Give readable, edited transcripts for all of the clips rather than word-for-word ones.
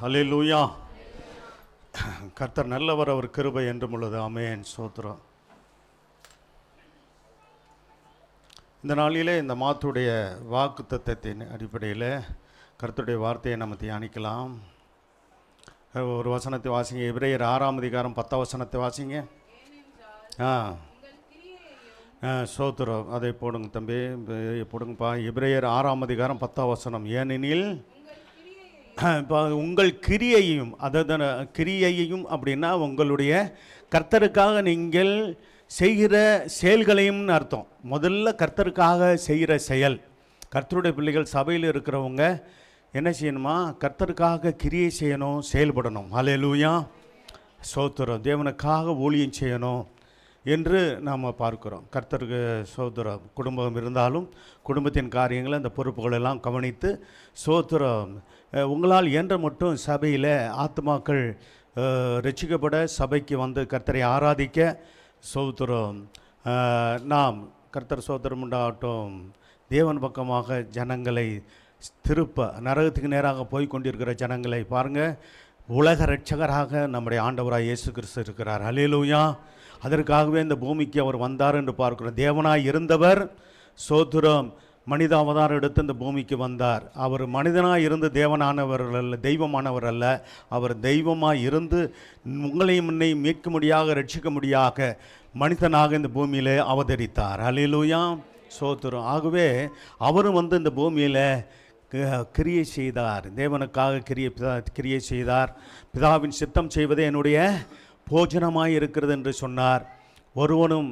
ஹல்லேலூயா. கர்த்தர் நல்லவர், அவர் கிருபை என்றும் உள்ளது. ஆமென். ஸ்தோத்திரம். இந்த நாளிலே இந்த மாத்துடைய வாக்கு தத்தத்தின் அடிப்படையில் கர்த்தருடைய வார்த்தையை நம்ம தியானிக்கலாம். ஒரு வசனத்தை வாசிங்க. எபிரேயர் 6:10 வாசிங்க. ஸ்தோத்திரம். அதை போடுங்க தம்பி, போடுங்கப்பா. எபிரேயர் 6:10. ஏனெனில் இப்போ உங்கள் கிரியையும், அதாவது கிரியையும் அப்படின்னா உங்களுடைய கர்த்தருக்காக நீங்கள் செய்கிற செயல்களையும்னு அர்த்தம். முதல்ல கர்த்தருக்காக செய்கிற செயல். கர்த்தருடைய பிள்ளைகள் சபையில் இருக்கிறவங்க என்ன செய்யணுமா? கர்த்தருக்காக கிரியை செய்யணும், செயல்படணும். ஹல்லேலூயா. ஸ்தோத்திரம். தேவனுக்காக ஊழியம் செய்யணும் என்று நாம் பார்க்கிறோம். கர்த்தருக்கு ஸ்தோத்திரம். குடும்பம் இருந்தாலும் குடும்பத்தின் காரியங்களை அந்த பொறுப்புகளெல்லாம் கவனித்து ஸ்தோத்திரம். உங்களால் இயன்ற மட்டும் சபையில் ஆத்மாக்கள் ரட்சிக்கப்பட சபைக்கு வந்து கர்த்தரை ஆராதிக்க ஸ்தோத்திரம். நாம் கர்த்தர் ஸ்தோத்திரம் உண்டாகட்டும். தேவன் பக்கமாக ஜனங்களை திருப்ப, நரகத்துக்கு நேராக போய் கொண்டிருக்கிற ஜனங்களை பாருங்கள். உலக ரட்சகராக நம்முடைய ஆண்டவராக இயேசு கிறிஸ்து இருக்கிறார். ஹல்லேலூயா. அதற்காகவே இந்த பூமிக்கு அவர் வந்தார் என்று பார்க்கிறோம். தேவனாய் இருந்தவர் ஸ்தோத்திரம் மனித அவதாரம் எடுத்து இந்த பூமிக்கு வந்தார். அவர் மனிதனாக இருந்து தேவனானவர் அல்ல, தெய்வமானவர் அல்ல. அவர் தெய்வமாக இருந்து உங்களையும் முன்னையும் மீட்க முடியாக, ரட்சிக்க முடியாக மனிதனாக இந்த பூமியில் அவதரித்தார். ஹல்லேலூயா. ஸ்தோத்திரம். ஆகவே அவரும் வந்து இந்த பூமியில் கிரியை செய்தார். தேவனுக்காக கிரியை செய்தார். பிதாவின் சித்தம் செய்வதே என்னுடைய போஜனமாய் இருக்கிறது என்று சொன்னார். ஒருவனும்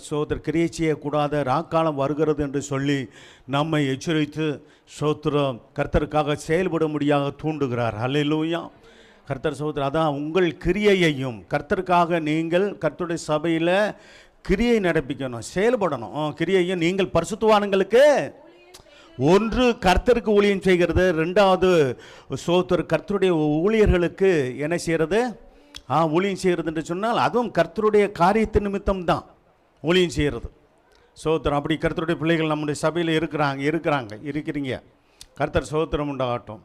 சோதர் கிரியை செய்யக்கூடாத ராக்காலம் வருகிறது என்று சொல்லி நம்மை எச்சரித்து சோத்திரம் கர்த்தருக்காக செயல்படும்படியாக தூண்டுகிறார். ஹல்லேலூயா. கர்த்தர் சோதர் அதான் உங்கள் கிரியையையும், கர்த்தருக்காக நீங்கள் கர்த்தருடைய சபையில் கிரியை நடப்பிக்கணும், செயல்படணும். கிரியையும் நீங்கள் பரிசுத்தவான்களுக்கு ஒன்று கர்த்தருக்கு ஊழியம் செய்கிறது, ரெண்டாவது சோதர் கர்த்தருடைய ஊழியர்களுக்கு என்ன செய்கிறது? ஊழியம் செய்கிறது என்று சொன்னால் அதுவும் கர்த்தருடைய காரியத்தின் நிமித்தம் தான் ஊழியம் செய்கிறது. சோத்திரம். அப்படி கர்த்தருடைய பிள்ளைகள் நம்முடைய சபையில் இருக்கிறீங்க. கர்த்தர் சோத்திரம் உண்டாகட்டும்.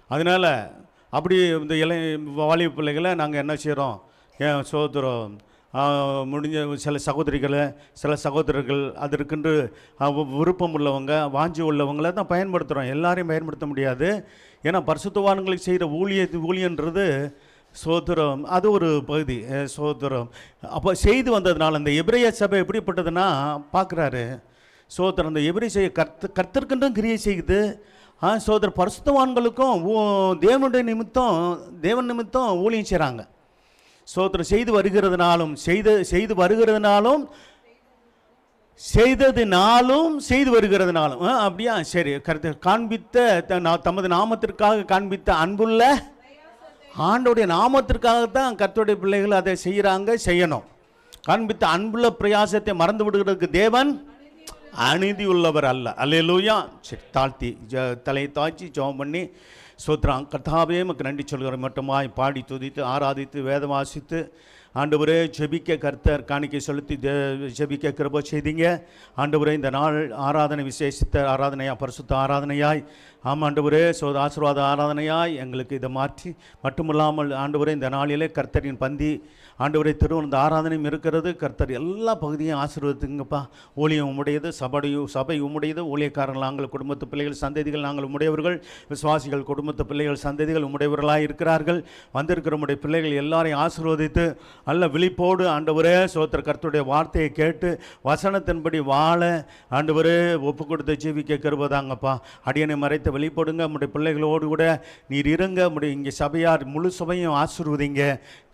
அதனால் அப்படி இந்த வாலிப பிள்ளைகளை நாங்கள் என்ன செய்கிறோம்? சோத்திரம் முடிஞ்ச சில சகோதரர்கள் அதற்கென்று விருப்பம் உள்ளவங்க, வாஞ்சி உள்ளவங்களை தான் பயன்படுத்துகிறோம். எல்லாரையும் பயன்படுத்த முடியாது. ஏன்னா பரிசுத்தவான்களுக்கு செய்கிற ஊழியன்றது சோத்திரம், அது ஒரு பகுதி. சோத்திரம். அப்போ செய்து வந்ததுனால அந்த எபிரேய சபை எப்படிப்பட்டதுன்னா பார்க்குறாரு. சோத்திரம். அந்த எபிரேய சபை கர்த்தருக்கென்றும் கிரியை செய்யுது. சோதர் பரிசுத்தவான்களுக்கும் தேவன் நிமித்தம் ஊழியம் செய்கிறாங்க. சோத்திரம். செய்து வருகிறதுனாலும் செய்து வருகிறதுனாலும் அப்படியா? சரி. கர்த்தர் காண்பித்த தமது நாமத்திற்காக காண்பித்த அன்புள்ள ஆண்டோடைய நாமத்திற்காகத்தான் கர்த்தருடைய பிள்ளைகள் அதை செய்யணும். காண்பித்த அன்புள்ள பிரயாசத்தை மறந்து விடுகிறதுக்கு தேவன் அநீதி உள்ளவர் அல்ல. அல்லேலூயா. சரி, தலை தாழ்த்தி ஜெபம் பண்ணி சோத்ராங் கர்த்தாவே நமக்கு நன்றி சொல்கிற மட்டுமாய் பாடி துதித்து ஆராதித்து வேதம் வாசித்து ஆண்டவரே ஜெபிக்க கர்த்தர் காணிக்கை செலுத்தி ஜெபிக்க கிருபை செய்தீங்க. ஆண்டவரே இந்த நாள் ஆராதனை விசேஷித்த ஆராதனையாய், பரிசுத்த ஆராதனையாய், ஆண்டவரே ஆசீர்வாத ஆராதனையாய் எங்களுக்கு இதை மாற்றி மட்டுமில்லாமல் ஆண்டவரே இந்த நாளிலே கர்த்தரின் பந்தி ஆண்டவரே திருவனந்த ஆராதனையும் இருக்கிறது. கர்த்தர் எல்லா பகுதியும் ஆசீர்வதிங்கப்பா. ஊழியம் உம்முடையது, சபை உம்முடையது. ஊழியக்காரர்கள் நாங்கள், குடும்பத்து பிள்ளைகள் சந்ததிகள் நாங்கள் உம்முடையவர்கள், விசுவாசிகள் குடும்பத்து பிள்ளைகள் சந்ததிகள் உம்முடையவர்களாக இருக்கிறார்கள். வந்திருக்கிற உம்முடைய பிள்ளைகள் எல்லாரையும் ஆசீர்வதித்து நல்ல விழிப்போடு ஆண்டவரே சோத்திர கர்த்தருடைய வார்த்தையை கேட்டு வசனத்தின்படி வாழ ஆண்டவரே ஒப்பு கொடுத்து ஜீவிக்க கிருபைதாங்கப்பா. அடியனை மறைத்து வெளிப்படுங்க. நம்முடைய பிள்ளைகளோடு கூட நீர் இருங்க. நம்முடைய இங்கே சபையார் முழு சபையும் ஆசீர்வதிங்க.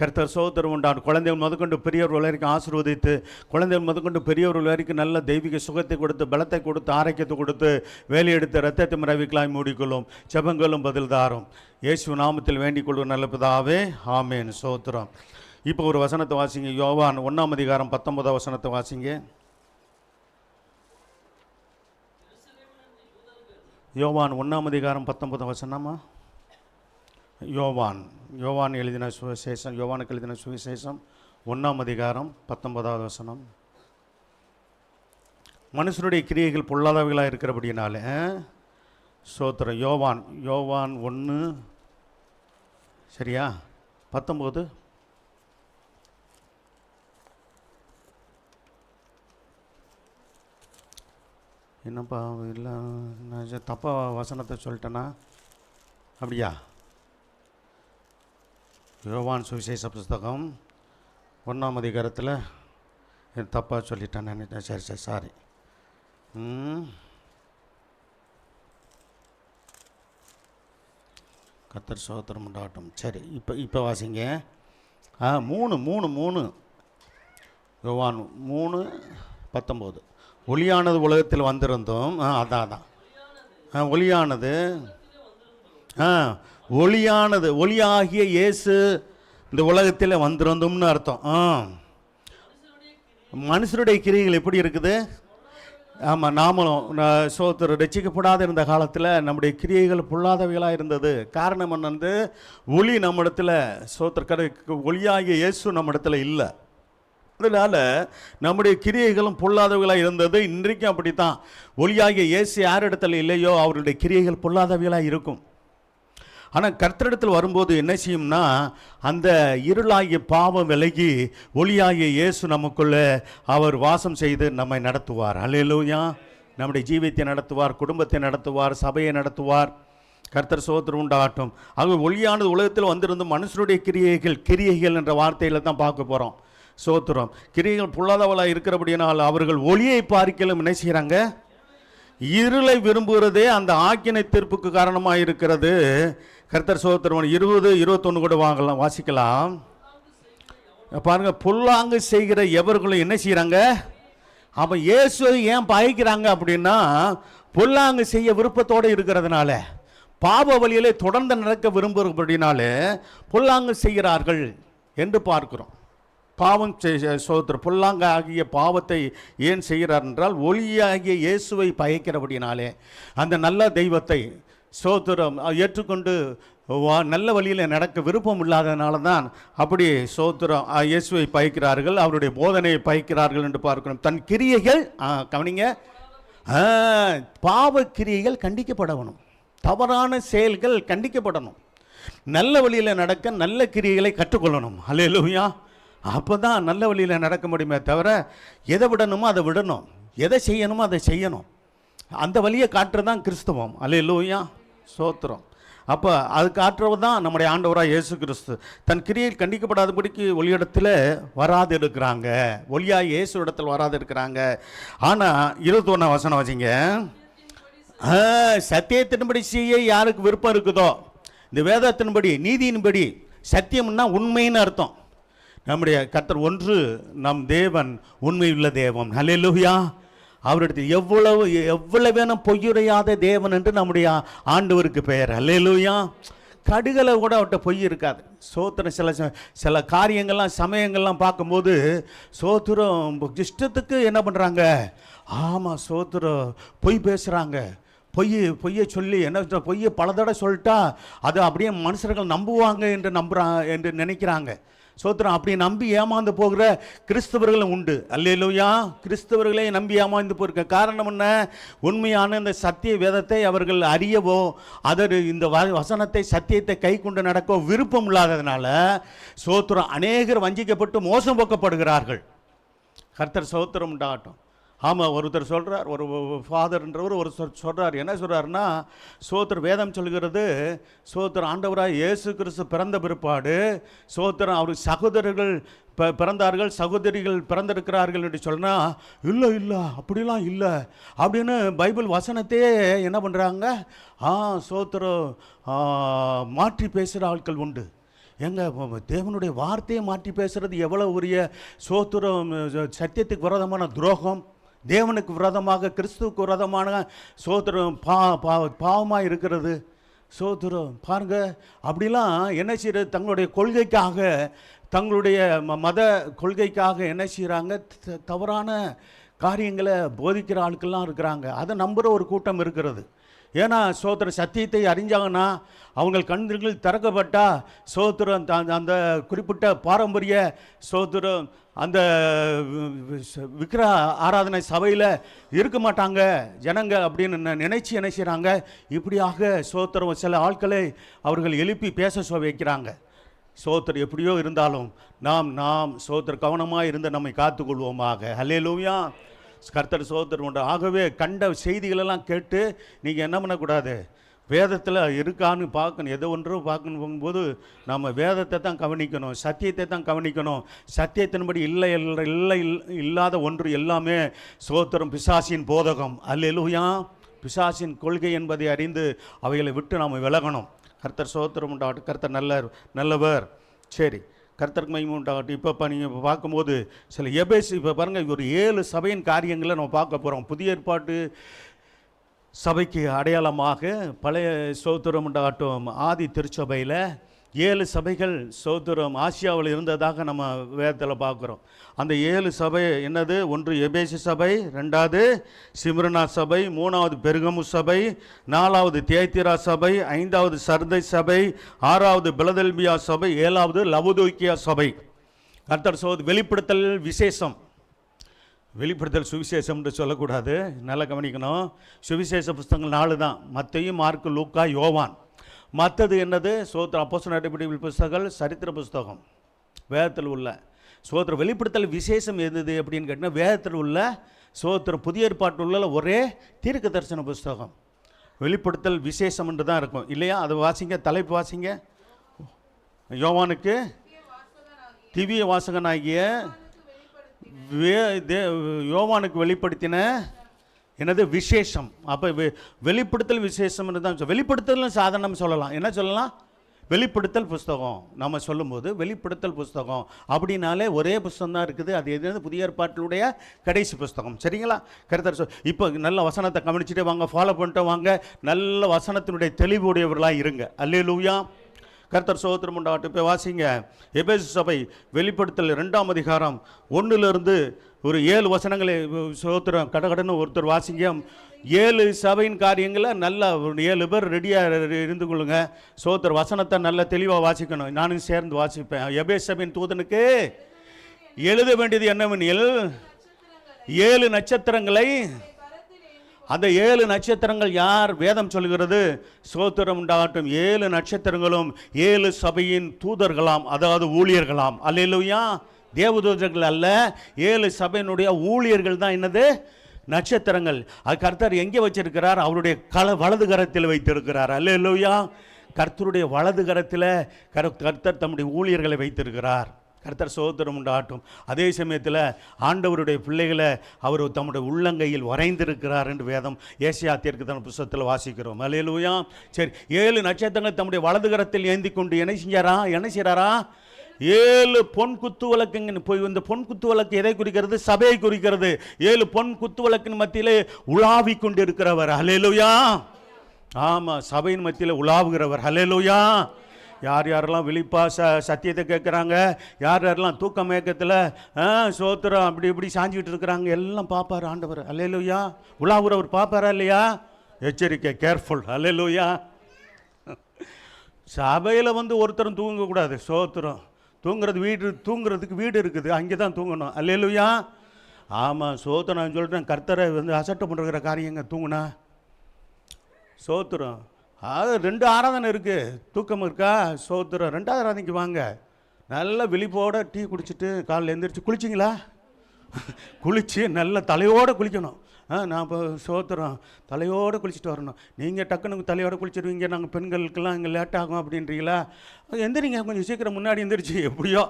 கர்த்தர் சோத்திரம் உண்டான். குழந்தைகள் முதற்கொண்டு பெரியவர்கள் வரைக்கும் ஆசீர்வதித்து, குழந்தைகள் முதற்கொண்டு பெரியவர்கள் வரைக்கும் நல்ல தெய்வீக சுகத்தை கொடுத்து, பலத்தை கொடுத்து, ஆரோக்கியத்தை கொடுத்து, வேலையெடுத்து ரத்தத்தை மறைவிக்கலாய் மூடிக்கொள்ளும். ஜெபங்களும் பதில் தாரும். இயேசு நாமத்தில் வேண்டிக் கொள்வோம் நல்ல பிதாவே. ஆமென். சோத்திரம். இப்போ ஒரு வசனத்தை வாசிங்க. யோவான் 1:19 வாசிங்க. யோவான் 1:19. யோவான் எழுதின சுவிசேஷம், யோவானுக்கு எழுதின சுவிசேஷம் 1:19. மனுஷனுடைய கிரியைகள் பொல்லாதவைகளாக இருக்கிறபடினாலே சோத்திரம். யோவான் 1 சரியா? 19. என்னப்பா இல்லை, நான் தப்பாக வசனத்தை சொல்லிட்டேன்னா? அப்படியா? யோவான் சுவிசேஷ புஸ்தகம் 1ஆம் அதிகாரத்தில் தப்பாக சொல்லிட்டேன் நினைட்டேன். சரி சரி, சாரி. கர்த்தர் ஸ்தோத்திரம் உண்டாகட்டும். சரி, இப்போ வாசிங்க. 3 யோவான் 3:19. ஒளியானது உலகத்தில் வந்திருந்தோம். அதான் ஒளியானது ஒளியாகிய இயேசு இந்த உலகத்தில் வந்திருந்தோம்னு அர்த்தம். மனுஷருடைய கிரியைகள் எப்படி இருக்குது? ஆமாம், நாமளும் சோத்திரம் ரட்சிக்கப்படாத இருந்த காலத்தில் நம்முடைய கிரியைகள் பொல்லாதவைகளாக இருந்தது. காரணம் என்னது? ஒளி நம்மிடத்தில், சோத்திர ஒளியாகிய இயேசு நம்மிடத்தில் இல்லை. அதனால் நம்முடைய கிரியைகளும் பொல்லாதவைகளாக இருந்தது. இன்றைக்கும் அப்படித்தான். ஒளியாகிய இயேசு யார் இடத்துல இல்லையோ அவருடைய கிரியைகள் பொல்லாதவைகளாக இருக்கும். ஆனால் கர்த்தரிடத்தில் வரும்போது என்ன செய்யும்னா, அந்த இருளாகிய பாவம் விலகி ஒளியாகிய இயேசு நமக்குள்ளே அவர் வாசம் செய்து நம்மை நடத்துவார். அல்லேலூயா! நம்முடைய ஜீவியத்தை நடத்துவார், குடும்பத்தை நடத்துவார், சபையை நடத்துவார். கர்த்தர் ஸ்தோத்திரம் உண்டாகட்டும். ஆகவே ஒளியானது உலகத்தில் வந்திருந்தும் மனுஷருடைய கிரியைகள் என்ற வார்த்தையில் தான் பார்க்க போகிறோம். ஸ்தோத்திரம். கிரியைகள் பொல்லாதவளாக இருக்கிறபடியானால் அவர்கள் ஒளியை பார்க்கலும் என்ன செய்கிறாங்க? இருளை விரும்புகிறதே அந்த ஆக்கினை தீர்ப்புக்கு காரணமாக இருக்கிறது. கர்த்தர் ஸ்தோத்திரம். 20-21 கூட வாசிக்கலாம். பாருங்க, பொல்லாங்கு செய்கிற எவர்களும் என்ன செய்கிறாங்க? அப்போ இயேசுவை ஏன் பகைக்கிறாங்க அப்படின்னா, பொல்லாங்கு செய்ய விருப்பத்தோடு இருக்கிறதுனால, பாவ வழியிலே தொடர்ந்து நடக்க விரும்புகிறபடினாலே பொல்லாங்கு செய்கிறார்கள் என்று பார்க்கிறோம். பாவம் சோதர் பொல்லாங்க ஆகிய பாவத்தை ஏன் செய்கிறார் என்றால், ஒளியாகிய இயேசுவை பயக்கிறபடினாலே, அந்த நல்ல தெய்வத்தை சோத்திரம் ஏற்றுக்கொண்டு நல்ல வழியில் நடக்க விருப்பம் இல்லாதனால தான் அப்படி சோத்திரம் இயேசுவை பயக்கிறார்கள், அவருடைய போதனையை பயக்கிறார்கள் என்று பார்க்கணும். தன் கிரியைகள் கவனிங்க, பாவ கிரியைகள் கண்டிக்கப்படணும், தவறான செயல்கள் கண்டிக்கப்படணும். நல்ல வழியில் நடக்க நல்ல கிரியைகளை கற்றுக்கொள்ளணும். அல்லேலூயா! அப்போ தான் நல்ல வழியில் நடக்க முடியுமே தவிர, எதை விடணுமோ அதை விடணும், எதை செய்யணுமோ அதை செய்யணும். அந்த வழியை காட்டுறது தான் கிறிஸ்தவம். அல்லேலூயா! சோத்திரம். அப்போ அது காட்டுறது தான் நம்முடைய ஆண்டவராக இயேசு கிறிஸ்து. தன் கிரியில் கண்டிக்கப்படாதபடிக்கு ஒளியிடத்தில் வராது இருக்கிறாங்க, ஒளியாக இயேசு இடத்தில் வராது இருக்கிறாங்க. ஆனால் 21 வசனம் வச்சிங்க, சத்தியத்தின்படி செய்ய யாருக்கு விருப்பம் இருக்குதோ, இந்த வேதத்தின்படி நீதியின்படி, சத்தியம்னா உண்மைன்னு அர்த்தம். நம்முடைய கர்த்தர் ஒன்று, நம் தேவன் உண்மையுள்ள தேவன். அல்லேலூயா! அவரிடத்தில் எவ்வளவு வேணும் பொய்யுரையாத தேவன் என்று நம்முடைய ஆண்டவருக்கு பெயர். அல்லேலூயா! கடுகளை கூட அவர்கிட்ட பொய் இருக்காது. சோத்திரம். சில காரியங்கள்லாம் சமயங்கள்லாம் பார்க்கும்போது சோத்திரம் இஷ்டத்துக்கு என்ன பண்ணுறாங்க? ஆமாம், சோத்திரம் பொய் பேசுகிறாங்க. பொய்யை சொல்லி என்ன, பொய்யை பல தடவை சொல்லிட்டா அது அப்படியே மனுஷர்கள் நம்புவாங்க என்று நினைக்கிறாங்க. சோத்திரம். அப்படி நம்பி ஏமாந்து போகிற கிறிஸ்தவர்களும் உண்டு. அல்லேலூயா! கிறிஸ்தவர்களே நம்பி ஏமாந்து போயிருக்க காரணம் என்ன? உண்மையான இந்த சத்திய வேதத்தை அவர்கள் அறியவோ, இந்த வசனத்தை சத்தியத்தை கை கொண்டு நடக்கவோ விருப்பம் இல்லாததுனால சோத்திரம் அநேகர் வஞ்சிக்கப்பட்டு மோசம் போக்கப்படுகிறார்கள். கர்த்தர் சோத்திரம் உண்டாகட்டும். ஆமாம், ஒருத்தர் சொல்கிறார், ஒரு ஃபாதர்ன்றவர் ஒரு சொல்கிறார். என்ன சொல்கிறாருன்னா, சோத்திரம் வேதம் சொல்கிறது, சோத்திரம் ஆண்டவராக இயேசு கிறிஸ்து பிறந்த பிற்பாடு சோத்திரம் அவருக்கு சகோதரர்கள் பிறந்தார்கள், சகோதரிகள் பிறந்திருக்கிறார்கள் என்று சொன்னால், இல்லை அப்படிலாம் இல்லை அப்படின்னு பைபிள் வசனத்தையே என்ன பண்ணுறாங்க? சோத்திரம் மாற்றி பேசுகிற ஆட்கள் உண்டு. தேவனுடைய வார்த்தையை மாற்றி பேசுகிறது எவ்வளோ உரிய சோத்திரம் சத்தியத்துக்கு விரோதமான துரோகம், தேவனுக்கு விரோதமாக கிறிஸ்துவுக்கு விரோதமான சோத்திரம் பாவமாக இருக்கிறது. சோத்திரம் பாருங்க, அப்படிலாம் என்ன செய்யறது? தங்களுடைய கொள்கைக்காக, தங்களுடைய மத கொள்கைக்காக என்ன செய்கிறாங்க? தவறான காரியங்களை போதிக்கிற ஆட்கள்லாம் இருக்கிறாங்க. அதை நம்புகிற ஒரு கூட்டம் இருக்கிறது. ஏன்னா சோத்திரம் சத்தியத்தை அறிஞ்சாங்கன்னா அவங்க கண்கள் திறக்கப்பட்டா சோத்திரம் அந்த குறிப்பிட்ட பாரம்பரிய சோத்திரம் அந்த விக்கிரக ஆராதனை சபையில் இருக்க மாட்டாங்க ஜனங்க அப்படின்னு நினைச்சு என்ன செய்கிறாங்க, இப்படியாக சோத்திரம் சில ஆட்களை அவர்கள் எழுப்பி பேச வைக்கிறாங்க. சோத்திரம் எப்படியோ இருந்தாலும் நாம் சோத்திரம் கவனமாக இருந்து நம்மை காத்துக்கொள்வோமாக. ஹல்லேலூயா. கர்த்தர் சோத்திரம் உண்டு. ஆகவே கண்ட செய்திகளெல்லாம் கேட்டு நீங்கள் என்ன பண்ணக்கூடாது, வேதத்தில் இருக்கான்னு பார்க்கணும். எதோ ஒன்று பார்க்கணும் போகும்போது நம்ம வேதத்தை தான் கவனிக்கணும், சத்தியத்தை தான் கவனிக்கணும். சத்தியத்தின்படி இல்லாத ஒன்று எல்லாமே சோத்திரம் பிசாசின் போதகம். அல்லேலூயா. பிசாசின் கொள்கை என்பதை அறிந்து அவைகளை விட்டு நாம் விலகணும். கர்த்தர் சோத்திரம் உண்டாகட்டும். கர்த்தர் நல்லவர். சரி, கர்த்தருக்கு மகிமை உண்டாகட்டும். இப்போ நீங்கள் பார்க்கும்போது சில எபேசு, இப்போ பாருங்கள், ஒரு 7 சபையின் காரியங்களை நம்ம பார்க்க போகிறோம். புதிய ஏற்பாட்டு சபைக்கு அடையாளமாக பழைய சோத்திரம் உண்டாகட்டும் ஆதி திருச்சபையில் 7 சபைகள் சோத்திரம் ஆசியாவில் இருந்ததாக நம்ம வேதத்தில் பார்க்குறோம். அந்த 7 சபை என்னது? ஒன்று எபேசு சபை, 2வது சிம்ரனா சபை, 3வது பெருகமு சபை, 4வது தியத்திரா சபை, 5வது சர்தை சபை, 6வது பிலதெல்பியா சபை, 7வது லவோதிக்கேயா சபை. கர்த்தர் வெளிப்படுத்தல் விசேஷம், வெளிப்படுத்தல் சுவிசேஷம் என்று சொல்லக்கூடாது, நல்லா கவனிக்கணும். சுவிசேஷ புஸ்தகங்கள் 4 தான், மத்தேயு, மார்க்கு, லூக்கா, யோவான். மற்றது என்னது? சோத்திர அப்போஸ்தலர் நடவடிக்கைகள் புஸ்தகங்கள், சரித்திர புஸ்தகம். வேதத்தில் உள்ள சோத்திர வெளிப்படுத்தல் விசேஷம் எது அப்படின்னு கேட்டிங்கன்னா, வேதத்தில் உள்ள சோத்திர புதிய ஏற்பாட்டில் உள்ள ஒரே தீர்க்க தரிசன புஸ்தகம். வெளிப்படுத்தல் விசேஷம் என்று தான் இருக்கும் இல்லையா? அதை வாசிங்க, தலைப்பு வாசிங்க. யோவானுக்கு திவ்ய வாசகனாகிய யோவானுக்கு வெளிப்படுத்தின என்னது? விசேஷம். அப்போ வெளிப்படுத்தல் விசேஷம்னு தான். வெளிப்படுத்தல் சாதாரணம் சொல்லலாம். என்ன சொல்லலாம்? வெளிப்படுத்தல் புஸ்தகம். நம்ம சொல்லும்போது வெளிப்படுத்தல் புஸ்தகம் அப்படின்னாலே ஒரே புஸ்தகம் தான் இருக்குது. அது எது? புதிய ஏற்பாட்டினுடைய கடைசி புஸ்தகம். சரிங்களா? கர்த்தர் இப்போ நல்ல வசனத்தை கவனிச்சுட்டே வாங்க, ஃபாலோ பண்ணிட்டு வாங்க, நல்ல வசனத்தினுடைய தெளிவுடையவர்களாக இருங்க. அல்லேலூயா. கர்த்தர் சோத்திரம் உண்டாகட்டும். இப்போ வாசிங்க, எபேசு சபை வெளிப்படுத்தல் 2ஆம் அதிகாரம் 1லிருந்து ஒரு 7 வசனங்களை சோத்திரம் கடகடன்னு ஒருத்தர் வாசிங்க. 7 சபையின் காரியங்களை நல்லா 7 பேர் ரெடியாக இருந்து கொள்ளுங்க. சோத்திர வசனத்தை நல்ல தெளிவாக வாசிக்கணும். நானும் சேர்ந்து வாசிப்பேன். எபேசு சபையின் தூதனுக்கு எழுத வேண்டியது என்னவெனில், 7 நட்சத்திரங்களை. அந்த 7 நட்சத்திரங்கள் யார்? வேதம் சொல்கிறது. சோத்திரம் உண்டாகட்டும். 7 நட்சத்திரங்களும் 7 சபையின் தூதர்களாம், அதாவது ஊழியர்களாம். அல்லேலூயா. தேவதூதர்கள் அல்ல, 7 சபையினுடைய ஊழியர்கள் தான் என்னது? நட்சத்திரங்கள். அது கர்த்தர் எங்கே வச்சிருக்கிறார்? அவருடைய வலது கரத்தில் வைத்திருக்கிறார். அல்லேலூயா. கர்த்தருடைய வலது கரத்தில் கர்த்தர் தம்முடைய ஊழியர்களை வைத்திருக்கிறார். கர்த்தர் சோத்திரம் உண்டாகட்டும். அதே சமயத்தில் ஆண்டவருடைய பிள்ளைகளை அவர் தம்முடைய உள்ளங்கையில் வரைந்திருக்கிறார் என்று வேதம் ஏசியா தீர்க்கதரிசன புத்தகத்தில் வாசிக்கிறோம். அல்லேலூயா. சரி, 7 நட்சத்திரங்கள் தம்முடைய வலது கரத்தில் ஏந்தி கொண்டு என்ன செய்கிறாரா? 7 பொன் குத்து விளக்குங்க. போய் இந்த பொன் குத்து விளக்கு எதை குறிக்கிறது? சபையை குறிக்கிறது. 7 பொன் குத்து விளக்கின் மத்தியிலே உலாவி கொண்டு இருக்கிறவர். அல்லேலூயா. ஆமாம், சபையின் மத்தியில் உலாவுகிறவர். அல்லேலூயா. யார் யாரெல்லாம் விழிப்பா சத்தியத்தை கேட்குறாங்க, யார் யாரெல்லாம் தூக்க மயக்கத்தில் சோத்திரம் அப்படி இப்படி சாஞ்சிக்கிட்டு இருக்கிறாங்க, எல்லாம் பார்ப்பார் ஆண்டவர். அல்லேலூயா. உலாவுறவர் பார்ப்பாரா இல்லையா? எச்சரிக்கை, கேர்ஃபுல். அல்லேலூயா. சபையில் ஒருத்தரும் தூங்கக்கூடாது. சோத்திரம் தூங்குறதுக்கு வீடு இருக்குது, அங்கே தான் தூங்கணும். அல்லேலூயா. ஆமாம், சோத்திரம். நான் சொல்கிறேன், கர்த்தரை அசட்டை பண்ணுற காரியங்க தூங்குனா. சோத்திரம். அது 2 ஆராதனை இருக்குது. தூக்கம் இருக்கா? சோத்திரம். 2வது ஆராதனைக்கு வாங்க, நல்ல விழிப்போட டீ குடிச்சிட்டு காலையில் எழுந்திரிச்சு குளிச்சிங்களா? குளித்து நல்ல தலையோடு குளிக்கணும். நான் இப்போ சோத்திரம் தலையோடு குளிச்சுட்டு வரணும். நீங்கள் டக்குனு தலையோடு குளிச்சிடுவீங்க, நாங்கள் பெண்களுக்கெல்லாம் இங்கே லேட் ஆகும் அப்படின்றீங்களா? எந்திரிங்க, கொஞ்சம் சீக்கிரம் முன்னாடி எந்திரிச்சு எப்படியோ.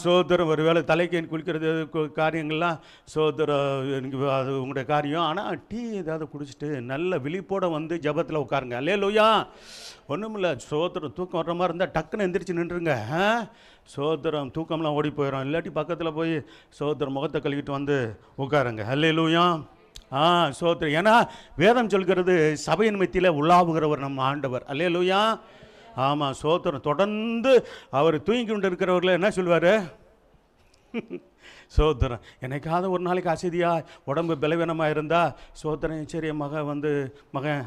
சோத்திரம் ஒரு வேளை தலைக்கு குளிக்கிறது காரியங்கள்லாம் சோத்திரம் எனக்கு அது உங்களுடைய காரியம். ஆனால் டீ ஏதாவது குடிச்சிட்டு நல்ல விழிப்போடு ஜபத்தில் உட்காருங்க. அல்லேலூயா. ஒன்றும் இல்லை, சோத்திரம் தூக்கம் வர்ற மாதிரி இருந்தால் டக்குன்னு எந்திரிச்சு நின்றுங்க. சோத்திரம் தூக்கம்லாம் ஓடி போயிடும். இல்லாட்டி பக்கத்தில் போய் சோத்திரம் முகத்தை கழுவிட்டு உட்காருங்க. அல்லேலூயா. சோத்திரம். ஏன்னா வேதம் சொல்கிறது, சபையின் மத்தியில் உலாவுகிறவர் நம்ம ஆண்டவர். அல்லேலூயா. ஆமாம், சோத்திரம். தொடர்ந்து அவர் தூங்கி கொண்டு இருக்கிறவர்களை என்ன சொல்வார்? சோத்திரம். என்னைக்காவது ஒரு நாளைக்கு அசதியாக உடம்பு பலவீனமாக இருந்தால் சோத்திரம், சரி மகன்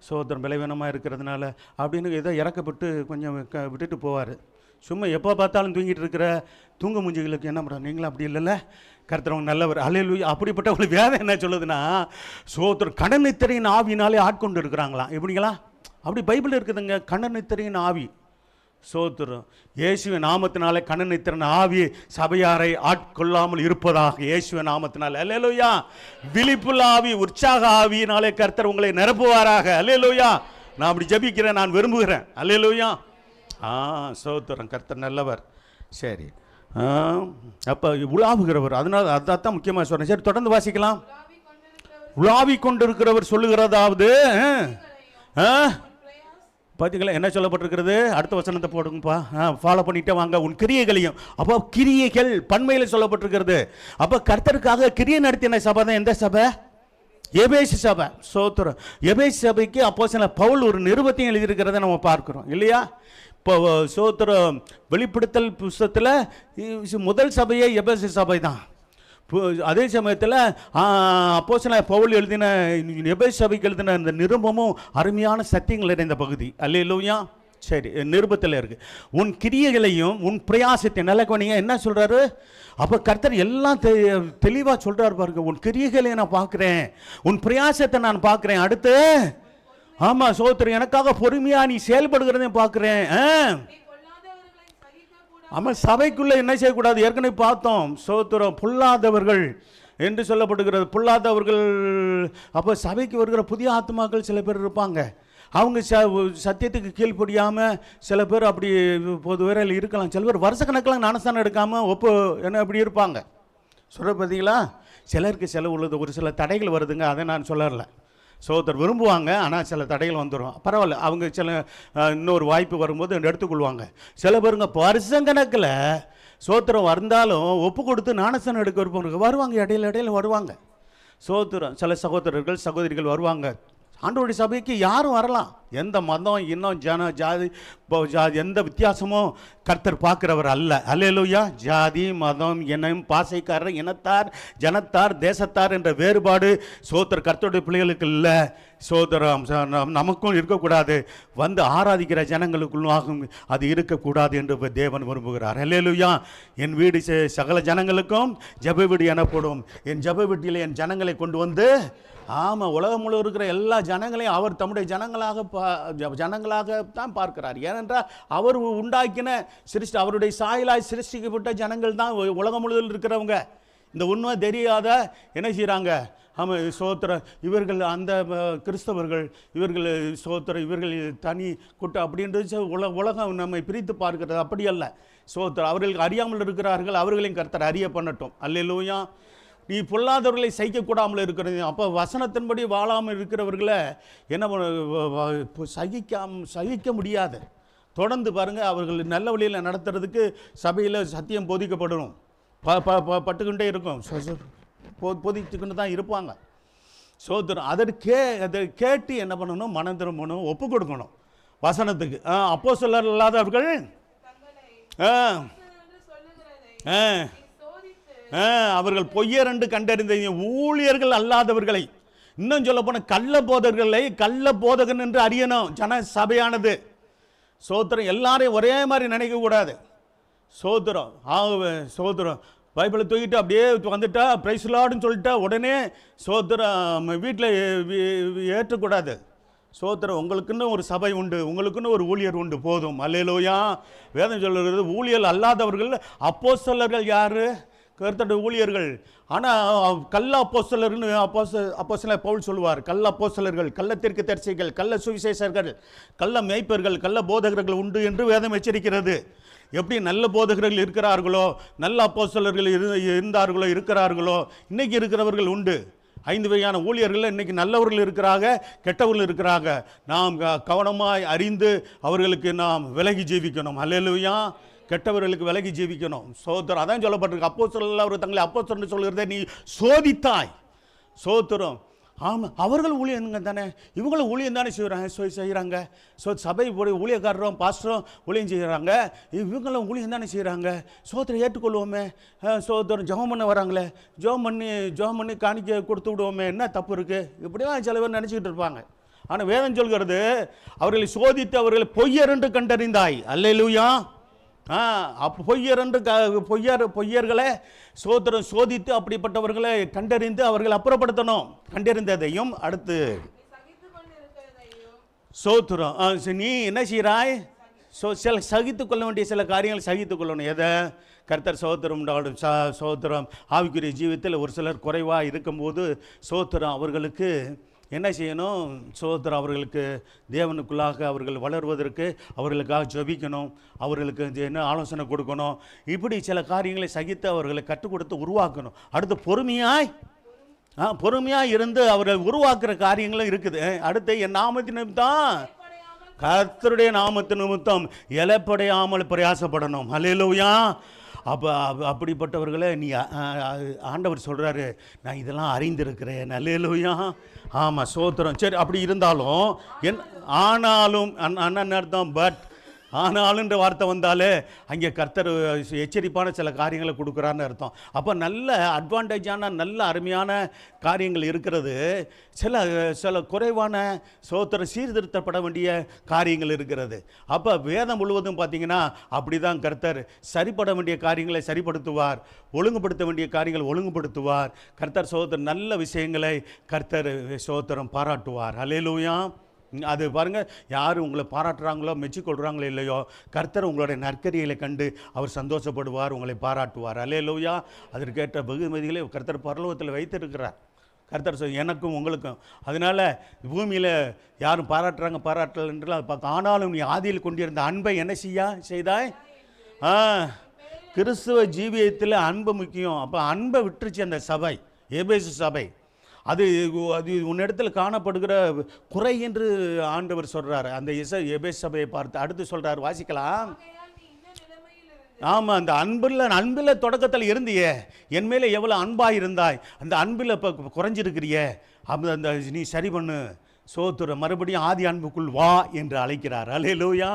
சோத்திரம் பலவீனமாக இருக்கிறதுனால அப்படின்னு ஏதோ இறக்கப்பட்டு கொஞ்சம் விட்டுட்டு போவார். சும்மா எப்போ பார்த்தாலும் தூங்கிட்டு இருக்கிற தூங்க மூஞ்சிகளுக்கு என்ன பண்ணுறோம்? நீங்களும் அப்படி இல்லைல்ல, கர்த்தரவங்க நல்லவர். அல்லேலூயா. அப்படிப்பட்டவங்களுக்கு வேதம் என்ன சொல்லுதுன்னா, சோத்திரம் கடனித்திரையின் ஆவினாலே ஆட்கொண்டு இருக்கிறாங்களாம். எப்படிங்களா? அப்படி பைபிள் இருக்குதுங்க. கடனித்திரையின் ஆவி. சோத்திரம். இயேசுவின் நாமத்தினாலே கடனித்திரன் ஆவி சபையாரை ஆட்கொள்ளாமல் இருப்பதாக இயேசுவின் நாமத்தினாலே. அல்லேலூயா. விழிப்புள்ள ஆவி, உற்சாக ஆவியினாலே கர்த்தர் உங்களை நிரப்புவாராக. அல்லேலூயா. நான் அப்படி ஜெபிக்கிறேன், நான் விரும்புகிறேன். அல்லேலூயா. சோத்திரம். கர்த்தர் நல்லவர். சரி, அப்போ உலாவுகிறவர், அதனால் அதான் முக்கியமாக சொல்கிறேன். சரி, தொடர்ந்து வாசிக்கலாம். உலாவி கொண்டிருக்கிறவர் சொல்லுகிறதாவது பார்த்தீங்களா என்ன சொல்லப்பட்டிருக்கிறது? அடுத்த வசனத்தை போடுங்கப்பா, ஃபாலோ பண்ணிட்டே வாங்க. உன் கிரியைகளையும். அப்போ கிரியைகள் பன்மையில் சொல்லப்பட்டிருக்கிறது. அப்போ கர்த்தருக்காக கிரியை நடத்தின சபை தான் எந்த சபை? எபேசு சபை. சோத்திரம். எபேசு சபைக்கு அப்போஸ்தலன் பவுல் ஒரு நிருபத்தையும் எழுதியிருக்கிறத நம்ம பார்க்கிறோம் இல்லையா? இப்போ சோத்திரம் வெளிப்படுத்தல் புஸ்தகத்தில் முதல் சபையே எபேசு சபை தான். அதே சமயத்தில் அப்போஸ்தலன் பவுல் எழுதின எபேசு சபைக்கு எழுதின இந்த நிருபமும் அருமையான சத்தியங்கள் நிறைந்த பகுதி. அல்லேலூயா. சரி, நிருபத்தில் இருக்குது. உன் கிரியைகளையும் உன் பிரயாசத்தை நல்ல கவனிங்க. என்ன சொல்கிறாரு? அப்போ கர்த்தர் எல்லாம் தெளிவாக சொல்கிறார் பாருங்க. உன் கிரியைகளை நான் பார்க்குறேன், உன் பிரயாசத்தை நான் பார்க்குறேன். அடுத்து ஆமாம் சோத்திரம், எனக்காக பொறுமையாக நீ செயல்படுகிறதையும் பார்க்குறேன். ஆமாம், சபைக்குள்ளே என்ன செய்யக்கூடாது? ஏற்கனவே பார்த்தோம். சோத்திரம். பொல்லாதவர்கள் என்று சொல்லப்படுகிறது. பொல்லாதவர்கள். அப்போ சபைக்கு வருகிற புதிய ஆத்மாக்கள் சில பேர் இருப்பாங்க. அவங்க சத்தியத்துக்கு கீழ்ப்படியாமல் சில பேர் அப்படி பொது வேறையில் இருக்கலாம். சில பேர் வருஷக்கணக்கில் ஞானஸ்தானம் எடுக்காமல் என்ன அப்படி இருப்பாங்க. சொல்கிற பார்த்தீங்களா? சிலருக்கு சில உள்ளது, ஒரு சில தடைகள் வருதுங்க. அதை நான் சொல்லலை. சோதர் விரும்புவாங்க, ஆனால் சில தடைகள் வந்துடும். பரவாயில்ல, அவங்க சில இன்னொரு வாய்ப்பு வரும்போது எடுத்துக்கொள்வாங்க. சில பேருங்க வருஷக்கணக்கில் சோத்திரம் வந்தாலும் ஒப்பு கொடுத்து ஞானஸ்தானம் எடுக்க விருப்பம் வருவாங்க. இடையில வருவாங்க. சோத்திரம். சில சகோதரர்கள் சகோதரிகள் வருவாங்க. ஆண்டவருடைய சபைக்கு யாரும் வரலாம். எந்த மதம், இன்னும் ஜாதி எந்த வித்தியாசமும் கர்த்தர் பார்க்கிறவர் அல்ல. அல்லேலூயா. ஜாதி, மதம், இனம், பாசைக்காரர், இனத்தார், ஜனத்தார், தேசத்தார் என்ற வேறுபாடு சோத்திர கர்த்தருடைய பிள்ளைகளுக்கு இல்லை. சோதரம் நமக்கும் இருக்கக்கூடாது. வந்து ஆராதிக்கிற ஜனங்களுக்குள்ளாகும் அது இருக்கக்கூடாது என்று தேவன் விரும்புகிறார். அல்லேலூயா. என் வீடு சகல ஜனங்களுக்கும் ஜெப வீடு எனப்படும். என் ஜெப வீட்டில் என் ஜனங்களை கொண்டு வந்து, ஆமாம், உலகம் முழு இருக்கிற எல்லா ஜனங்களையும் அவர் தம்முடைய ஜனங்களாக தான் பார்க்கிறார். ஏனென்றால் அவர் உண்டாக்கின அவருடைய சாயலாய் சிருஷ்டிக்கப்பட்ட ஜனங்கள் தான் உலகம் முழுவதில் இருக்கிறவங்க. இந்த உண்மை தெரியாத என்ன செய்கிறாங்க? ஆமாம் சோத்திரம், இவர்கள் அந்த கிறிஸ்தவர்கள், இவர்கள் சோத்திரம், இவர்கள் தனி கூட்டம் அப்படின்றது உலகம் நம்மை பிரித்து பார்க்கிறது. அப்படி அல்ல. சோத்திரம். அவர்களுக்கு அறியாமல் இருக்கிறார்கள், அவர்களையும் கர்த்தர் அறிய பண்ணட்டும். அல்லேலூயா. நீ பொல்லாதவர்களை சகிக்கக்கூடாமல் இருக்கிறது. அப்போ வசனத்தின்படி வாழாமல் இருக்கிறவர்களை என்ன சகிக்க முடியாது. தொடர்ந்து பாருங்கள், அவர்கள் நல்ல வழியில் நடத்துறதுக்கு சபையில் சத்தியம் போதிக்கப்படணும். பட்டுக்கிட்டே இருக்கும், போதிச்சுக்கிட்டு தான் இருப்பாங்க. சோதரம். அதை கேட்டு என்ன பண்ணணும்? மனம் திரும்பணும், ஒப்பு கொடுக்கணும் வசனத்துக்கு. அப்போஸ்தலர் இல்லாதவர்கள் அவர்கள் பொய்யரென்று கண்டறிந்த ஊழியர்கள் அல்லாதவர்களை, இன்னும் சொல்ல போன கள்ள போதகர்களை கள்ள போதகன் என்று அறியணும் ஜன சபையானது. சோத்திரம். எல்லாரையும் ஒரே மாதிரி நினைக்கக்கூடாது. சோத்திரம். ஆகவே சோத்திரம். பைபிளை தூக்கிட்டு அப்படியே வந்துட்டா பிரைஸ் லார்டுன்னு சொல்லிட்டா உடனே சோத்திரம் வீட்டில் ஏற்றக்கூடாது. சோத்திரம். உங்களுக்குன்னு ஒரு சபை உண்டு, உங்களுக்குன்னு ஒரு ஊழியர் உண்டு, போதும். அல்லேலூயா. வேதம் சொல்லுறது ஊழியர் அல்லாதவர்கள் அப்போஸ்தலர்கள் யார்? கர்த்தருடைய ஊழியர்கள். ஆனால் கள்ள அப்போஸ்தலர்னு அப்போஸ்தலர் பவுல் சொல்லுவார். கள்ள அப்போஸ்தலர்கள், கள்ள தீர்க்கதரிசிகள், கள்ள சுவிசேஷர்கள், கள்ள மேய்ப்பர்கள், கள்ள போதகர்கள் உண்டு என்று வேதம் எச்சரிக்கிறது. எப்படி நல்ல போதகர்கள் இருக்கிறார்களோ, நல்ல அப்போஸ்தலர்கள் இருந்தார்களோ இருக்கிறார்களோ, இன்றைக்கி இருக்கிறவர்கள் உண்டு. 5 வகையான ஊழியர்கள் இன்றைக்கி நல்லவர்கள் இருக்கிறாங்க, கெட்டவர்கள் இருக்கிறாங்க. நாம் கவனமாய் அறிந்து அவர்களுக்கு நாம் விலகி ஜீவிக்கணும். அல்லேலூயா. கெட்டவர்களுக்கு விலகி ஜீவிக்கணும். சோத்திரம். அதான் சொல்லப்பட்டிருக்கு. அப்போஸ்தலர்கள் அவர் தங்களை அப்போஸ்தலர் சொல்கிறத நீ சோதித்தாய். சோத்திரம். ஆமாம், அவர்கள் ஊழியங்க தானே, இவங்களும் ஊழியம் தானே செய்கிறாங்க. சபை ஊழியக்காரரும் பாஸ்டரும் ஊழியம் செய்கிறாங்க, இவங்களும் ஊழியம் தானே செய்கிறாங்க. சோத்திரம் ஏற்றுக்கொள்வோமே, சோத்திரம் ஜெபம் பண்ண வராங்களே, ஜெபம் பண்ணி காணிக்க கொடுத்து விடுவோமே, என்ன தப்பு இருக்குது? இப்படிலாம் சில பேர் நினச்சிக்கிட்டு இருப்பாங்க. ஆனால் வேதம் சொல்கிறது, அவர்களை சோதித்து அவர்களை பொய்யர் என்று கண்டறிந்தாய். அல்லேலூயா. அப்போ பொய்யர்களை சோத்திரம் சோதித்து அப்படிப்பட்டவர்களை கண்டறிந்து அவர்களை அப்புறப்படுத்தணும். கண்டறிந்ததையும் அடுத்து சோத்திரம் நீ என்ன செய்கிறாய்? சில சகித்து கொள்ள வேண்டிய சில காரியங்கள் சகித்து கொள்ளணும். எதை? கர்த்தர் சோத்திரம் உண்டாடும். சோத்திரம் ஆவிக்குரிய ஜீவித்தில் ஒரு சிலர் குறைவாக இருக்கும்போது சோத்திரம் அவர்களுக்கு என்ன செய்யணும்? சோத்திரம் அவர்களுக்கு தேவனுக்குள்ளாக அவர்கள் வளர்வதற்கு அவர்களுக்காக ஜெபிக்கணும், அவர்களுக்கு என்ன ஆலோசனை கொடுக்கணும். இப்படி சில காரியங்களை சகித்து அவர்களை கற்றுக் கொடுத்து உருவாக்கணும். அடுத்து பொறுமையாக இருந்து அவர்கள் உருவாக்குற காரியங்களும் இருக்குது. அடுத்து என் நாமத்தின் நிமித்தம், கர்த்தருடைய நாமத்தின் நிமித்தம் இலப்படையாமல் பிரயாசப்படணும். அல்லேலூயா. அப்படிப்பட்டவர்களை நீ ஆண்டவர் சொல்கிறாரு, நான் இதெல்லாம் அறிந்திருக்கிறேன். அல்லேலூயா. ஆமாம், சோத்திரம். சரி, அப்படி இருந்தாலும் ஆனாலும் அண்ணன் அர்த்தம், பட் ஆனாலுன்ற வார்த்தை வந்தாலே அங்கே கர்த்தர் எச்சரிப்பான சில காரியங்களை கொடுக்குறான்னு அர்த்தம். அப்போ நல்ல அட்வான்டேஜான நல்ல அருமையான காரியங்கள் இருக்கிறது, சில குறைவான சோத்திரம் சீர்திருத்தப்பட வேண்டிய காரியங்கள் இருக்கிறது. அப்போ வேதம் முழுவதும் பார்த்திங்கன்னா அப்படி தான் கர்த்தர் சரிப்பட வேண்டிய காரியங்களை சரிப்படுத்துவார், ஒழுங்குபடுத்த வேண்டிய காரியங்களை ஒழுங்குபடுத்துவார். கர்த்தர் சோத்திரம் நல்ல விஷயங்களை கர்த்தர் சோத்திரம் பாராட்டுவார். அல்லேலூயா. அது பாருங்கள், யார் உங்களை பாராட்டுறாங்களோ மெச்சிக்கொள்கிறாங்களோ இல்லையோ, கர்த்தர் உங்களுடைய நற்கரிகளை கண்டு அவர் சந்தோஷப்படுவார், உங்களை பாராட்டுவார். அல்லேலூயா. அதற்கேற்ற வெகுமதிகளை கர்த்தர் பரலோகத்தில் வைத்திருக்கிறார். கர்த்தர் எனக்கும் உங்களுக்கும். அதனால் பூமியில் யாரும் பாராட்டல் என்று அதை பார்க்க. ஆனாலும் நீ ஆதியில் கொண்டிருந்த அன்பை என்ன செய்தாய்? கிறிஸ்துவ ஜீவியத்தில் அன்பு முக்கியம். அப்போ அன்பை விட்டுருச்சு அந்த சபை, எபேசு சபை. அது உன்னிடத்தில் காணப்படுகிற குறை என்று ஆண்டவர் சொல்கிறார். அந்த எபேசு சபையை பார்த்து அடுத்து சொல்கிறார், வாசிக்கலாம். ஆமாம், அந்த அன்பில் தொடக்கத்தில் இருந்தியே, என் மேலே எவ்வளோ அன்பாக இருந்தாய், அந்த அன்பில் இப்போ குறைஞ்சிருக்கிறியே, அந்த நீ சரி பண்ணு, சோத்திரம் மறுபடியும் ஆதி அன்புக்குள் வா என்று அழைக்கிறார். அல்லேலூயா.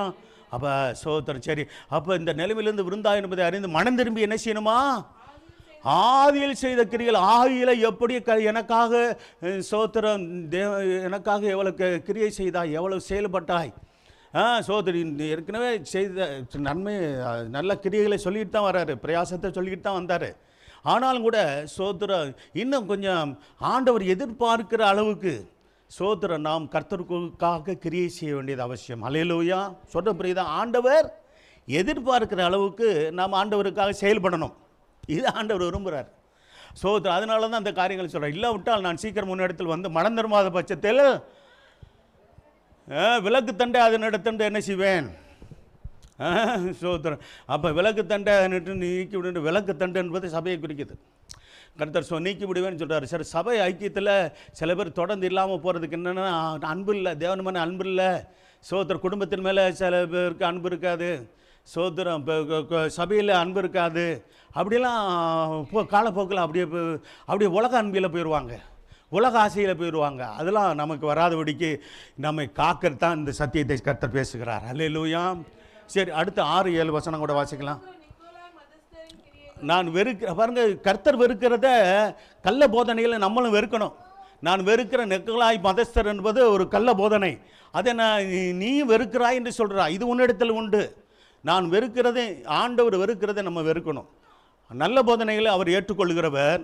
அப்போ சோத்திரம். சரி, அப்போ இந்த நிலைமையிலிருந்து விருந்தா என்பதை அறிந்து மனம் திரும்பி என்ன செய்யணுமா? ஆதியில் செய்த கிரிகள் ஆகியில எப்படி எனக்காக சோத்திரம் எனக்காக எவ்வளோ கிரியை செய்தாய், எவ்வளோ செயல்பட்டாய். சோதரி ஏற்கனவே செய்த நன்மை நல்ல கிரியைகளை சொல்லிட்டு தான் வர்றாரு, பிரயாசத்தை சொல்லிக்கிட்டு தான் வந்தார். ஆனாலும் கூட சோத்திரம் இன்னும் கொஞ்சம் ஆண்டவர் எதிர்பார்க்கிற அளவுக்கு சோத்திரம் நாம் கர்த்தருக்காக கிரியை செய்ய வேண்டியது அவசியம். அல்லேலூயா. சொல்ற புரியுதா? ஆண்டவர் எதிர்பார்க்கிற அளவுக்கு நாம் ஆண்டவருக்காக செயல்படணும். இது ஆண்டவர் விரும்புகிறார். அதனால தான் அந்த காரியங்களை சொல்கிறார். இல்லாவிட்டால் நான் சீக்கிரம் முன்னெடுத்தில் வந்து மனம் திரும்பாத பட்சத்தில் விளக்கு தண்டை அதனிடத்தண்டு என்ன செய்வேன்? சோத்திரம். அப்போ விளக்கு தண்டை நீக்கி விடு. விளக்கு தண்டு என்பது சபையை குறிக்குது. கர்த்தர் நீக்கி விடுவேன்னு சொல்கிறார். சரி, சபை ஐக்கியத்தில் சில பேர் தொடர்ந்து இல்லாமல் போகிறதுக்கு என்னென்னா அன்பு இல்லை, தேவன் மேலே அன்பு இல்லை. சோத்திரம் குடும்பத்தின் மேலே சில பேருக்கு அன்பு இருக்காது, சோத்திரம் சபையில் அன்பு இருக்காது. அப்படிலாம் காலப்போக்கில் அப்படியே உலக அன்பில் போயிடுவாங்க, உலக ஆசையில் போயிடுவாங்க. அதெல்லாம் நமக்கு வராதபடிக்கு நம்மை காக்கிறது தான் இந்த சத்தியத்தை கர்த்தர் பேசுகிறார். அல்லேலூயா. சரி, அடுத்து 6-7 வசனம் கூட வாசிக்கலாம். நான் பாருங்க, கர்த்தர் வெறுக்கிறத கள்ள போதனைகளை நம்மளும் வெறுக்கணும். நான் வெறுக்கிற நெக்கலாய் மதஸ்தர் என்பது ஒரு கள்ள போதனை. அதை நீ வெறுக்கிறாய் என்று சொல்கிறாய், இது உன்னிடத்தில் உண்டு. நான் வெறுக்கிறதை, ஆண்டவர் வெறுக்கிறதை நம்ம வெறுக்கணும். நல்ல போதனைகளை அவர் ஏற்றுக்கொள்கிறவர்.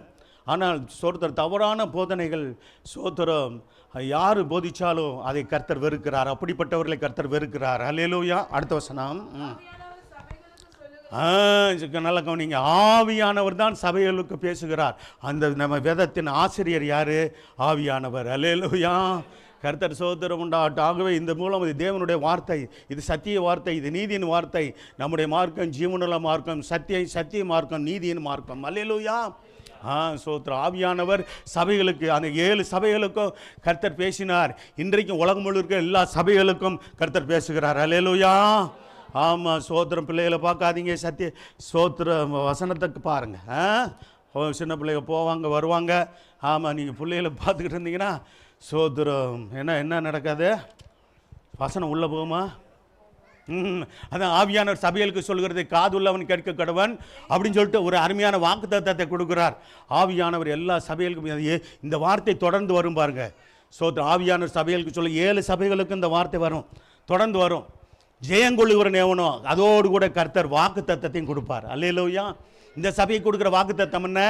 ஆனால் சோத்திரம் தவறான போதனைகள் சோத்திரம் யார் போதிச்சாலும் அதை கர்த்தர் வெறுக்கிறார். அப்படிப்பட்டவர்களை கர்த்தர் வெறுக்கிறார். அல்லேலூயா. அடுத்த வசனம். நல்ல கவனிங்க. ஆவியானவர் தான் சபைகளுக்கு பேசுகிறார். அந்த நம்ம வேதத்தின் ஆசிரியர் யார்? ஆவியானவர். அல்லேலூயா. கர்த்தர் சோத்திரம் உண்டாகட்டும். ஆகவே இந்த மூலம் இது தேவனுடைய வார்த்தை, இது சத்திய வார்த்தை, இது நீதியின் வார்த்தை. நம்முடைய மார்க்கம் ஜீவனுள்ள மார்க்கம், சத்திய மார்க்கம், நீதியின் மார்க்கம். அல்லேலூயா. சோத்திரம். ஆவியானவர் சபைகளுக்கு, அந்த 7 சபைகளுக்கும் கர்த்தர் பேசினார். இன்றைக்கும் உலகம் முழுக்க எல்லா சபைகளுக்கும் கர்த்தர் பேசுகிறார். அல்லேலூயா. ஆமாம், சோத்திரம். பிள்ளைகளை பார்க்காதீங்க, சத்திய சோத்திர வசனத்துக்கு பாருங்கள். சின்ன பிள்ளைங்க போவாங்க வருவாங்க. ஆமாம், நீங்கள் பிள்ளைகளை பார்த்துக்கிட்டு இருந்தீங்கன்னா சோத்திரம் என்ன நடக்காது? வசனம் உள்ளே போகுமா? அதான் ஆவியானவர் சபைகளுக்கு சொல்கிறதை காதுள்ளவன் கேட்க கடவன் அப்படின்னு சொல்லிட்டு ஒரு அருமையான வாக்குத்தத்தத்தை கொடுக்குறார் ஆவியானவர் எல்லா சபைகளுக்கும். இந்த வார்த்தை தொடர்ந்து வரும் பாருங்க. ஆவியானவர் சபைகளுக்கு சொல்ல 7 சபைகளுக்கு இந்த வார்த்தை வரும், தொடர்ந்து வரும். ஜெயங்கொள்ளுகிறவன் எவனோ அதோடு கூட கர்த்தர் வாக்குத்தத்தத்தையும் கொடுப்பார். அல்லேலூயா. இந்த சபையை கொடுக்குற வாக்குத்தத்தம் என்ன?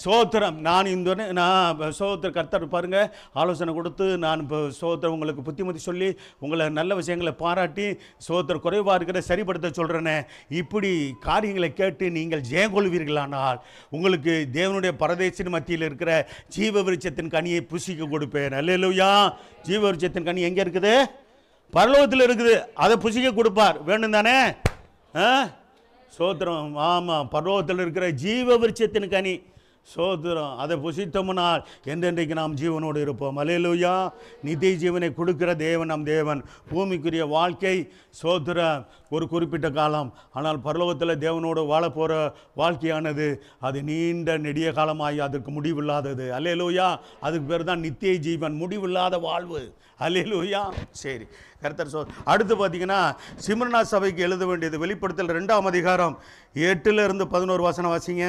சோத்திரம். நான் சோத்திர கர்த்தர் பாருங்க ஆலோசனை கொடுத்து நான் இப்போ சோத்திரம் உங்களுக்கு புத்திமதி சொல்லி உங்களை நல்ல விஷயங்களை பாராட்டி சோத்திர குறைவாக இருக்கிற சரிப்படுத்த சொல்கிறேனே. இப்படி காரியங்களை கேட்டு நீங்கள் ஜெயங்கொள்வீர்களானால் உங்களுக்கு தேவனுடைய பரதேசின் மத்தியில் இருக்கிற ஜீவ விருட்சத்தின் கனியை புசிக்க கொடுப்பேன். அல்லேலூயா. ஜீவ விருட்சத்தின் கனி எங்கே இருக்குது? பரலோகத்தில் இருக்குது. அதை புசிக்க கொடுப்பார். வேணும் தானே? சோத்திரம். ஆமாம், பரலோகத்தில் இருக்கிற ஜீவ விருட்சத்தின் கனி சோத்திரம். அதை புசித்தோம்னால் என்றென்றைக்கு நாம் ஜீவனோடு இருப்போம். அல்லேலூயா. நித்திய ஜீவனை கொடுக்கிற தேவன் நம் தேவன். பூமிக்குரிய வாழ்க்கை சோத்திரம் ஒரு குறிப்பிட்ட காலம். ஆனால் பரலோகத்தில் தேவனோடு வாழ போகிற வாழ்க்கையானது அது நீண்ட நெடிய காலமாகி அதற்கு முடிவில்லாதது. அல்லேலூயா. அதுக்கு பேர் தான் நித்திய ஜீவன், முடிவில்லாத வாழ்வு. அல்லேலூயா. சரி, கர்த்தர் அடுத்து பார்த்தீங்கன்னா சிம்ரனா சபைக்கு எழுத வேண்டியது வெளிப்படுத்தல் 2ஆம் அதிகாரம் 8லிருந்து 11 வசனம் வாசிங்க.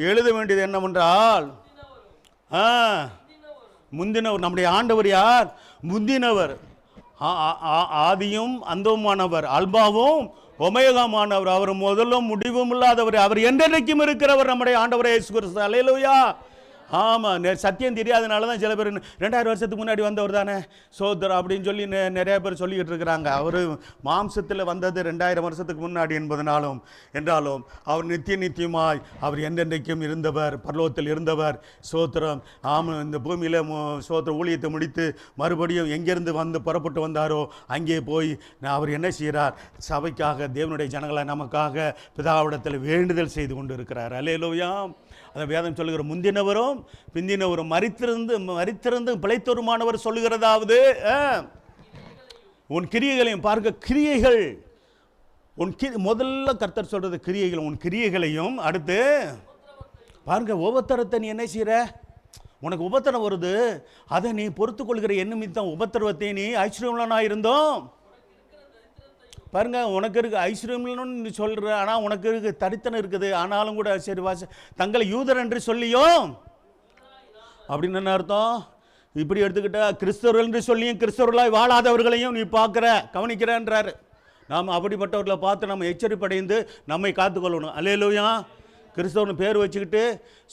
எழுத வேண்டியது என்னவென்றால் முந்தினவர். நம்முடைய ஆண்டவர் யார்? முந்தினவர், ஆதியும் அந்தவுமானவர், அல்பாவும் ஒமேகாமானவர், அவர் முதலும் முடிவும் இல்லாதவர், அவர் என்றென்றைக்கும் இருக்கிறவர் நம்முடைய ஆண்டவர் இயேசு கிறிஸ்து. அல்லேலூயா. ஆமாம், சத்தியம் தெரியாதனால தான் சில பேர் 2000 வருஷத்துக்கு முன்னாடி வந்தவர் தானே சோதர் அப்படின்னு சொல்லி நிறைய பேர் சொல்லிக்கிட்டு இருக்கிறாங்க. அவர் மாம்சத்தில் வந்தது 2000 வருஷத்துக்கு முன்னாடி என்பதனாலும் என்றாலும் அவர் நித்தியமாய் அவர் என்றென்றைக்கும் இருந்தவர், பரலோகத்தில் இருந்தவர். சோத்திரம். ஆமாம், இந்த பூமியில் சோத்திர ஊழியத்தை முடித்து மறுபடியும் எங்கேருந்து வந்து புறப்பட்டு வந்தாரோ அங்கே போய் அவர் என்ன செய்கிறார்? சபைக்காக, தேவனுடைய ஜனங்களை நமக்காக பிதாவிடத்தில் வேண்டுதல் செய்து கொண்டு இருக்கிறார். அல்லேலூயா. அதை வேதம் சொல்லுகிற முந்தினவரும் பிந்தினவரும் மரித்திருந்து பிழைத்தோருமானவர் சொல்லுகிறதாவது உன் கிரியைகளையும் பார்க்க. கிரியைகள் முதல்ல கர்த்தர் சொல்றது கிரியைகள். உன் கிரியைகளையும் அடுத்து பாருங்க. உபத்திரத்தை நீ என்ன செய்கிற? உனக்கு உபத்திரம் வருது, அதை நீ பொறுத்து கொள்கிற நிமித்தம் உபத்திரவத்தை நீ ஐஸ்வர்யமுள்ளவனாக இருந்தோம் பாருங்க. உனக்கு இருக்கு ஐஸ்வர்யம்னு சொல்கிற, ஆனால் உனக்கு இருக்கு தரித்தனம் இருக்குது. ஆனாலும் கூட சரி தங்களை யூதர் என்று சொல்லியும் அப்படின்னு என்ன அர்த்தம்? இப்படி எடுத்துக்கிட்டா கிறிஸ்தவர்கள் என்று சொல்லியும் கிறிஸ்தவர்களாய் வாழாதவர்களையும் நீ பார்க்குற கவனிக்கிறன்றாரு. நாம் அப்படிப்பட்டவர்களை பார்த்து நம்ம எச்சரிப்படைந்து நம்மை காத்துக்கொள்ளணும். அல்லேலூயா. கிறிஸ்தவர்னு பேர் வச்சுக்கிட்டு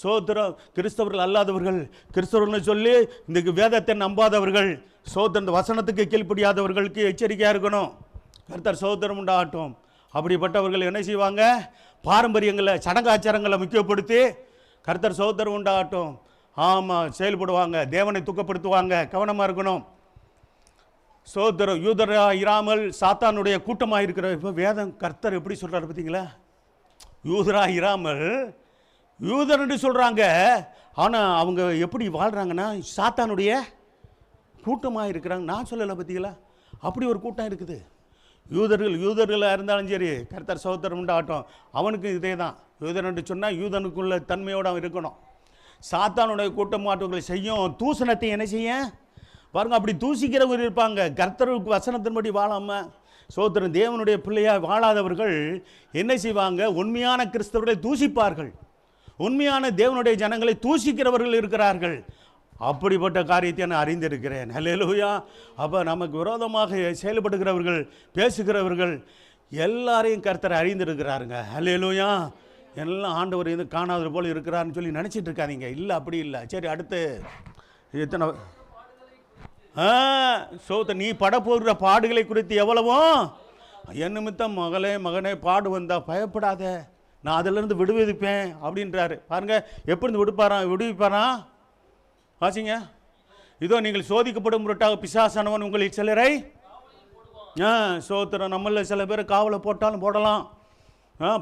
சோத்திரம் கிறிஸ்தவர்கள் அல்லாதவர்கள், கிறிஸ்தவர்கள்னு சொல்லி இந்த வேதத்தை நம்பாதவர்கள், சோத்திர வசனத்துக்கு கீழ்ப்படியாதவர்களுக்கு எச்சரிக்கையாக இருக்கணும். கர்த்தர் சோத்திரம் உண்டாகட்டும். அப்படிப்பட்டவர்கள் என்ன செய்வாங்க? பாரம்பரியங்களை, சடங்காச்சாரங்களை முக்கியப்படுத்தி கர்த்தர் சோத்திரம் உண்டாகட்டும். ஆமாம், செயல்படுவாங்க, தேவனை துக்கப்படுத்துவாங்க. கவனமாக இருக்கணும். சோத்திரம். யூதராக இராமல் சாத்தானுடைய கூட்டமாக இருக்கிற. இப்போ வேதம் கர்த்தர் எப்படி சொல்கிறார் பார்த்தீங்களா? யூதராக இராமல் யூதர் என்று சொல்கிறாங்க, ஆனால் அவங்க எப்படி வாழ்கிறாங்கன்னா சாத்தானுடைய கூட்டமாக இருக்கிறாங்க. நான் சொல்லலை பார்த்தீங்களா? அப்படி ஒரு கூட்டம் இருக்குது. யூதர்களாக இருந்தாலும் சரி கர்த்தர் சோத்திரம் உண்டாகட்டும். அவனுக்கு இதே தான். யூதன் என்று சொன்னால் யூதனுக்குள்ள தன்மையோடு அவன் இருக்கணும். சாத்தானுடைய கூட்டமாட்டவர்களை செய்யும் தூசணத்தை என்ன செய்ய பாருங்க. அப்படி தூசிக்கிறவங்க இருப்பாங்க. கர்த்தருக்கு வசனத்தின்படி வாழாமல் சோத்திரம் தேவனுடைய பிள்ளையாக வாழாதவர்கள் என்ன செய்வாங்க? உண்மையான கிறிஸ்தவர்களை தூசிப்பார்கள். உண்மையான தேவனுடைய ஜனங்களை தூசிக்கிறவர்கள் இருக்கிறார்கள். அப்படிப்பட்ட காரியத்தை நான் அறிந்திருக்கிறேன். அல்லேலூயா. அப்போ நமக்கு விரோதமாக செயல்படுகிறவர்கள், பேசுகிறவர்கள் எல்லாரையும் கர்த்தர் அறிந்திருக்கிறாருங்க. அல்லேலூயா. எல்லாம் ஆண்டவர் இது காணாதது போல் இருக்கிறாருன்னு சொல்லி நினச்சிட்டு இருக்காதீங்க. இல்லை, அப்படி இல்லை. சரி, அடுத்து எத்தனை நீ படப்போகிற பாடுகளை குறித்து எவ்வளவோ என் நிமித்தம் மகனே பாடு வந்தால் பயப்படாத, நான் அதிலிருந்து விடுவிப்பேன் அப்படின்றாரு. பாருங்க, எப்படி விடுவிப்பாரான் வாசிங்க. இதோ நீங்கள் சோதிக்கப்படும் பொருட்டாக பிசாசானவன் உங்களில் சிலரை சோத்திரம். நம்மள சில பேர் காவலை போட்டாலும் போடலாம்.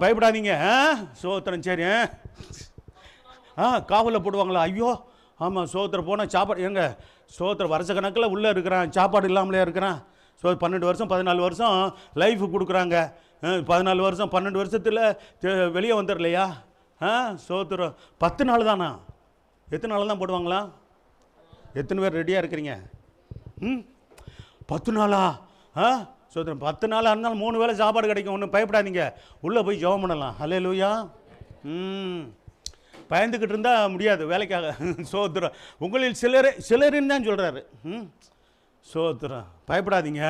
பயப்படாதீங்க. சோத்திரம். சரி, காவலில் போடுவாங்களா? ஐயோ ஆமாம். சோத்திரம் போனால் சாப்பாடு எங்க சோத்திரம் வருஷ கணக்கில் உள்ளே இருக்கிறான், சாப்பாடு இல்லாமலே இருக்கிறான். 12 வருஷம் 14 வருஷம் லைஃப் கொடுக்குறாங்க. 14 வருஷம் 12 வருஷத்தில் வெளியே வந்துடலையா? சோத்திரம். 10 நாள் தானா? எத்தனை நாள் தான் போடுவாங்களா? எத்தனை பேர் ரெடியாக இருக்கிறீங்க? 10 நாளா? சோத்திரம். 10 நாளாக இருந்தாலும் 3 வேளை சாப்பாடு கிடைக்கும், ஒன்றும் பயப்படாதீங்க. உள்ளே போய் ஜெபம் பண்ணலாம். அல்லேலூயா. பயந்துக்கிட்டு இருந்தால் முடியாது வேலைக்காக. சோத்திரம். உங்களில் சிலரின்னு தான் சொல்கிறாரு. சோத்திரம். பயப்படாதீங்க.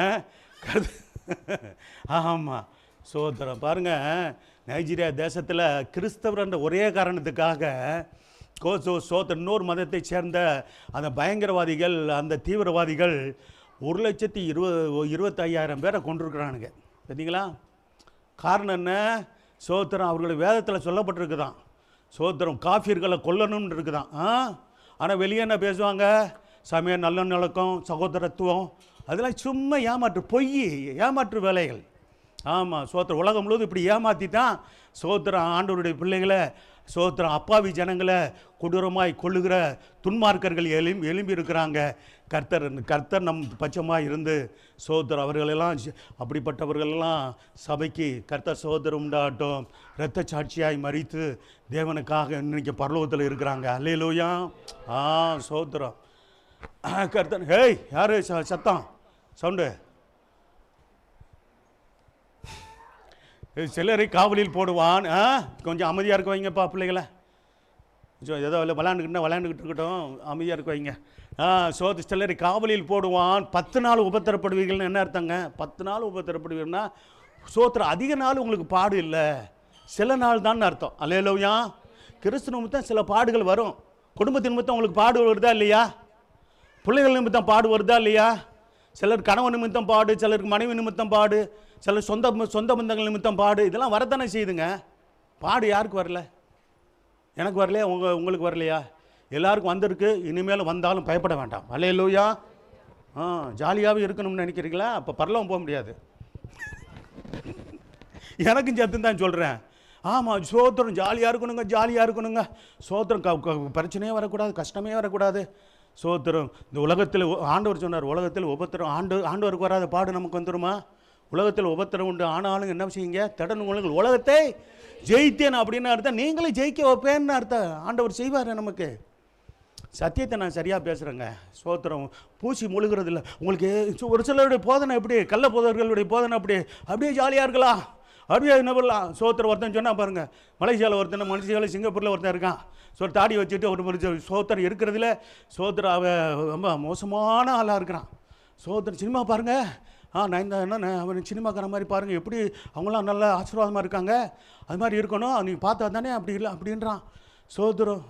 ஆமாம். சோத்திரம். பாருங்கள், நைஜீரியா தேசத்தில் கிறிஸ்தவர் என்ற ஒரே காரணத்துக்காக சோத்திரம் இன்னொரு மதத்தை சேர்ந்த அந்த பயங்கரவாதிகள், அந்த தீவிரவாதிகள் 1,25,000 பேரை கொண்டிருக்கிறானுங்க. பார்த்தீங்களா? காரணம் என்ன? சோத்திரம். அவர்களுடைய வேதத்தில் சொல்லப்பட்டிருக்குதான். சோத்திரம். காஃபியர்களை கொல்லணும்னு இருக்குதான். ஆனால் வெளியே என்ன பேசுவாங்க? சமயம், நல்ல நிலக்கம், சகோதரத்துவம், அதெல்லாம் சும்மா ஏமாற்று, பொய், ஏமாற்று வேலைகள். ஆமாம். சோத்திரம். உலகம் முழுவதும் இப்படி ஏமாற்றி தான் சோத்திரம் ஆண்டவருடைய பிள்ளைகளை, சோத்திரம் அப்பாவி கொடூரமாய் கொள்ளுகிற துன்மார்க்கர்கள் எழும்பி இருக்கிறாங்க. கர்த்தர் நம் பட்சமாக இருந்து சோத்திரம் அவர்களெல்லாம், அப்படிப்பட்டவர்களெல்லாம் சபைக்கு கர்த்தர் சோத்திரம் உண்டாகட்டும். இரத்த சாட்சியாய் மரித்து தேவனுக்காக இன்னைக்கு பரலோகத்தில் இருக்கிறாங்க. அல்லேலூயா. சோத்திரம். கர்த்தர். ஹேய், யார் சத்தம் சவுண்டு? சிலரை காவலில் போடுவான். கொஞ்சம் அமைதியாக இருக்க வைங்கப்பா பிள்ளைகளை. ஏதோ இல்லை விளையாண்டுக்கிட்டு இருக்கட்டும், அமைதியாக இருக்க வைங்க. சிலரை காவலில் போடுவான். 10 நாள் உபத்திரப்படுவீர்கள்னு என்ன அர்த்தங்க? 10 நாள் உபத்திரப்படுவீங்கன்னா சோத்திரம். அதிக நாள் உங்களுக்கு பாடு இல்லை, சில நாள் தான் அர்த்தம். அல்லேலூயா. கிறிஸ்து நிமித்தம் சில பாடுகள் வரும். குடும்பத்தின் நிமித்தம் உங்களுக்கு பாடு வருதா இல்லையா? பிள்ளைகள் நிமித்தம் பாடு வருதா இல்லையா? சிலர் கணவன் நிமித்தம் பாடு, சிலருக்கு மனைவி நிமித்தம் பாடு, சிலர் சொந்த பந்தங்கள் நிமித்தம் பாடு. இதெல்லாம் வரத்தானே செய்யுதுங்க. பாடு யாருக்கு வரல? எனக்கு வரலையா? உங்களுக்கு வரலையா? எல்லாருக்கும் வந்திருக்கு. இனிமேலும் வந்தாலும் பயப்பட வேண்டாம். அல்லேலூயா. ஜாலியாகவே இருக்கணும்னு நினைக்கிறீங்களா? அப்போ பரலோகம் போக முடியாது. எனக்கும் சேர்த்து தான் சொல்கிறேன். ஆமாம். சோத்திரம். ஜாலியாக இருக்கணுங்க. சோத்திரம். பிரச்சனையே வரக்கூடாது, கஷ்டமே வரக்கூடாது. சோத்திரம். இந்த உலகத்தில் ஆண்டவர் சொன்னார், உலகத்தில் உபத்திரம். ஆண்டவருக்கு வராத பாடு நமக்கு வந்துடுமா? உலகத்தில் உபத்திரம் உண்டு, ஆனாலும் என்ன செய்யுங்க? தடனுங்கள் உலகத்தை ஜெயித்தேன் அப்படின்னு அர்த்தம். நீங்களும் ஜெயிக்க வைப்பேன்னு அர்த்தம். ஆண்டவர் செய்வார் நமக்கு. சத்தியத்தை நான் சரியாக பேசுகிறேங்க. சோத்திரம். பூசி முழுகிறது இல்லை. உங்களுக்கு ஒரு சிலருடைய போதனை எப்படி? கள்ள போதர்களுடைய போதனை அப்படியே ஜாலியாக இருக்கலாம், அப்படியே என்ன பண்ணலாம். சோத்திரம். ஒருத்தன் சொன்னால் பாருங்கள், மலேசியாவில் ஒருத்தன், மலேசியாவில் சிங்கப்பூரில் ஒருத்தன் இருக்கான். தாடி வச்சுட்டு ஒரு சோத்திரம் இருக்கிறதுல சோத்திரம் அவன் ரொம்ப மோசமான ஆளாக இருக்கிறான். சோத்திரம். சினிமா பாருங்கள். அவன் சினிமாக்கார மாதிரி பாருங்கள், எப்படி அவங்களாம் நல்ல ஆசீர்வாதமாக இருக்காங்க. அது மாதிரி இருக்கணும், நீங்கள் பார்த்தா தானே அப்படி இல்லை அப்படின்றான். சோத்திரம்.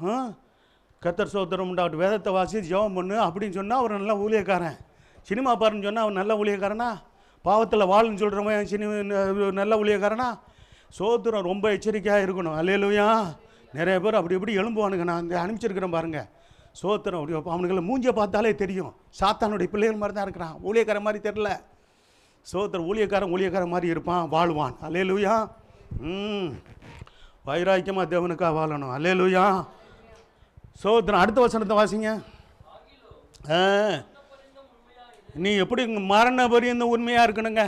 கர்த்தர் சோத்திரம் உண்டாகட்டும். வேதத்தை வாசி ஜெபம் பண்ணு அப்படின்னு சொன்னால் அவர் நல்ல ஊழியக்காரன். சினிமா பாருன்னு சொன்னால் அவன் நல்ல ஊழியக்காரனா? பாவத்தில் வாழ்ன்னு சொல்கிறவன் நல்ல ஊழியக்காரனா? சோத்திரம். ரொம்ப எச்சரிக்கையாக இருக்கணும். அல்லேலூயா. நிறைய பேர் அப்படி எழும்புவானுங்க. நான் அங்கே அனுப்பிச்சிருக்கிறேன் பாருங்கள். சோத்திரம். அப்படி அவனுங்களை மூஞ்சியை பார்த்தாலே தெரியும், சாத்தானுடைய பிள்ளைகள் மாதிரி தான் இருக்கிறான், ஊழியக்காரன் மாதிரி தெரில. சோத்திரம். ஊழியக்காரன் மாதிரி இருப்பான், வாழ்வான். அல்லேலூயா. வைராக்கியமாக தேவனுக்காக வாழணும். அல்லேலூயா. சோத்திரம். அடுத்த வசனத்தை வாசிங்க. நீ எப்படி மரண பரியந்தம் உண்மையாக இருக்கணுங்க.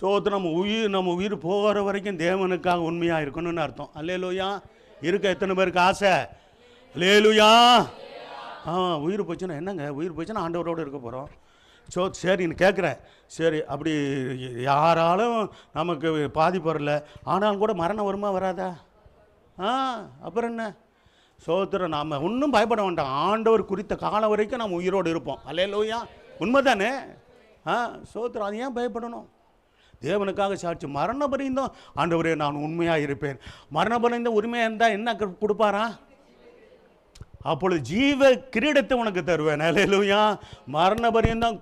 சோத்திரம். நம்ம உயிர் போகிற வரைக்கும் தேவனுக்காக உண்மையாக இருக்கணும்னு அர்த்தம். அல்லேலூயா. இருக்க எத்தனை பேருக்கு ஆசை? அல்லேலூயா. உயிர் போச்சுன்னா என்னங்க? உயிர் போச்சுன்னா ஆண்டவரோடு இருக்க போகிறோம். சரின்னு கேட்குறேன். சரி, அப்படி யாராலும் நமக்கு பாதிப்பு வரல, ஆனாலும் கூட மரணம் வருமா வராதா? அப்புறம் என்ன? சோத்திரம். நாம் ஒன்றும் பயப்பட வேண்டாம். ஆண்டவர் குறித்த காலம் வரைக்கும் நாம் உயிரோடு இருப்போம். அல்லேலூயா. உண்மை தானே? சோத்திரம். அது ஏன் பயப்படணும்? தேவனுக்காக சாட்சி. மரண பரியந்தம் ஆண்டவரே நான் உண்மையாக இருப்பேன். மரண பரியந்தம் உரிமையாக இருந்தால் என்ன கொடுப்பாரா? அப்பொழுது ஜீவ கிரீடத்தை உனக்கு தருவேன். அல்லேலூயா. மரண பரியந்தம்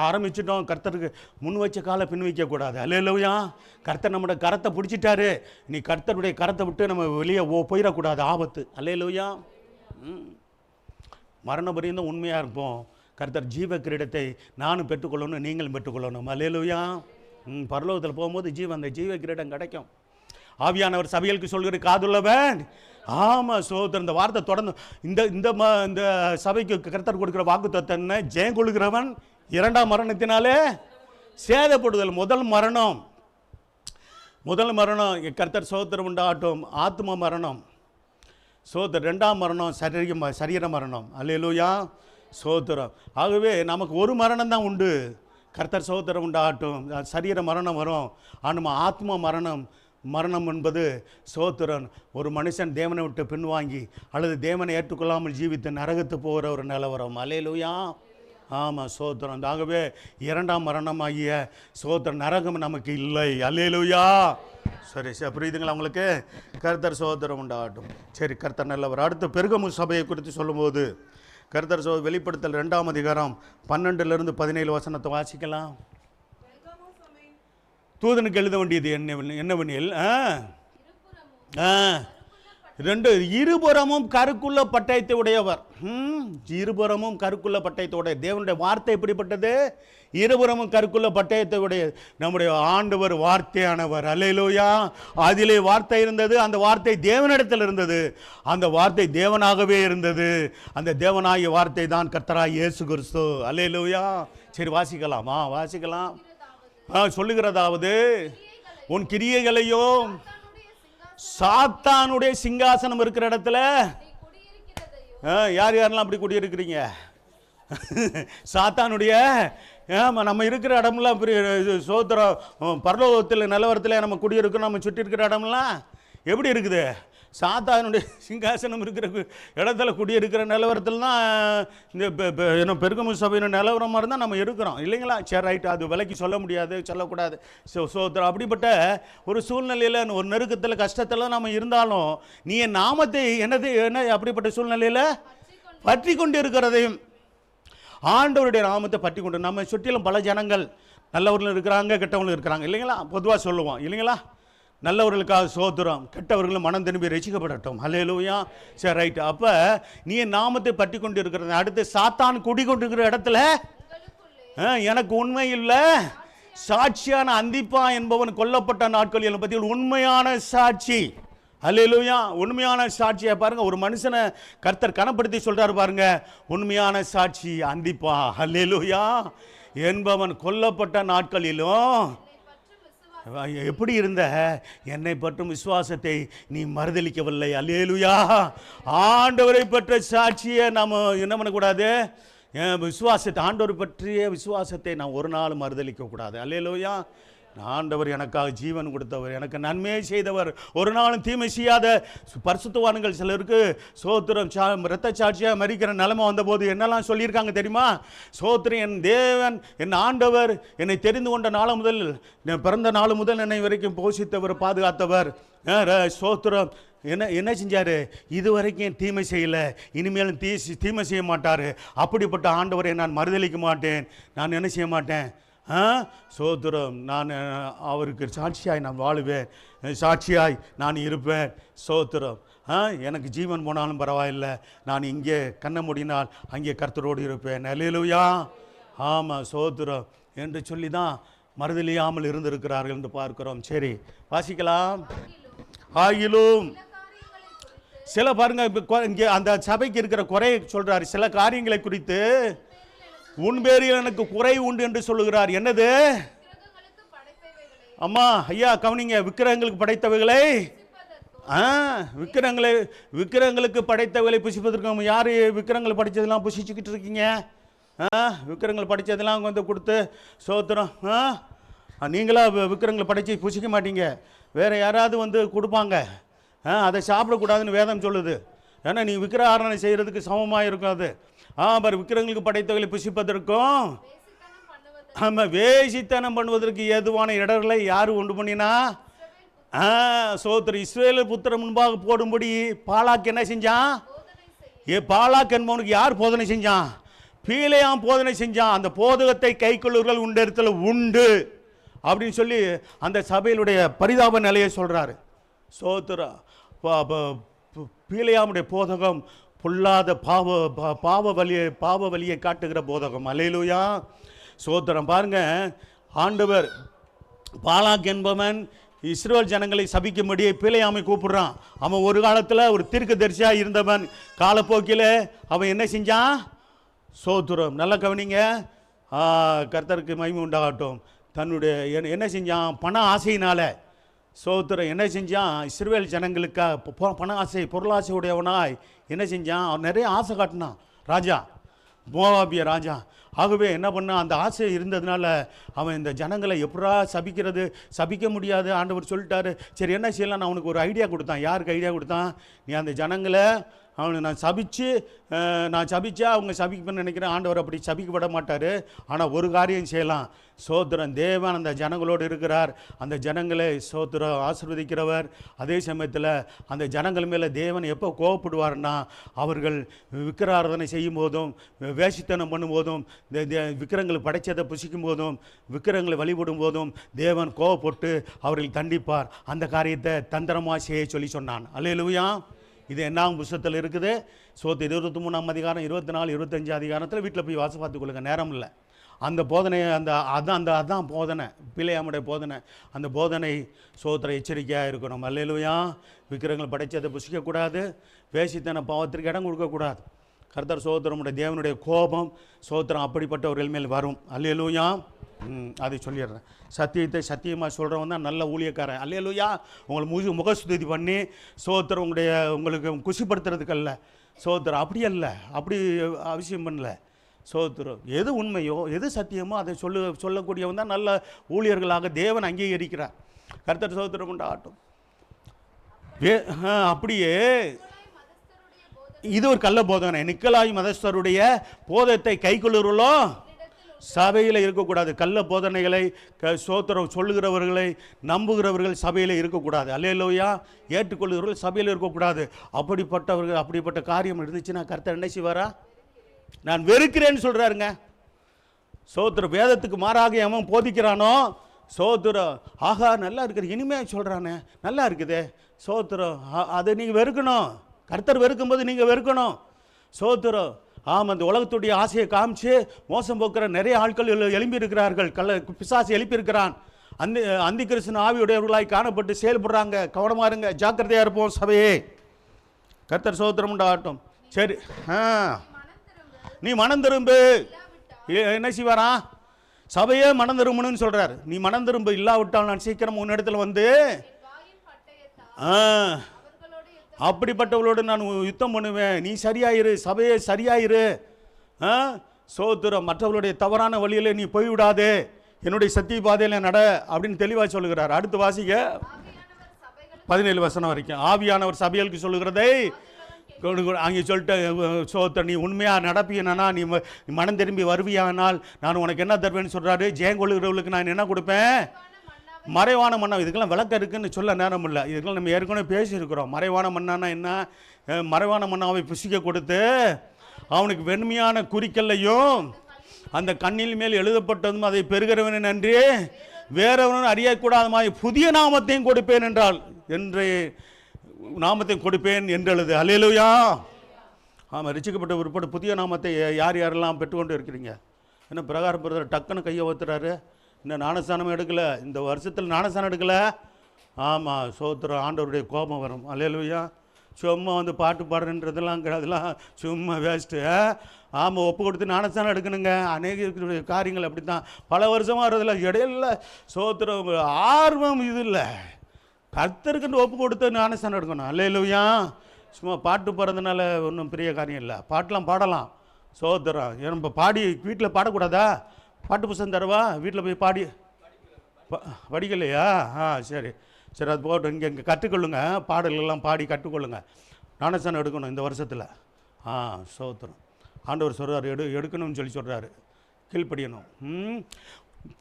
ஆரம்பிச்சிட்டோம். கர்த்தருக்கு முன் வச்ச காலை பின் வைக்கக்கூடாது. அல்லேலூயா. கர்த்தர் நம்மளோட கரத்தை பிடிச்சிட்டாரு. நீ கர்த்தருடைய கரத்தை விட்டு நம்ம வெளியே போயிடக்கூடாது, ஆபத்து. அல்லேலூயா. மரண பரியந்தம் உண்மையாக இருப்போம். கர்த்தர் ஜீவ கிரீடத்தை நானும் பெற்றுக்கொள்ளணும், நீங்களும் பெற்றுக்கொள்ளணும். அல்லேலூயா. பரலோகத்தில் போகும்போது அந்த ஜீவ கிரீடம் கிடைக்கும். ஆவியானவர் சபைகளுக்கு சொல்கிற காதுள்ளவன். ஆமாம். சோதரன். இந்த வார்த்தை தொடர்ந்து இந்த சபைக்கு கர்த்தர் கொடுக்குற வாக்குத்தத்தம் என்ன? ஜெயம் கொள்கிறவன் 2ஆம் மரணத்தினாலே சேதப்படுதல். முதல் மரணம் முதல் மரணம் கர்த்தர் சோத்திரம் உண்டாகட்டும். ஆத்ம மரணம் சோத்திரம். ரெண்டாம் மரணம் சரீர மரணம். அல்லேலூயா, சோத்திரம். ஆகவே நமக்கு ஒரு மரணம் தான் உண்டு. கர்த்தர் சோத்திரம் உண்டாகட்டும். சரீர மரணம் வரும். ஆனால் ஆத்ம மரணம் என்பது சோத்திரன் ஒரு மனுஷன் தேவனை விட்டு பின்வாங்கி அல்லது தேவனை ஏற்றுக்கொள்ளாமல் ஜீவித்து நரகத்து போகிற ஒரு நிலவரம். அல்லேலூயா, ஆமாம், சோத்திரம். ஆகவே இரண்டாம் மரணம் ஆகிய சோத்திரம் நரகம் நமக்கு இல்லை. அல்லேலூயா. சரி புரியுதுங்களா உங்களுக்கு? கர்த்தர் சோத்திரம் உண்டாகட்டும். சரி, கர்த்தர் நல்லவர். அடுத்து பெருகமு சபையை குறித்து சொல்லும்போது கர்த்தர் வெளிப்படுத்தல் 2ஆம் அதிகாரம் 12-17 வசனத்தை வாசிக்கலாம். தூதனுக்கு எழுத வேண்டியது என்னவெனில், இருபுறமும் கருக்குள்ள பட்டயத்தை உடையவர். இருபுறமும் கருக்குள்ள பட்டயத்தை உடைய தேவனுடைய வார்த்தை எப்படிப்பட்டது? இருபுறமும் கருக்குள்ள பட்டயத்தை உடைய நம்முடைய ஆண்டவர் வார்த்தையானவர். அல்லேலூயா. அதிலே வார்த்தை இருந்தது, அந்த வார்த்தை தேவனிடத்தில் இருந்தது, அந்த வார்த்தை தேவனாகவே இருந்தது. அந்த தேவனாகிய வார்த்தை தான் கர்த்தராகிய இயேசு கிறிஸ்து. அல்லேலூயா. சரி, வாசிக்கலாமா? வாசிக்கலாம். சொல்லுகிறதாவது, உன் கிரியைகளையும் சாத்தானுடைய சிங்காசனம் இருக்கிற இடத்துல யார் யாரெல்லாம் அப்படி குடியிருக்கிறீங்க? சாத்தானுடைய நம்ம இருக்கிற இடம்லாம் சோத்திரம் பரலோகத்தில் நிலவரத்தில் நம்ம குடியிருக்கோம். நம்ம சுற்றி இருக்கிற இடம்லாம் எப்படி இருக்குது? சாத்தானுடைய சிங்காசனம் இருக்கிற இடத்துல குடியிருக்கிற நிலவரத்தில் தான் இந்த பெருகமு சபையின் நிலவரமாக இருந்தால் நம்ம இருக்கிறோம், இல்லைங்களா? சரி, ரைட்டு. அது விலைக்கு சொல்ல முடியாது, சொல்லக்கூடாது. சோத்திரம். அப்படிப்பட்ட ஒரு சூழ்நிலையில், ஒரு நெருக்கத்தில், கஷ்டத்தில் நம்ம இருந்தாலும் நீ என் நாமத்தை என்ன அப்படிப்பட்ட சூழ்நிலையில் பற்றி கொண்டு இருக்கிறதையும் ஆண்டவருடைய நாமத்தை பற்றி கொண்டு, நம்ம சுற்றிலும் பல ஜனங்கள் நல்லவர்களும் இருக்கிறாங்க, கெட்டவங்களும் இருக்கிறாங்க, இல்லைங்களா? பொதுவாக சொல்லுவோம், இல்லைங்களா? நல்லவர்களுக்காக சோத்திரம், கெட்டவர்களும் மனம் திரும்பி ரசிக்கப்படட்டும். அல்லேலூயா. சரி, ரைட்டு. அப்போ நீ என் நாமத்தை பற்றி கொண்டு இருக்கிறது. அடுத்து சாத்தான் குடிக்கொண்டிருக்கிற இடத்துல எனக்கு உண்மை இல்லை, சாட்சியான அந்திப்பா என்பவன் கொல்லப்பட்ட நாட்கள் பற்றி உண்மையான சாட்சி. அல்லேலூயா. உண்மையான சாட்சியை பாருங்க. ஒரு மனுஷனை கர்த்தர் கனப்படுத்தி சொல்றாரு பாருங்க, உண்மையான சாட்சி அந்திப்பா. அல்லேலூயா. என்பவன் கொல்லப்பட்ட நாட்களிலும் எப்படி இருந்த என்னை பற்றும் விசுவாசத்தை நீ மறுதளிக்கவில்லை. அல்லேலூயா. ஆண்டவரை பற்ற சாட்சியை நாம் என்ன பண்ணக்கூடாது? விசுவாசத்தை, ஆண்டவர் பற்றிய விசுவாசத்தை நான் ஒரு நாள் மறுதளிக்கக்கூடாது. அல்லேலூயா. ஆண்டவர் எனக்காக ஜீவன் கொடுத்தவர், எனக்கு நன்மையை செய்தவர், ஒரு நாளும் தீமை செய்யாத பரிசுத்தவான்கள் சிலருக்கு சோத்திரம் இரத்த சாட்சியாக மரிக்கிற நிலைமை வந்தபோது என்னெல்லாம் சொல்லியிருக்காங்க தெரியுமா? சோத்திரம், என் தேவன், என் ஆண்டவர் என்னை தெரிந்து கொண்ட நாள் முதல், பிறந்த நாள் முதல் என்னை வரைக்கும் போஷித்தவர், பாதுகாத்தவர். சோத்திரம். என்ன செஞ்சார்? இதுவரைக்கும் தீமை செய்யலை, இனிமேலும் தீமை செய்ய மாட்டார். அப்படிப்பட்ட ஆண்டவரை நான் மறுதளிக்க மாட்டேன், நான் என்ன செய்ய மாட்டேன்? சோத்திரம். நான் அவருக்கு சாட்சியாய் நான் வாழுவேன், சாட்சியாய் நான் இருப்பேன். சோத்திரம். எனக்கு ஜீவன் போனாலும் பரவாயில்லை, நான் இங்கே கண்ண மூடினால் அங்கே கர்த்தரோடு இருப்பேன். அல்லேலூயா. ஆமாம், சோத்திரம் என்று சொல்லி தான் மறுதலியாமல் இருந்திருக்கிறார்கள் என்று பார்க்கிறோம். சரி, வாசிக்கலாம். ஆகிலும் சில பாருங்க, இங்கே அந்த சபைக்கு இருக்கிற குறையை சொல்றாரு. சில காரியங்களை குறித்து உன் பேரில் எனக்கு குறை உண்டு என்று சொல்லுகிறார். என்னது? அம்மா, ஐயா கவனிங்க. விக்கிரகங்களுக்கு படைத்தவைகளை விக்கிரகங்களுக்கு படைத்தவைகளை புசிப்பதற்கு யார் விக்கிரகங்கள் படித்ததெல்லாம் புசிச்சுக்கிட்டு இருக்கீங்க? விக்கிரகங்கள் படித்ததெல்லாம் வந்து கொடுத்து சோத்திரம். நீங்களா விக்கிரகங்களை படைச்சி புசிக்க மாட்டீங்க, வேறு யாராவது வந்து கொடுப்பாங்க. அதை சாப்பிடக்கூடாதுன்னு வேதம் சொல்லுது. ஏன்னா நீ விக்கிரக ஆராதனை செய்கிறதுக்கு சமமாக இருக்கும் அது. பாரு, விக்கிரகங்களுக்கு படைத்தவர்களை புசிப்பதற்கும் ஆமாம் வேசித்தனம் பண்ணுவதற்கு ஏதுவான இடர்களை யார் உண்டு பண்ணினா? சோத்திரம். இஸ்ரவேல் புத்திரர் முன்பாக போடும்படி பாலாக் என்ன செஞ்சான்? பாலாக் என்பவனுக்கு யார் போதனை செஞ்சான்? பீலேயாம் போதனை செஞ்சான். அந்த போதகத்தை கை கொள்ளுவர்கள் உண்ட இடத்துல உண்டு அப்படின்னு சொல்லி அந்த சபையிலுடைய பரிதாப நிலையை சொல்கிறாரு. சோத்திரா. பீலேயாமுடைய போதகம் பொல்லாத பாவ வழியை காட்டுகிற போதகம். அல்லேலூயா. சோத்திரம். பாருங்க, ஆண்டவர் பாலாக் என்பவன் இஸ்ரவேல் ஜனங்களை சபிக்கும்படி பிலேயாமை கூப்பிடுறான். அவன் ஒரு காலத்தில் ஒரு தீர்க்கதரிசியாக இருந்தவன். காலப்போக்கில் அவன் என்ன செஞ்சான்? சோத்திரம். நல்லா கவனிங்க. கர்த்தருக்கு மகிமை உண்டாகட்டும். தன்னுடைய என்ன செஞ்சான்? பண ஆசையினால சோத்திரம் என்ன செஞ்சான்? இஸ்ரவேல் ஜனங்களுக்காக பண ஆசை பொருளாசை உடையவனாய் என்ன செஞ்சான்? அவன் நிறைய ஆசை காட்டினான் ராஜா, மோவாபிய ராஜா. ஆகவே என்ன பண்ணான்? அந்த ஆசை இருந்ததுனால அவன் இந்த ஜனங்களை எப்படா சபிக்கிறது, சபிக்க முடியாது, ஆண்டவர் சொல்லிட்டாரு. சரி என்ன செய்யலாம்? நான் அவனுக்கு ஒரு ஐடியா கொடுத்தான். யாருக்கு ஐடியா கொடுத்தான்? நீ அந்த ஜனங்களை அவனை நான் சபிச்சா அவங்க சபிக்கணும்னு நினைக்கிறேன். ஆண்டவர் அப்படி சபிக்கப்பட மாட்டார். ஆனால் ஒரு காரியம் செய்யலாம். சோத்திரம், தேவன் அந்த ஜனங்களோடு இருக்கிறார். அந்த ஜனங்களை சோத்திரம் ஆசீர்வதிக்கிறவர். அதே சமயத்தில் அந்த ஜனங்கள் மேலே தேவன் எப்போ கோவப்படுவார்னா, அவர்கள் விக்கிராராதனை செய்யும் போதும், வேசித்தனம் பண்ணும்போதும், விக்கிரங்களை படைச்சதை புசிக்கும் போதும், விக்கிரங்களை வழிபடும் போதும் தேவன் கோவப்பட்டு அவர்கள் தண்டிப்பார். அந்த காரியத்தை தந்திரமாக செய்ய சொல்லி சொன்னான். அல்லேலூயா. இது என்ன புஸ்தகத்தில் இருக்குது? சோத்து 23ஆம் அதிகாரம் 24, 25 அதிகாரத்தில் வீட்டில் போய் வாசி பார்த்துக்கொள்ளுங்க, நேரம் இல்லை. அந்த போதனை அதான் போதனை, பிள்ளையாமுடைய போதனை. அந்த போதனை சோத்திர எச்சரிக்கையாக இருக்கணும். அல்லேலூயா. விக்கிரங்கள் படைச்சதை புசிக்கக்கூடாது, வேசித்தன பாவத்திற்கு இடம் கொடுக்கக்கூடாது. கர்த்தர் சோத்திரமுடைய தேவனுடைய கோபம் சோத்திரம் அப்படிப்பட்டவர்கள் மேல் வரும். அல்லேலூயா. அதை சொல்லிடுறேன். சத்தியத்தை சத்தியமாக சொல்கிறவன் தான் நல்ல ஊழியக்காரன். அல்லேலூயா. உங்களை முகஸ்துதி பண்ணி சோத்திரம் உங்களுக்கு குஷிப்படுத்துறதுக்கல்ல சோத்திரம், அப்படி அல்ல, அப்படி அவசியம் பண்ணல. சோத்திரம் எது உண்மையோ எது சத்தியமோ அதை சொல்லக்கூடியவன் தான் நல்ல ஊழியர்களாக தேவன் அங்கீகரிக்கிறார். கர்த்தர் சோத்திரம் உண்டாகட்டும். அப்படியே இது ஒரு கள்ள போதனை. நிக்கலாய் மதஸ்தருடைய போதத்தை கைக்கொள்ளுறோ சபையில் இருக்கக்கூடாது. கள்ள போதனைகளை சோத்திரம் சொல்லுகிறவர்களை நம்புகிறவர்கள் சபையில் இருக்கக்கூடாது. அல்லேலூயா. ஏற்றுக்கொள்ளுகிறவர்கள் சபையில் இருக்கக்கூடாது. அப்படிப்பட்ட காரியம் இருந்துச்சுன்னா கர்த்தர் என்ன செய்வாரா? நான் வெறுக்கிறேன்னு சொல்கிறாருங்க. சோத்திரம் வேதத்துக்கு மாறாக எவன் போதிக்கிறானோ சோத்திரம், ஆகா நல்லா இருக்குது, இனிமேல் சொல்கிறானே நல்லா இருக்குதே சோத்திரம், அதை நீங்கள் வெறுக்கணும். கர்த்தர் வெறுக்கும்போது நீங்கள் வெறுக்கணும். சோத்திரம். ஆமாம், அந்த உலகத்துடைய ஆசையை காமிச்சு மோசம் போக்குற நிறைய ஆட்கள் எழுப்பி இருக்கிறார்கள். பிசாசு எழுப்பியிருக்கிறான். அந்தி கிறிஸ்தன் ஆவியுடையவர்களாய் காணப்பட்டு செயல்படுறாங்க. கவனமாக இருங்க, ஜாக்கிரதையாக இருப்போம் சபையே. கர்த்தர் சோத்திரம் உண்டாகட்டும். சரி, நீ மனம் திரும்பு. என்ன செய்வாரா? சபையே மனம் திரும்பணும்னு சொல்கிறார். நீ மனம் திரும்ப இல்லாவிட்டால் நான் சீக்கிரம் உன்னிடத்தில் வந்து அப்படிப்பட்டவளோடு நான் யுத்தம் பண்ணுவேன். நீ சரியாயிரு, சபையே சரியாயிரு. சோத்திரம், மற்றவர்களுடைய தவறான வழியில் நீ போய்விடாதே, என்னுடைய சத்திய பாதையில் நட அப்படின்னு தெளிவாக சொல்லுகிறார். அடுத்து வாசிக்க 17 வசனம் வரைக்கும். ஆவியானவர் சபைகளுக்கு சொல்லுகிறதை அங்கே சொல்லிட்டு, சோத்திரம், நீ உண்மையாக நடப்பியனா, நீ மனம் திரும்பி வருவியானால் நான் உனக்கு என்ன தருவேன்னு சொல்கிறாரு. ஜெயங்கொள்ளுகிறவர்களுக்கு நான் என்ன கொடுப்பேன்? மறைவான மன்னா. இதுக்கெல்லாம் விளக்கம் இருக்குன்னு சொல்ல நேரம் இல்லை. இதுக்கெல்லாம் நம்ம ஏற்கனவே பேசியிருக்கிறோம். மறைவான மன்னானா என்ன? மறைவான மன்னாவை புசிக்க கொடுத்து அவனுக்கு வெண்மையான குறிக்கல்லையும் அந்த கண்ணில் மேல் எழுதப்பட்டதும் அதை பெறுகிறவன் நன்றி வேறவனும் அறியக்கூடாத மாதிரி புதிய நாமத்தையும் கொடுப்பேன் என்றால் என்று நாமத்தை கொடுப்பேன் என்று எழுது. அல்லேலூயா. ஆமாம், ரட்சிக்கப்பட்ட உட்பட புதிய நாமத்தை யார் யாரெல்லாம் பெற்றுக்கொண்டு இருக்கிறீங்க? என்ன பிரகாரம் பிரதர் டக்குன்னு கையை ஊத்துறாரு. இன்னும் ஞானஸ்தானம் எடுக்கலை, இந்த வருஷத்தில் ஞானஸ்தானம் எடுக்கலை. ஆமாம், சோத்திரம், ஆண்டவருடைய கோபம் வரும். அல்லேலூயா. சும்மா வந்து பாட்டு பாடுறன்றதெல்லாம் அதெல்லாம் சும்மா வேஸ்ட்டு. ஆமாம், ஒப்பு கொடுத்து ஞானஸ்தானம் எடுக்கணுங்க. அநேக காரியங்கள் அப்படி தான் பல வருஷமாக வர்றதில்ல. இடையில சோத்திரம் ஆர்வம் இது இல்லை. கர்த்தருக்குன்னு ஒப்பு கொடுத்து ஞானஸ்தானம் எடுக்கணும். அல்லேலூயா. சும்மா பாட்டு பாடுறதுனால ஒன்றும் பெரிய காரியம் இல்லை. பாட்டெலாம் பாடலாம். சோத்திரம், நம்ம பாடி வீட்டில் பாடக்கூடாதா? பாட்டு புத்தகம் தரவா? வீட்டில் போய் பாடி படிக்கலையா? சரி சரி, அது போட்டு இங்கே கற்றுக்கொள்ளுங்க. பாடல்கள்லாம் பாடி கற்றுக்கொள்ளுங்க. ஞானஸ்தானம் எடுக்கணும் இந்த வருஷத்தில். சோத்திரம். ஆண்டவர் சொல்கிறார், எடுக்கணும்னு சொல்கிறாரு. கீழ்ப்படியணும்.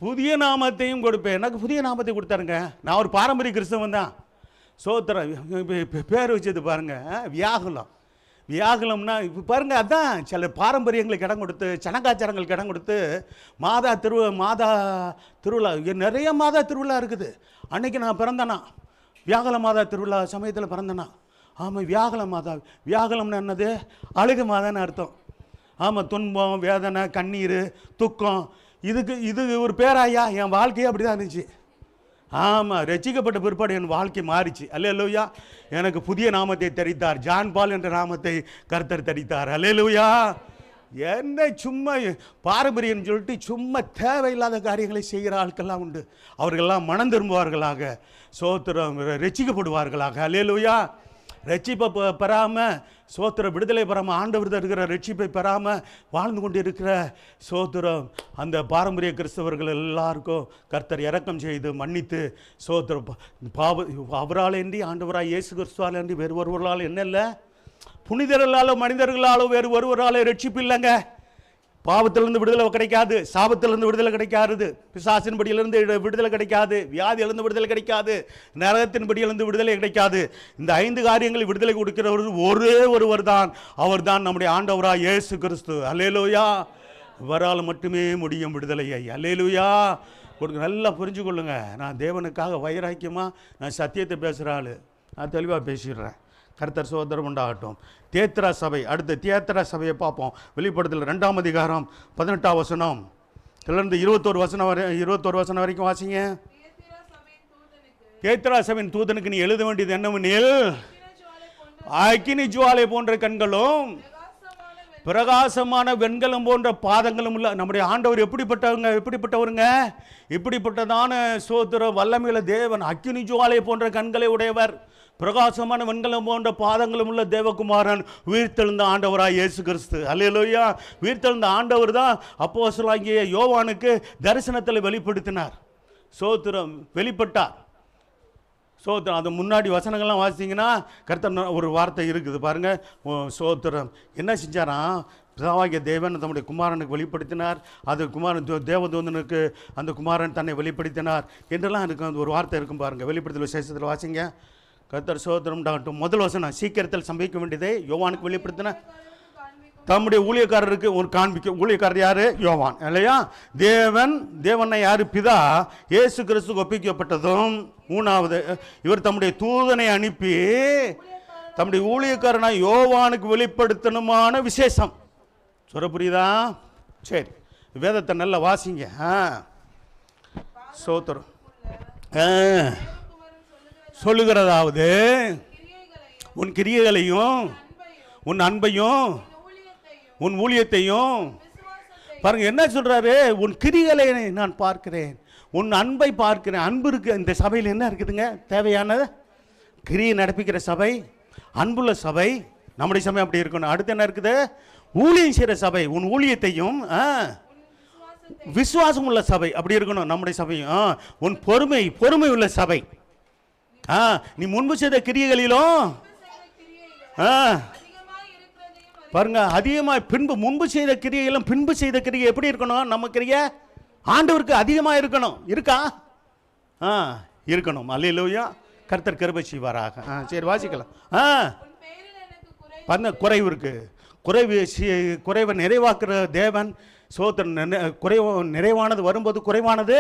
புதிய நாமத்தையும் கொடுப்பேன். எனக்கு புதிய நாமத்தை கொடுத்தாருங்க. நான் ஒரு பாரம்பரிய கிறிஸ்தவன் தான். சோத்திரம். பேர் வச்சது பாருங்கள், வியாகுலம். வியாகுலம்னா இப்போ பாருங்கள், அதான் சில பாரம்பரியங்களுக்கு இடம் கொடுத்து, சனகாச்சாரங்களுக்கு இடம் கொடுத்து, மாதா திருவிழா நிறைய மாதா திருவிழா இருக்குது. அன்றைக்கி நான் பிறந்தேனா, வியாகுல மாதா திருவிழா சமயத்தில் பிறந்தேனா. ஆமாம், வியாகுல மாதா. வியாகுலம்னு என்னது? அழுகு மாதான்னு அர்த்தம். ஆமாம், துன்பம், வேதனை, கண்ணீர், துக்கம், இது ஒரு பேராயா? என் வாழ்க்கையே அப்படி தான் இருந்துச்சு. ஆமாம், ரட்சிக்கப்பட்ட பிற்பாடு என் வாழ்க்கை மாறிச்சு. அல்லேலூயா. எனக்கு புதிய நாமத்தை தரித்தார். ஜான் பால் என்ற நாமத்தை கர்த்தர் தரித்தார். அல்லேலூயா. என்ன சும்மா பாரம்பரியம் சொல்லிட்டு சும்மா தேவையில்லாத காரியங்களை செய்கிற ஆட்கள்லாம் உண்டு. அவர்களெல்லாம் மனம் திரும்புவார்களாக, சோத்திரம் ரட்சிக்கப்படுவார்களாக. அல்லேலூயா. ரட்சிப்பை பெறாமல், சோத்திர விடுதலை பெறாமல், ஆண்டவர் தருகிற ரட்சிப்பை பெறாமல் வாழ்ந்து கொண்டு இருக்கிற சோத்திரம் அந்த பாரம்பரிய கிறிஸ்தவர்கள் எல்லாருக்கும் கர்த்தர் இரக்கம் செய்து மன்னித்து சோத்திர அவரால் இன்றி, ஆண்டவராக இயேசு கிறிஸ்துவால் இன்றி வேறு ஒருவரால் என்ன இல்லை, புனிதர்களாலோ மனிதர்களாலோ வேறு ஒருவரால் ரட்சிப்பு இல்லைங்க. பாவத்திலிருந்து விடுதலை கிடைக்காது, சாபத்திலிருந்து விடுதலை கிடைக்காது, பிசாசின் படியிலிருந்து விடுதலை கிடைக்காது, வியாதியிலிருந்து விடுதலை கிடைக்காது, நரகத்தின் படியிலிருந்து விடுதலை கிடைக்காது. இந்த 5 காரியங்களை விடுதலை கொடுக்கிறவர் ஒரே ஒருவர் தான், அவர் தான் நம்முடைய ஆண்டவராக இயேசு கிறிஸ்து. அல்லேலூயா. இவரால் மட்டுமே முடியும் விடுதலையை. அல்லேலூயா. நல்லா புரிஞ்சு கொள்ளுங்க. நான் தேவனுக்காக வைராக்கியமாக நான் சத்தியத்தை பேசுகிற ஆள், நான் தெளிவாக பேசிடுறேன். கர்த்தர் சோதரம் உண்டாகட்டும். தியேத்திரா சபை, அடுத்த தியேத்திரா சபையை பார்ப்போம். வெளிப்படுத்தல் 2ஆம் அதிகாரம் 18ஆம் வசனம் இதிலிருந்து 21 வசனம் வரைக்கும் வாசிங்க. தியேத்திரா சபையின் தூதனுக்கு நீ எழுத வேண்டியது என்னவெனில், அக்கினி ஜுவாலை போன்ற கண்களும் பிரகாசமான வெண்கலம் போன்ற பாதங்களும் உள்ள நம்முடைய ஆண்டவர் எப்படிப்பட்டவருங்க? இப்படிப்பட்டதான சோத்திர வல்லமையுள்ள தேவன், அக்கினி ஜுவாலை போன்ற கண்களை உடையவர், பிரகாசமான வெண்கலம் போன்ற பாதங்களும் உள்ள தேவகுமாரன், உயிர்த்தெழுந்த ஆண்டவராக இயேசு கிறிஸ்து. அல்லேலூயா. உயிர்த்தெழுந்த ஆண்டவர் தான் அப்போஸ்தலனாகிய யோவானுக்கு தரிசனத்தில் வெளிப்படுத்தினார். சோத்திரம் வெளிப்பட்டார். சோத்திரம் அது முன்னாடி வசனங்கள்லாம் வாசித்தீங்கன்னா கர்த்தர் ஒரு வார்த்தை இருக்குது பாருங்க. சோத்திரம் என்ன செஞ்சாராம்? பிதாவாகிய தேவன் தம்முடைய குமாரனுக்கு வெளிப்படுத்தினார். அது குமாரன் தேவதூதனுக்கு அந்த குமாரன் தன்னை வெளிப்படுத்தினார் என்றெல்லாம் எனக்கு அந்த ஒரு வார்த்தை இருக்கும் பாருங்க. வெளிப்படுத்தல் விசேஷத்தில் வாசிங்க. கர்த்தர் சோத்திரம் உண்டாகட்டும். முதல் வசனம், சீக்கிரத்தில் சம்பவிக்க வேண்டியதை யோவானுக்கு வெளிப்படுத்தின தம்முடைய ஊழியக்காரருக்கு ஒரு காண்பிக்க. ஊழியக்காரர் யாரு? யோவான் இல்லையா? தேவனை யாரு? பிதா இயேசு கிறிஸ்து ஒப்பிக்கப்பட்டதும். 3வது, இவர் தம்முடைய தூதனை அனுப்பி தம்முடைய ஊழியக்காரனாய் யோவானுக்கு வெளிப்படுத்தணுமான விசேஷம். சொல்ல புரியுதா? சரி, வேதத்தை நல்லா வாசிங்க. சோத்திரம் சொல்லுகிறதாவது, உன் கிரியைகளையும் உன் அன்பையும் உன் ஊழியத்தையும் பாருங்க. என்ன சொல்றாரு? உன் கிரியைகளை நான் பார்க்கிறேன், உன் அன்பை பார்க்கிறேன். அன்பு இருக்கு இந்த சபையில். என்ன இருக்குதுங்க தேவையானது? கிரியை நடப்பிக்கிற சபை, அன்புள்ள சபை. நம்முடைய சபை அப்படி இருக்கணும். அடுத்து என்ன இருக்குது? ஊழியம் செய்கிற சபை. உன் ஊழியத்தையும் விசுவாசம் உள்ள சபை அப்படி இருக்கணும் நம்முடைய சபையும். உன் பொறுமை உள்ள சபை. நீ முன்பு செய்த கிரியைகளிலும் பாருங்க அதிகமாக முன்பு செய்த கிரியைகளும் பின்பு செய்த கிரியை எப்படி இருக்கணும்? நம்ம கிரியை ஆண்டவருக்கு அதிகமாக இருக்கணும். இருக்கா? இருக்கணும். அல்லேலூயா. கர்த்தர் கிருபை செய்வாராக. சரி வாசிக்கலாம். குறைவு இருக்கு. குறைவை நிறைவாக்குற தேவன். சோத்திரம் நிறைவானது வரும்போது குறைவானது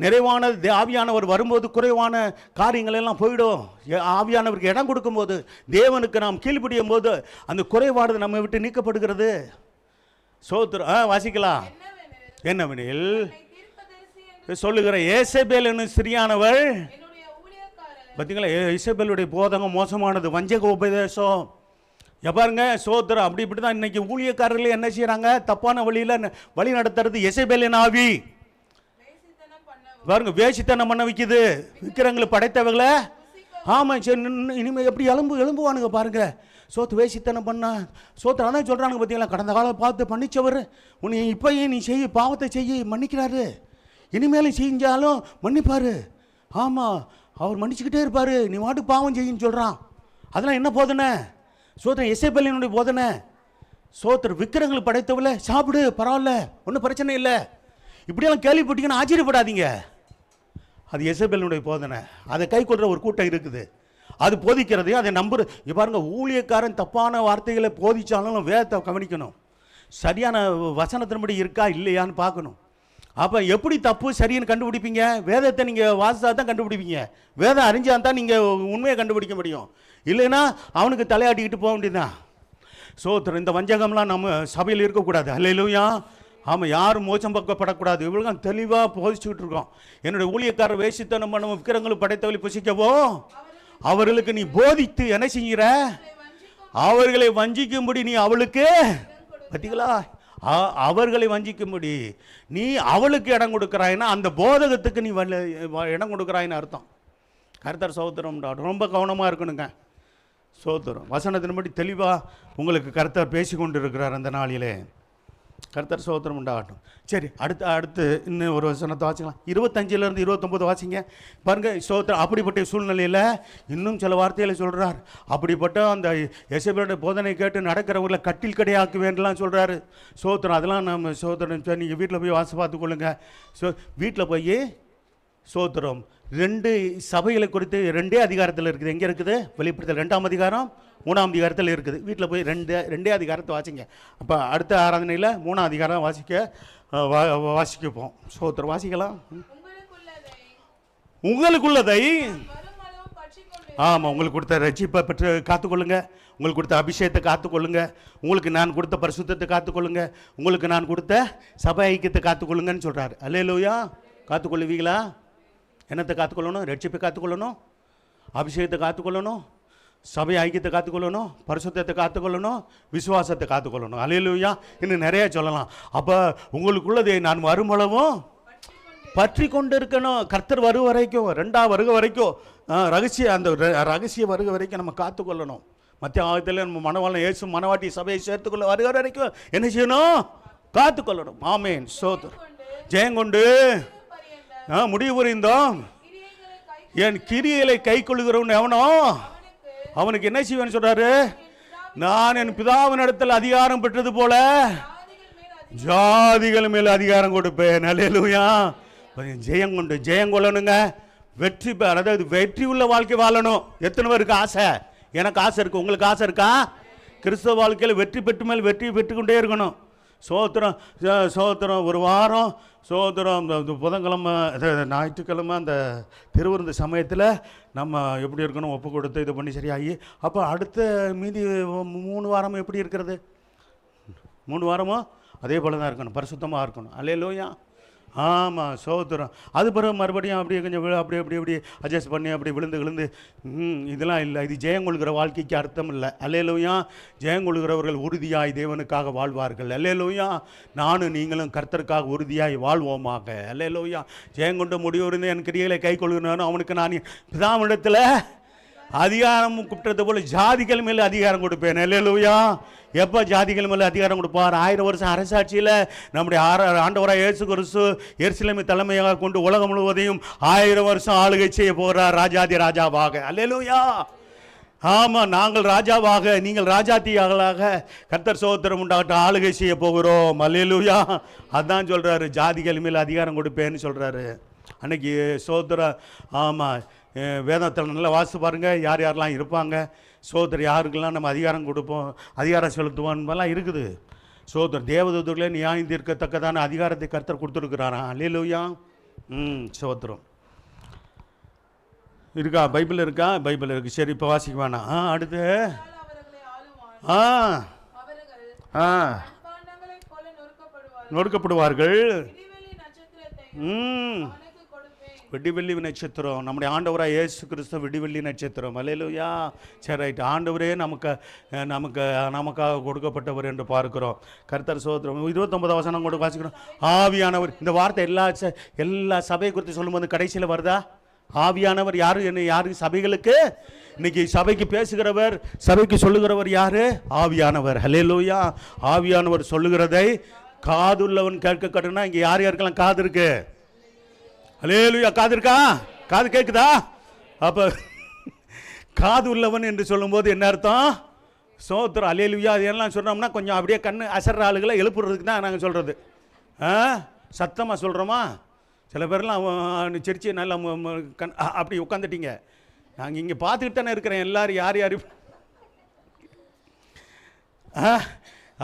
நிறைவானது ஆவியானவர் வரும்போது குறைவான காரியங்கள் எல்லாம் போயிடும். ஆவியானவருக்கு இடம் கொடுக்கும்போது, தேவனுக்கு நாம் கீழ்ப்படியும் போது அந்த குறைவானது நம்ம விட்டு நீக்கப்படுகிறது. சோத்திரம் வாசிக்கலாம். என்னவெனில் சொல்லுகிற ஏசபேல் என்னும் சிறியானவள், பார்த்தீங்களா? ஏசபேலுடைய போதகம் மோசமானது, வஞ்சக உபதேசம். பாருங்க சோத்திரம் அப்படி இப்படி தான் இன்னைக்கு ஊழியக்காரர்களே என்ன செய்யறாங்க? தப்பான வழி நடத்துறது ஏசபேலின் ஆவி. பாருங்க, வேசித்தனம் பண்ண வைக்குது. விக்கிரங்களை படைத்தவங்கள. ஆமா, இனிமேல் எப்படி எழும்புவானுங்க பாருங்க. சோத்து வேசித்தனம் பண்ண சோத்து அதான் சொல்றானுங்க. பார்த்தீங்களா? கடந்த காலம் பார்த்து பண்ணிச்சவர் உன்னை இப்பயும் நீ செய்ய பாவத்தை செய்ய மன்னிக்கிறாரு, இனிமேலும் செஞ்சாலும் மன்னிப்பாரு. ஆமா, அவர் மன்னிச்சுக்கிட்டே இருப்பாரு. நீ மாட்டு பாவம் செய்யின்னு சொல்றான். அதெல்லாம் என்ன போதனை? சோத்திரம் எசேபேலினுடைய போதனை. சோத்திரம் விக்கிரங்களை படைத்தவள சாப்பிடு, பரவாயில்ல, ஒன்றும் பிரச்சனை இல்லை. இப்படியெல்லாம் கேள்விப்பட்டீங்கன்னா ஆச்சரியப்படாதீங்க. அது எசேபேலினுடைய போதனை. அதை கை கொள்கிற ஒரு கூட்டம் இருக்குது. அது போதிக்கிறதையும் அதை நம்புற. பாருங்க, ஊழியக்காரன் தப்பான வார்த்தைகளை போதிச்சாலும் வேதத்தை கவனிக்கணும். சரியான வசனத்தின்படி இருக்கா இல்லையான்னு பார்க்கணும். அப்போ எப்படி தப்பு சரின்னு கண்டுபிடிப்பீங்க? வேதத்தை நீங்கள் வாசித்தா தான் கண்டுபிடிப்பீங்க. வேதம் அறிஞ்சால் தான் நீங்கள் உண்மையை கண்டுபிடிக்க முடியும். இல்லைன்னா அவனுக்கு தலையாட்டிக்கிட்டு போக வேண்டியதுதான். சோத்திரம் இந்த வஞ்சகம்லாம் நம்ம சபையில் இருக்கக்கூடாது. அல்லேலூயா. ஆமாம், யாரும் மோசம் பக்கப்படக்கூடாது. இவ்வளோ தெளிவாக போதிச்சுக்கிட்டு இருக்கோம். என்னுடைய ஊழியக்காரர் வேசித்தனம் பண்ண விக்கிரங்களும் படைத்தவளை புசிக்கவோ அவர்களுக்கு நீ போதித்து என்ன செய்கிற? அவர்களை வஞ்சிக்கும்படி நீ அவளுக்கு பார்த்தீங்களா? அவர்களை வஞ்சிக்கும்படி நீ அவளுக்கு இடம் கொடுக்குறாயின்னா அந்த போதகத்துக்கு நீ இடம் கொடுக்குறாயின்னு அர்த்தம். கர்த்தர் ஸ்தோத்திரம். ரொம்ப கவனமாக இருக்கணுங்க. ஸ்தோத்திரம். வசனத்தின்படி தெளிவாக உங்களுக்கு கர்த்தர் பேசி கொண்டு இருக்கிறார் அந்த நாளிலே. கர்த்தர் ஸ்தோத்திரம் உண்டாகட்டும். சரி, அடுத்து இன்னும் ஒரு வசனத்தை வாசிக்கலாம். 25 29 வாசிங்க பாருங்கள். ஸ்தோத்திரம். அப்படிப்பட்ட சூழ்நிலையில் இன்னும் சில வார்த்தைகளை சொல்கிறார். அப்படிப்பட்ட அந்த எசபேலுடைய போதனை கேட்டு நடக்கிறவங்களை கட்டில் கடையாக்குவேன்லாம் சொல்கிறாரு. ஸ்தோத்திரம். அதெல்லாம் நம்ம ஸ்தோத்திரம் நீங்கள் வீட்டில் போய் வாசி பார்த்துக்கொள்ளுங்க. வீட்டில் போய் ஸ்தோத்திரம் 2 சபைகளை குறித்து 2 அதிகாரத்தில் இருக்குது. எங்கே இருக்குது? வெளிப்படுத்தல் 2ஆம் அதிகாரம் 3ஆம் அதிகாரத்தில் இருக்குது. வீட்டில் போய் 2 அதிகாரத்தை வாசிங்க. அப்போ அடுத்த ஆராதனையில் 3ஆம் அதிகாரம் வாசிக்கப்போம். ஸ்தோத்திரம். வாசிக்கலாம். உங்களுக்குள்ளதை ஆமாம், உங்களுக்கு கொடுத்த ரட்சிப்பை பெற்று காத்துக்கொள்ளுங்க. உங்களுக்கு கொடுத்த அபிஷேகத்தை காத்துக்கொள்ளுங்க. உங்களுக்கு நான் கொடுத்த பரிசுத்தத்தை காத்துக்கொள்ளுங்க. உங்களுக்கு நான் கொடுத்த சபை ஐக்கியத்தை காத்துக்கொள்ளுங்கன்னு சொல்கிறார். அல்லேலூயா. காத்துக்கொள்ளுவீங்களா? என்னத்தை காத்துக்கொள்ளணும்? ரட்சிப்பை காத்துக்கொள்ளணும், அபிஷேகத்தை காத்துக்கொள்ளணும், சபை ஐக்கியத்தை காத்துக்கொள்ளணும், பரிசுத்தத்தை காத்துக்கொள்ளணும், விசுவாசத்தை காத்துக்கொள்ளணும். அல்லேலூயா. இன்னும் நிறைய சொல்லலாம். அப்போ உங்களுக்குள்ளதை நான் வரும்பளவும் பற்றி கொண்டு இருக்கணும். கர்த்தர் வருகை வரைக்கும், 2ஆம் வருகை வரைக்கும், ரகசிய வருகை வரைக்கும் நம்ம காத்துக்கொள்ளணும். மத்திய ஆகத்தில் நம்ம மனவாளன் இயேசு மனவாட்டி சபையை சேர்த்துக்கொள்ள வருகிற வரைக்கும் என்ன செய்யணும்? காத்துக்கொள்ளணும். ஆமேன். ஸ்தோத்திரம். ஜெயங்கொண்டு முடிவு புரிந்தோம். என் கிரியைகளை கை கொள்ளுகிறவன் எவனோ அவனுக்கு என்ன செய்வேன்னு சொல்றாரு? நான் என் பிதாவின் இடத்தில் அதிகாரம் பெற்றது போல ஜாதிகள் மேல் அதிகாரம் கொடுப்பேன். அல்லேலூயா. ஜெயங்கொண்டு ஜெயங்கொள்ளணுங்க. வெற்றி, அதாவது வெற்றி உள்ள வாழ்க்கை வாழணும். எத்தனை பேருக்கு ஆசை? எனக்கு ஆசை இருக்கு. உங்களுக்கு ஆசை இருக்கா? கிறிஸ்தவ வாழ்க்கையில் வெற்றி பெற்று மேல் வெற்றி பெற்றுக்கொண்டே இருக்கணும். சோத்திரம் சோத்திரம். ஒரு வாரம் சோத்திரம். புதன்கிழமை ஞாயிற்றுக்கிழமை அந்த திருவிருந்து சமயத்தில் நம்ம எப்படி இருக்கணும் ஒப்பு கொடுத்து இது பண்ணி சரியாகி, அப்போ அடுத்த மீதி 3 வாரமும் எப்படி இருக்கிறது? 3 வாரமும் அதே போல் தான் இருக்கணும், பரிசுத்தமாக இருக்கணும். அல்லேலூயா. ஆமாம். சோத்திரம். அது பிறகு மறுபடியும் அப்படியே கொஞ்சம் அப்படி அட்ஜஸ்ட் பண்ணி அப்படி விழுந்து இதெல்லாம் இல்லை. இது ஜெயங்கொள்கிற வாழ்க்கைக்கு அர்த்தம் இல்லை. அல்லேலூயா. ஜெயங்கொள்கிறவர்கள் உறுதியாய் தேவனுக்காக வாழ்வார்கள். அல்லேலூயா. நானும் நீங்களும் கர்த்தருக்காக உறுதியாய் வாழ்வோமாக. அல்லேலூயா. ஜெயங்கொண்ட முடிவு என் கிரியைகளை கை கொள்கிறானோ அவனுக்கு நான் பிதாவிடத்தில் அதிகாரம் கூப்பிட்டது போல ஜாதிகள் மேலே அதிகாரம் கொடுப்பேன். அல்லேலூயா. எப்போ ஜாதிகள் மேலே அதிகாரம் கொடுப்பார்? 1000 வருஷம் அரசாட்சியில் நம்முடைய ஆண்டவராக இயேசு கிறிஸ்து எருசலேமை தலைமையாக கொண்டு உலகம் முழுவதையும் 1000 வருஷம் ஆளுகை செய்ய போகிறார், ராஜாதி ராஜாவாக. அல்லேலூயா. ஆமாம், நாங்கள் ராஜாவாக, நீங்கள் ராஜாத்தியாக கர்த்தர் சோத்திரம் உண்டாகட்டும் ஆளுகை செய்ய போகிறோம். அல்லேலூயா. அதான் சொல்கிறாரு, ஜாதிகள் மேலே அதிகாரம் கொடுப்பேன்னு சொல்கிறாரு அன்னைக்கு. சோத்திரம். ஆமாம், வேதத்தில் நல்லா வாசித்து பாருங்கள், யார் யாரெல்லாம் இருப்பாங்க. சோதர் யாருக்கெல்லாம் நம்ம அதிகாரம் கொடுப்போம், அதிகாரம் செலுத்துவோம்லாம் இருக்குது. சோதர் தேவதூதர்களே நியாயம் தீர்க்கத்தக்கதான அதிகாரத்தை கர்த்தர் கொடுத்துருக்குறாராம். அல்லேலூயா. சோத்திரம். இருக்கா? பைபிள் இருக்கா? பைபிள் இருக்குது. சரி, இப்போ வாசிக்க வேணாம். அடுத்து நொறுக்கப்படுவார்கள். விடிவெள்ளி நட்சத்திரம் நம்முடைய ஆண்டவராக இயேசு கிறிஸ்து விடிவெள்ளி நட்சத்திரம். அல்லேலூயா. சரி, ரைட். ஆண்டவரே நமக்காக கொடுக்கப்பட்டவர் என்று பார்க்கிறோம். கர்த்தர் சோத்திரம். 29 வசனம் கூட வாசிக்கிறோம். ஆவியானவர். இந்த வார்த்தை எல்லா சபையை குறித்து சொல்லும்போது கடைசியில் வருதா? ஆவியானவர் யாரு? சபைகளுக்கு. இன்னைக்கு சபைக்கு பேசுகிறவர், சபைக்கு சொல்லுகிறவர் யாரு? ஆவியானவர். அல்லேலூயா. ஆவியானவர் சொல்லுகிறதை காதுள்ளவன் கேட்க கட்டுனா இங்கே யார் யாருக்கெல்லாம் காது இருக்கு? அல்லேலூயா. காது இருக்கா? காது கேட்குதா? அப்போ காது உள்ளவன் என்று சொல்லும்போது என்ன அர்த்தம்? சோத்திரம். அல்லேலூயா. அதெல்லாம் சொல்கிறோம்னா கொஞ்சம் அப்படியே கண்ணு அசர்ற ஆளுகளை எழுப்புறதுக்கு தான் நாங்கள் சொல்கிறது. சத்தமாக சொல்கிறோமா? சில பேர்லாம் சிரிச்சு நல்லா அப்படி உட்காந்துட்டீங்க. நாங்கள் இங்கே பார்த்துக்கிட்டு தானே இருக்கிறேன் எல்லாரும் யார்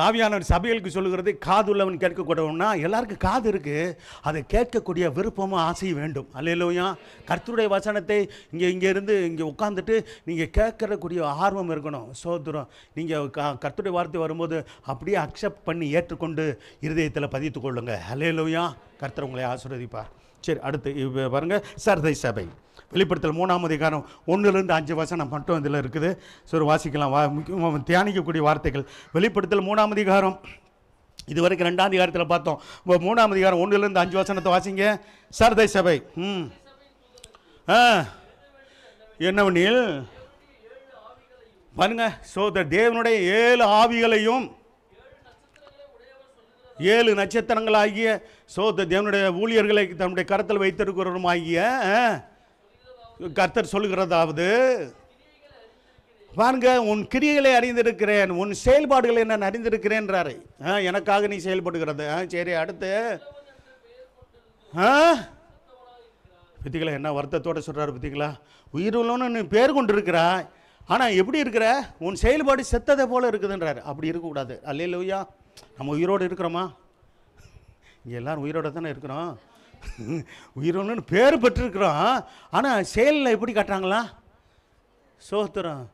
ஆவியானவர் சபைகளுக்கு சொல்லுகிறது காது உள்ளவன் கேட்கக்கூடவுன்னா எல்லாருக்கும் காது இருக்குது, அதை கேட்கக்கூடிய விருப்பமும் ஆசையும் வேண்டும். அல்லேலூயா. கர்த்தருடைய வசனத்தை இங்கே உட்காந்துட்டு நீங்கள் கேட்கக்கூடிய ஆர்வம் இருக்கணும். சோத்திரம். நீங்கள் கர்த்தருடைய வார்த்தை வரும்போது அப்படியே அக்செப்ட் பண்ணி ஏற்றுக்கொண்டு இருதயத்தில் பதித்து கொள்ளுங்க. அல்லேலூயா. கர்த்தர் உங்களை ஆசீர்வதிப்பார். சரி, அடுத்து பாருங்கள். சர்தை சபை. வெளிப்படுத்தல் 3ஆம் அதிகாரம் 1-5 வசனம் மட்டும் இதில் இருக்குது. சரி, வாசிக்கலாம். தியானிக்கக்கூடிய வார்த்தைகள். வெளிப்படுத்தல் 3ஆம் அதிகாரம் இது வரைக்கும் 2ஆம் அதிகாரத்தில் பார்த்தோம். 3ஆம் அதிகாரம் 1லேருந்து 5 வசனத்தை வாசிங்க. சர்தை சபை என்னவெனில் பாருங்க, தேவனுடைய 7 ஆவிகளையும் 7 நட்சத்திரங்களாகிய தேவனுடைய ஊழியர்களை தன்னுடைய கரத்தில் வைத்திருக்கிறவருமாகிய கர்த்தர் சொல்லுகிறதாவது, பாருங்க, உன் கிரியைகளை அறிந்திருக்கிறேன், உன் செயல்பாடுகளை நான் அறிந்திருக்கிறேன்றாரு. எனக்காக நீ செயல்படுகிறது. சரி, அடுத்து பத்திகளா என்ன வருத்தத்தோடு சொல்கிறாரு பத்திங்களா? உயிருள்ளோன்னு நீ பேர் கொண்டு இருக்கிறாய், ஆனால் எப்படி இருக்கிற? உன் செயல்பாடு செத்ததை போல் இருக்குதுன்றாரு. அப்படி இருக்கக்கூடாது. அல்லேலூயா. நம்ம உயிரோடு இருக்கிறோமா? இங்கே எல்லோரும் உயிரோடு தானே இருக்கிறோம். உயிரோன்னு பேர் பெற்றிருக்கிறோம், ஆனால் செயலில் எப்படி காட்டுறாங்களா? சோத்திரம்.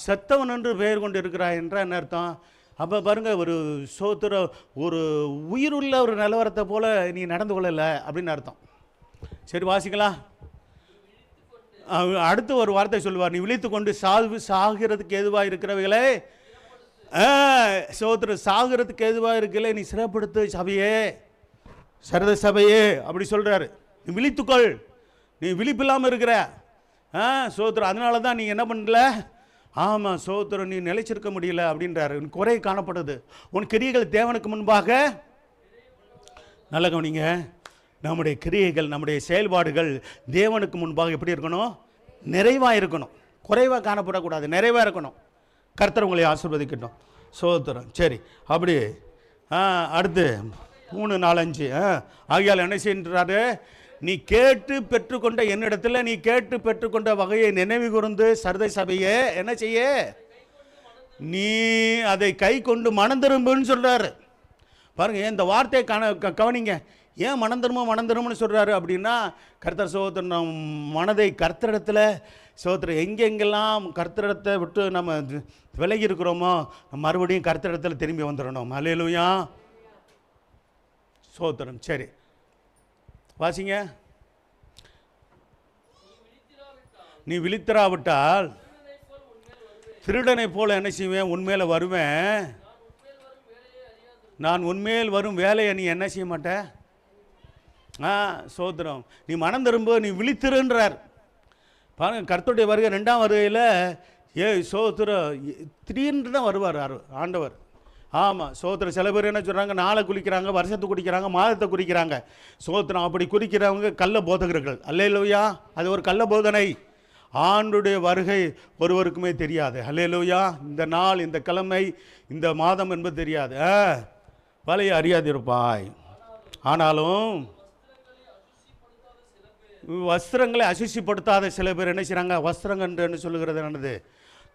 செத்தவன் என்று பெயர் கொண்டு இருக்கிறாய் என்ற என்ன அர்த்தம்? அப்போ பாருங்கள், ஒரு ஒரு உயிருள்ள ஒரு நிலவரத்தை போல் நீ நடந்து கொள்ளலை அப்படின்னு அர்த்தம். சரி, வாசிக்கலாம். அடுத்து ஒரு வார்த்தை சொல்லுவார், நீ விழித்து கொண்டு சாகிறதுக்கு எதுவாக இருக்கிறவைகளே, சாகிறதுக்கு எதுவாக இருக்கல நீ சிறப்படுத்து சபையே, சரத சபையே அப்படி சொல்கிறாரு. நீ விழித்துக்கொள், நீ விழிப்பில்லாமல் இருக்கிற. அதனால தான் நீ என்ன பண்ணல? ஆமாம், நீ நிலைச்சிருக்க முடியல அப்படின்றாரு. குறை காணப்படுது. உன் கிரியைகள் தேவனுக்கு முன்பாக, நல்ல கவனிங்க, நம்முடைய கிரியைகள், நம்முடைய செயல்பாடுகள் தேவனுக்கு முன்பாக எப்படி இருக்கணும்? நிறைவாக இருக்கணும். குறைவாக காணப்படக்கூடாது, நிறைவாக இருக்கணும். கர்த்தர் உங்களை ஆசீர்வதிக்கட்டும். சோத்திரம். சரி, அப்படி அடுத்து 3, 4, 5 ஆகியால் என்ன செய்கிறாரு? நீ கேட்டு பெற்றுக்கொண்ட என்னிடத்தில் நீ கேட்டு பெற்றுக்கொண்ட வகையை நினைவு கூர்ந்து சர்தை சபையே என்ன செய்ய? நீ அதை கை கொண்டு மனம் திரும்புன்னு சொல்கிறாரு. பாருங்கள், இந்த வார்த்தையை கவனிங்க. ஏன் மனம் திரும்பும்னு சொல்கிறாரு அப்படின்னா, கர்த்தர் சோத்திரம் மனதை கர்த்தரிடத்தில் எங்கெங்கெல்லாம் கர்த்தரிடத்தை விட்டு நம்ம விலகி இருக்கிறோமோ மறுபடியும் கர்த்தரிடத்தில் திரும்பி வந்துடணும். அல்லேலூயா. சோத்திரம். சரி, வாசிங்க. நீ விழித்திராவிட்டால் திருடனை போல என்ன செய்வேன்? உன்மேல வருவேன். நான் உன்மேல் வரும் வேலையை நீ என்ன செய்ய மாட்ட? சோத்திரம். நீ மனம் திரும்ப, நீ விழித்திருன்றார். பாருங்க, கர்த்தருடைய வருகை 2ஆம் வருகையில் சோத்திரம் திடீர்னு தான் வருவார் ஆண்டவர். ஆமாம், சோத்திரம். சில பேர் என்ன சொல்கிறாங்க? நாளை குறிக்கிறாங்க, வருஷத்தை குறிக்கிறாங்க, மாதத்தை குறிக்கிறாங்க. சோத்திரம். அப்படி குறிக்கிறவங்க கள்ள போதகர்கள். அல்லேலூயா. அது ஒரு கள்ள போதனை. ஆண்டுடைய வருகை ஒருவருக்குமே தெரியாது. அல்லேலூயா. இந்த நாள், இந்த கிழமை, இந்த மாதம் என்பது தெரியாது. வலையை அறியாதிருப்பாய். ஆனாலும் வஸ்திரங்களை அசுசிப்படுத்தாத சில பேர் என்ன செய்கிறாங்க? வஸ்திரங்கன்று சொல்லுகிறது என்னது?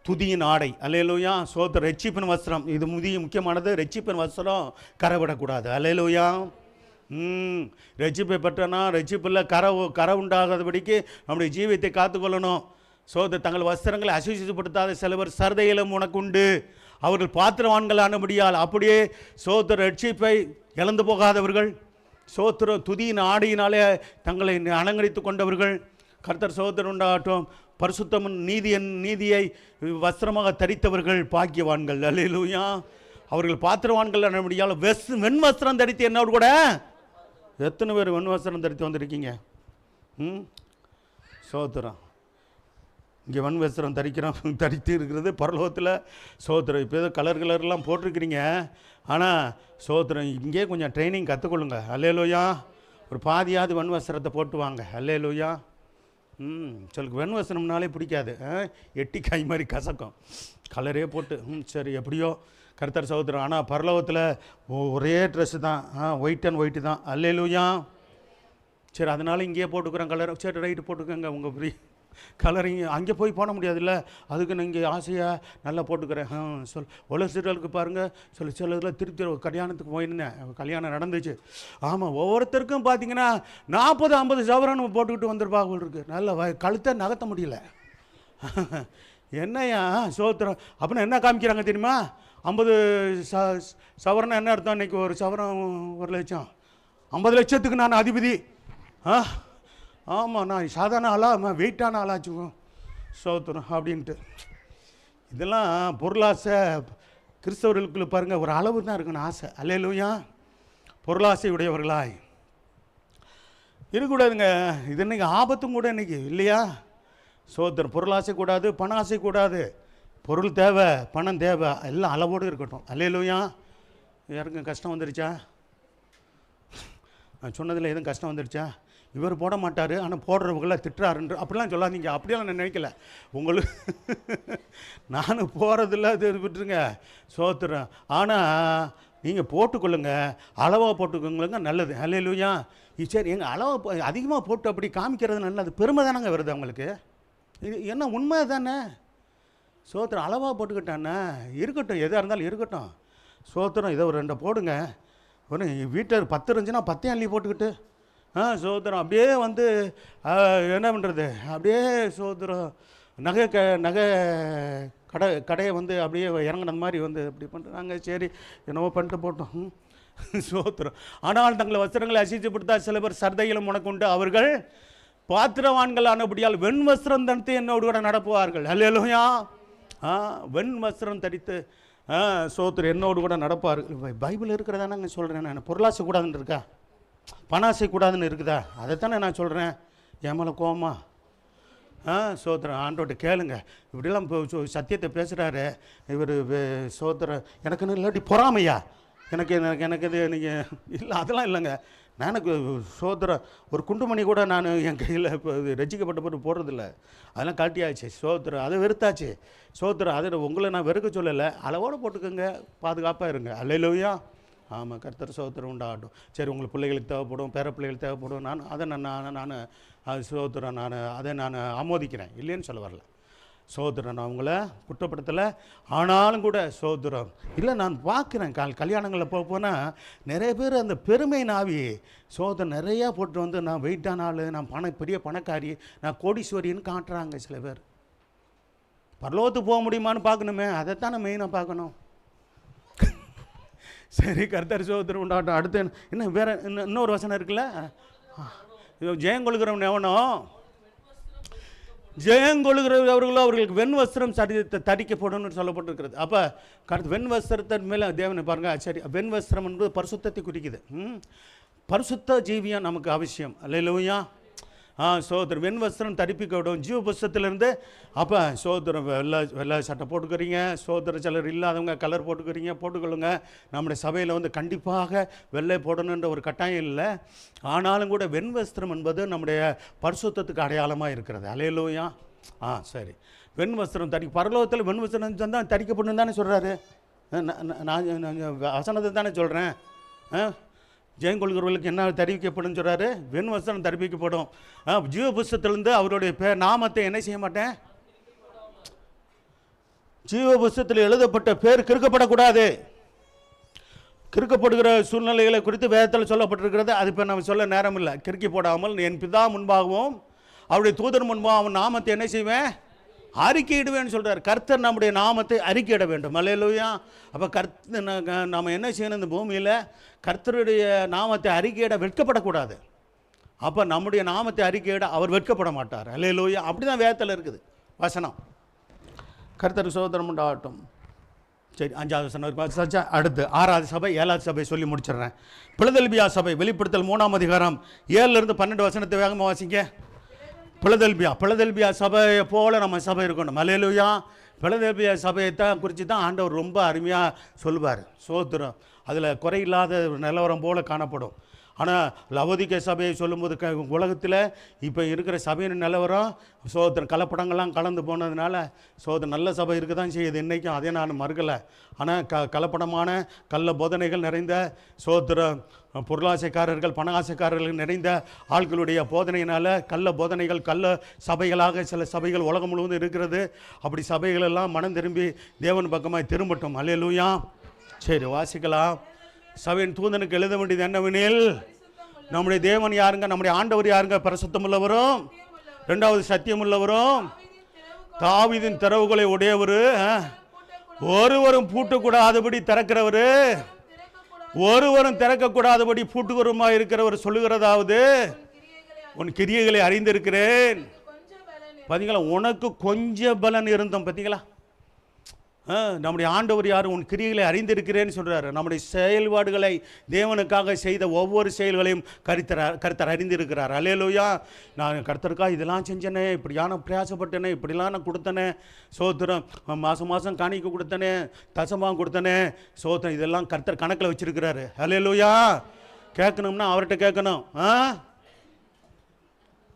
துதியின் ஆடை. அல்லேலூயா. சோத்திர. ரெச்சிப்பின் வஸ்திரம், இது முக்கியமானது. ரெச்சிப்பின் வஸ்திரம் கரைவிடக்கூடாது. அல்லேலூயா. ரெச்சிப்பை பெற்றனா ரெச்சிப்பில் கரை உண்டாகாதபடிக்கு நம்முடைய ஜீவியத்தை காத்துக்கொள்ளணும். தங்கள் வஸ்திரங்களை அசுசிப்படுத்தாத சில பேர் சர்தையிலும் உனக்கு உண்டு. அவர்கள் பாத்திரவான்களானபடியால் அப்படியே ரெச்சிப்பை இழந்து போகாதவர்கள், துதியின் ஆடையினாலே தங்களை அலங்கரித்து கொண்டவர்கள். கர்த்தர் உண்டாகட்டும். பரிசுத்தமும் நீதியை வஸ்திரமாக தரித்தவர்கள் பாக்கியவான்கள். அல்லேலூயா. அவர்கள் பாத்திரவான்கள் என்னபடியால் வெண் வஸ்திரம் தரித்து என்னோடு கூட எத்தனை பேர் வெண் வஸ்திரம் தரித்து வந்திருக்கீங்க? சோத்திரம். இங்கே வெண் வஸ்திரம் தரித்து இருக்கிறது பரலோகத்தில். சோத்திரம். இப்போ ஏதோ கலர்லாம் போட்டிருக்கிறீங்க, ஆனால் சோத்திரம் இங்கே கொஞ்சம் ட்ரைனிங் கற்றுக்கொள்ளுங்க. அல்லேலூயா. ஒரு பாதியாவது வெண் வஸ்திரத்தை போட்டு வாங்க. அல்லேலூயா. சொல்லுங்க. வெண் வஸ்திரம்னாலே பிடிக்காது, எட்டிக்காய் மாதிரி கசக்கும். கலரே போட்டு சரி எப்படியோ கர்த்தர் சகோதரன். ஆனால் பரலோகத்தில் ஒரே ட்ரெஸ்ஸு தான், ஒயிட் அண்ட் ஒயிட்டு தான். அல்லேலூயா. சரி, அதனால் இங்கேயே போட்டுக்கிறேன் கலர். சரி, ரைட்டு, போட்டுக்கோங்க. உங்கள் ஃப்ரீ கலரிங் அங்கே போய் போட முடியாதுல்ல, அதுக்கு நான் இங்கே ஆசையாக நல்லா போட்டுக்கிறேன். உலகத்துக்கு பாருங்கள். சில இதில் திருப்தி கல்யாணத்துக்கு போயிருந்தேன், கல்யாணம் நடந்துச்சு. ஆமாம், ஒவ்வொருத்தருக்கும் பார்த்தீங்கன்னா 40-50 சவரன் போட்டுக்கிட்டு வந்துருப்பாங்க இருக்குது. நல்ல கழுத்தை நகர்த்த முடியல. என்னையா சோத்திரம் அப்படின்னா என்ன காமிக்கிறாங்க தெரியுமா? 50 சவரன் என்ன அர்த்தம்? இன்றைக்கி ஒரு சவரம் 1 லட்சம். 50 லட்சத்துக்கு நான் அதிபதி. ஆமாம், நான் சாதாரண ஆளாக வெயிட்டான ஆளாச்சுக்கும் சோத்திரம் அப்படின்ட்டு. இதெல்லாம் பொருளாசை கிறிஸ்தவர்களுக்குள்ள பாருங்கள் ஒரு அளவு தான் இருக்கணும் ஆசை. அல்லேலூயா. பொருளாசை உடையவர்களாய் இருக்கக்கூடாதுங்க. இது இன்றைக்கி ஆபத்தும் கூட இன்றைக்கி இல்லையா? சோத்திரம். பொருளாசை கூடாது, பண ஆசை கூடாது. பொருள் தேவை, பணம் தேவை, எல்லாம் அளவோடு இருக்கட்டும். அல்லேலூயா. யாருக்கும் கஷ்டம் வந்துருச்சா? நான் சொன்னதில் எதுவும் கஷ்டம் வந்துருச்சா? இவர் போட மாட்டார் ஆனால் போடுறவங்கள திட்டுறாருன்ற அப்படிலாம் சொல்லாதீங்க. அப்படியெல்லாம் நான் நினைக்கல. உங்களுக்கு நானும் போகிறதில்ல, அது விட்டுருங்க. சோத்திரம். ஆனால் நீங்கள் போட்டுக்கொள்ளுங்க, அளவாக போட்டுக்கோங்களுங்க, நல்லது. அல்லேலூயா. சரி, எங்கள் அளவை அதிகமாக போட்டு அப்படி காமிக்கிறது நல்லது. பெருமை தானங்க வருது அவங்களுக்கு. இது என்ன உண்மை தானே? சோத்திரம். அளவாக போட்டுக்கிட்டானே இருக்கட்டும், எதாக இருந்தாலும் இருக்கட்டும். சோத்திரம். இதை ஒரு 2 போடுங்க. ஒன்று வீட்டில் 10 இருந்துச்சுன்னா 10 அள்ளி போட்டுக்கிட்டு சோத்திரம். அப்படியே வந்து என்ன பண்ணுறது, அப்படியே சோத்திரம் நகை கடையை வந்து அப்படியே இறங்கின மாதிரி வந்து அப்படி பண்ணுறாங்க. சரி, என்னவோ பண்ணிட்டு போட்டோம். சோத்திரம். ஆனால் தங்களை வஸ்திரங்களை அசிச்சப்படுத்தா சில பேர் சர்தையிலும் உனக்குண்டு அவர்கள் பாத்திரவான்கள் ஆனபடியால் வெண் வஸ்திரம் தரித்து என்னோடு கூட நடப்புவார்கள். அல்லேலூயா. வெண் வஸ்திரம் தரித்து சோத்திரம் என்னோடு கூட நடப்பார்கள். பைபிள் இருக்கிறதா நாங்கள் சொல்கிறேன். நான் பொருளாசை கூடாதுன்னு இருக்கா? பணாசை கூடாதுன்னு இருக்குதா? அதைத்தானே நான் சொல்கிறேன். என் மேலே கோவமா? சோத்திரம். ஆண்டோட்ட கேளுங்க. இப்படிலாம் இப்போ சத்தியத்தை பேசுகிறாரு இவர். சோத்திரம். எனக்குன்னு இல்லாட்டி பொறாமையா? எனக்கு இது நீங்கள் இல்லை, அதெல்லாம் இல்லைங்க. நான் எனக்கு சோத்திரம் ஒரு குண்டுமணி கூட நான் என் கையில் இப்போ ரசிக்கப்பட்ட போட்டு போடுறதில்ல. அதெல்லாம் காட்டியாச்சு. சோத்திரம். அதை வெறுத்தாச்சு. சோத்திரம். அதை உங்களை நான் வெறுக்க சொல்லலை, அளவோடு போட்டுக்கோங்க, பாதுகாப்பாக இருங்க. அல்லேலூயா. ஆமாம், கர்த்தர் சோத்திரம் உண்டாகட்டும். சரி, உங்களுக்கு பிள்ளைகளுக்கு தேவைப்படும், பேர பிள்ளைகளுக்கு தேவைப்படும். நான் அது சோத்திரம். அதை நான் ஆமோதிக்கிறேன், இல்லைன்னு சொல்ல வரல. சோத்திரம். நான் அவங்கள குற்றப்படுத்தலை. ஆனாலும் கூட சோத்திரம் இல்லை, நான் பார்க்குறேன் கல்யாணங்களில் போனால் நிறைய பேர் அந்த பெருமை நாவி சோத்திரம் நிறையா போட்டு வந்து நான் வெயிட்டான ஆள், நான் பெரிய பணக்காரி, நான் கோடீஸ்வரின்னு காட்டுறாங்க சில பேர். பரலோகத்துக்கு போக முடியுமான்னு பார்க்கணுமே, அதைத்தான் நான் மெயினாக பார்க்கணும். சரி, கர்த்தர் சோத்திரம் உண்டாகட்டும். அடுத்து இன்னும் வேறு இன்னொரு வசனம் இருக்குல்ல, ஜெயங்கொள்கிறவன் எவனோ ஜெயங்கொள்கிறவர்களோ அவர்களுக்கு வெண் வஸ்திரம் தரிக்கப்படும் சொல்லப்பட்டிருக்கிறது. அப்போ வெண் வஸ்திரத்தின் மேலே தேவனை பாருங்கள். சரி, வெண் வஸ்திரம் என்பது பரிசுத்தத்தை குறிக்குது. பரிசுத்த ஜீவியம் நமக்கு அவசியம். அல்லேலூயா. சோதரம். வெண் வஸ்திரம் தரிப்பிக்கப்படும் ஜீவ புஸ்தகத்திலேருந்து. அப்போ சோதரம் வெள்ளை சட்டை போட்டுக்கிறீங்க. சோதர சிலர் இல்லாதவங்க கலர் போட்டுக்கொள்ளுங்க. நம்முடைய சபையில் வந்து கண்டிப்பாக வெள்ளை போடணுன்ற ஒரு கட்டாயம் இல்லை. ஆனாலும் கூட வெண் வஸ்திரம் என்பது நம்முடைய பரிசுத்தத்துக்கு அடையாளமாக இருக்கிறது. அல்லேலூயா. சரி, வெண் வஸ்திரம் பரலோகத்தில் வெண் வஸ்திரம் தான் தரிக்கப்படும் தானே சொல்கிறாரு. நான் வசனத்தை தானே சொல்கிறேன். ஜெயங்கொள்கிறவர்களுக்கு என்ன தெரிவிக்கப்படும் சொல்கிறாரு? வெண் வஸ்திரம் தெரிவிக்கப்படும். ஜீவ புஸ்தகத்திலிருந்து அவருடைய நாமத்தை என்ன செய்ய மாட்டேன். ஜீவ புஸ்தகத்தில் எழுதப்பட்ட பேர் கிறுக்கப்படக்கூடாது. கிறுக்கப்படுகிற சூழ்நிலைகளை குறித்து வேதத்தில் சொல்லப்பட்டிருக்கிறது. அது இப்போ நம்ம சொல்ல நேரம் இல்லை. கிறுக்கி போடாமல் என் பிதா முன்பாகவும் அவருடைய தூதர் முன்பாகவும் அவன் நாமத்தை என்ன செய்வேன், அறிக்கையிடுவேன்னு சொல்கிறார். கர்த்தர் நம்முடைய நாமத்தை அறிக்கையிட வேண்டும். அல்லேலூயா. அப்போ நாம் என்ன செய்யணும், இந்த பூமியில் கர்த்தருடைய நாமத்தை அறிக்கையிட வெட்கப்படக்கூடாது. அப்போ நம்முடைய நாமத்தை அறிக்கையிட அவர் வெட்கப்பட மாட்டார். அல்லேலூயா. அப்படி தான் வேதத்தில் இருக்குது வசனம். கர்த்தர் சோதரம் உண்டாகட்டும். சரி, 5வது வசனம். அடுத்து 6வது சபை 7வது சபை சொல்லி முடிச்சிடுறேன். பிலதெல்பியா சபை, வெளிப்படுத்தல் 3ஆம் அதிகாரம் 7லிருந்து 12 வசனத்தை வேகமாக வாசிங்க. பிலதெல்பியா சபையை போல நம்ம சபை இருக்கணும். அல்லேலூயா. பிலதெல்பியா சபையை தான் குறித்து தான் ஆண்டவர் ரொம்ப அருமையாக சொல்லுவார். சோத்திரம். அதில் குறையில்லாத நிலவரம் போல் காணப்படும். ஆனால் லவோதிக்கே சபையை சொல்லும்போது உலகத்தில் இப்போ இருக்கிற சபையின் நிலவரம் சோத்திரம் கலப்படங்கள்லாம் கலந்து போனதுனால சோத்திரம் நல்ல சபை இருக்க தான் செய்யுது இன்றைக்கும். அதே நான் மறுக்கலை. ஆனால் கலப்படமான கள்ள போதனைகள் நிறைந்த சோத்திரம் பொருளாசைக்காரர்கள் பண ஆசைக்காரர்கள் நிறைந்த ஆட்களுடைய போதனையினால் கள்ள போதனைகள் கள்ள சபைகளாக சில சபைகள் உலகம் முழுவதும் இருக்கிறது. அப்படி சபைகளெல்லாம் மனம் திரும்பி தேவன் பக்கமாக திரும்பட்டும். அல்லேலூயா. சரி, வாசிக்கலாம். சபையின் தூதனுக்கு எழுத வேண்டியது என்னவெனில், நம்முடைய தேவன் யாருங்க, நம்முடைய ஆண்டவர் யாருங்க, பரிசுத்தம் உள்ளவரும் 2வது சத்தியம் உள்ளவரும் தாவீதின் திறவுகளை உடையவர், ஒருவரும் பூட்டக்கூடாதபடி திறக்கிறவர், ஒருவரும் திறக்கக்கூடாதபடி பூட்டுவருமாக இருக்கிறவர் சொல்லுகிறதாவது, உன் கிரியைகளை அறிந்திருக்கிறேன். பார்த்தீங்களா, உனக்கு கொஞ்சம் பலன் இருந்தோம். பார்த்தீங்களா, நம்முடைய ஆண்டவர் யார்? உன் கிரியைகளை அறிந்திருக்கிறேன்னு சொல்கிறாரு. நம்முடைய செயல்பாடுகளை தேவனுக்காக செய்த ஒவ்வொரு செயல்களையும் கர்த்தர் அறிந்திருக்கிறார். அல்லேலூயா. நான் கர்த்தருக்காக இதெல்லாம் செஞ்சேனே, இப்படியான பிரயாசப்பட்டேனே, இப்படிலாம் நான் கொடுத்தனே, சோத்திரம் மாதம் மாதம் காணிக்க கொடுத்தனே, தசமாக கொடுத்தனே, சோத்திரம் இதெல்லாம் கர்த்தர் கணக்கில் வச்சுருக்கிறாரு. அல்லேலூயா. கேட்கணும்னா அவர்கிட்ட கேட்கணும்.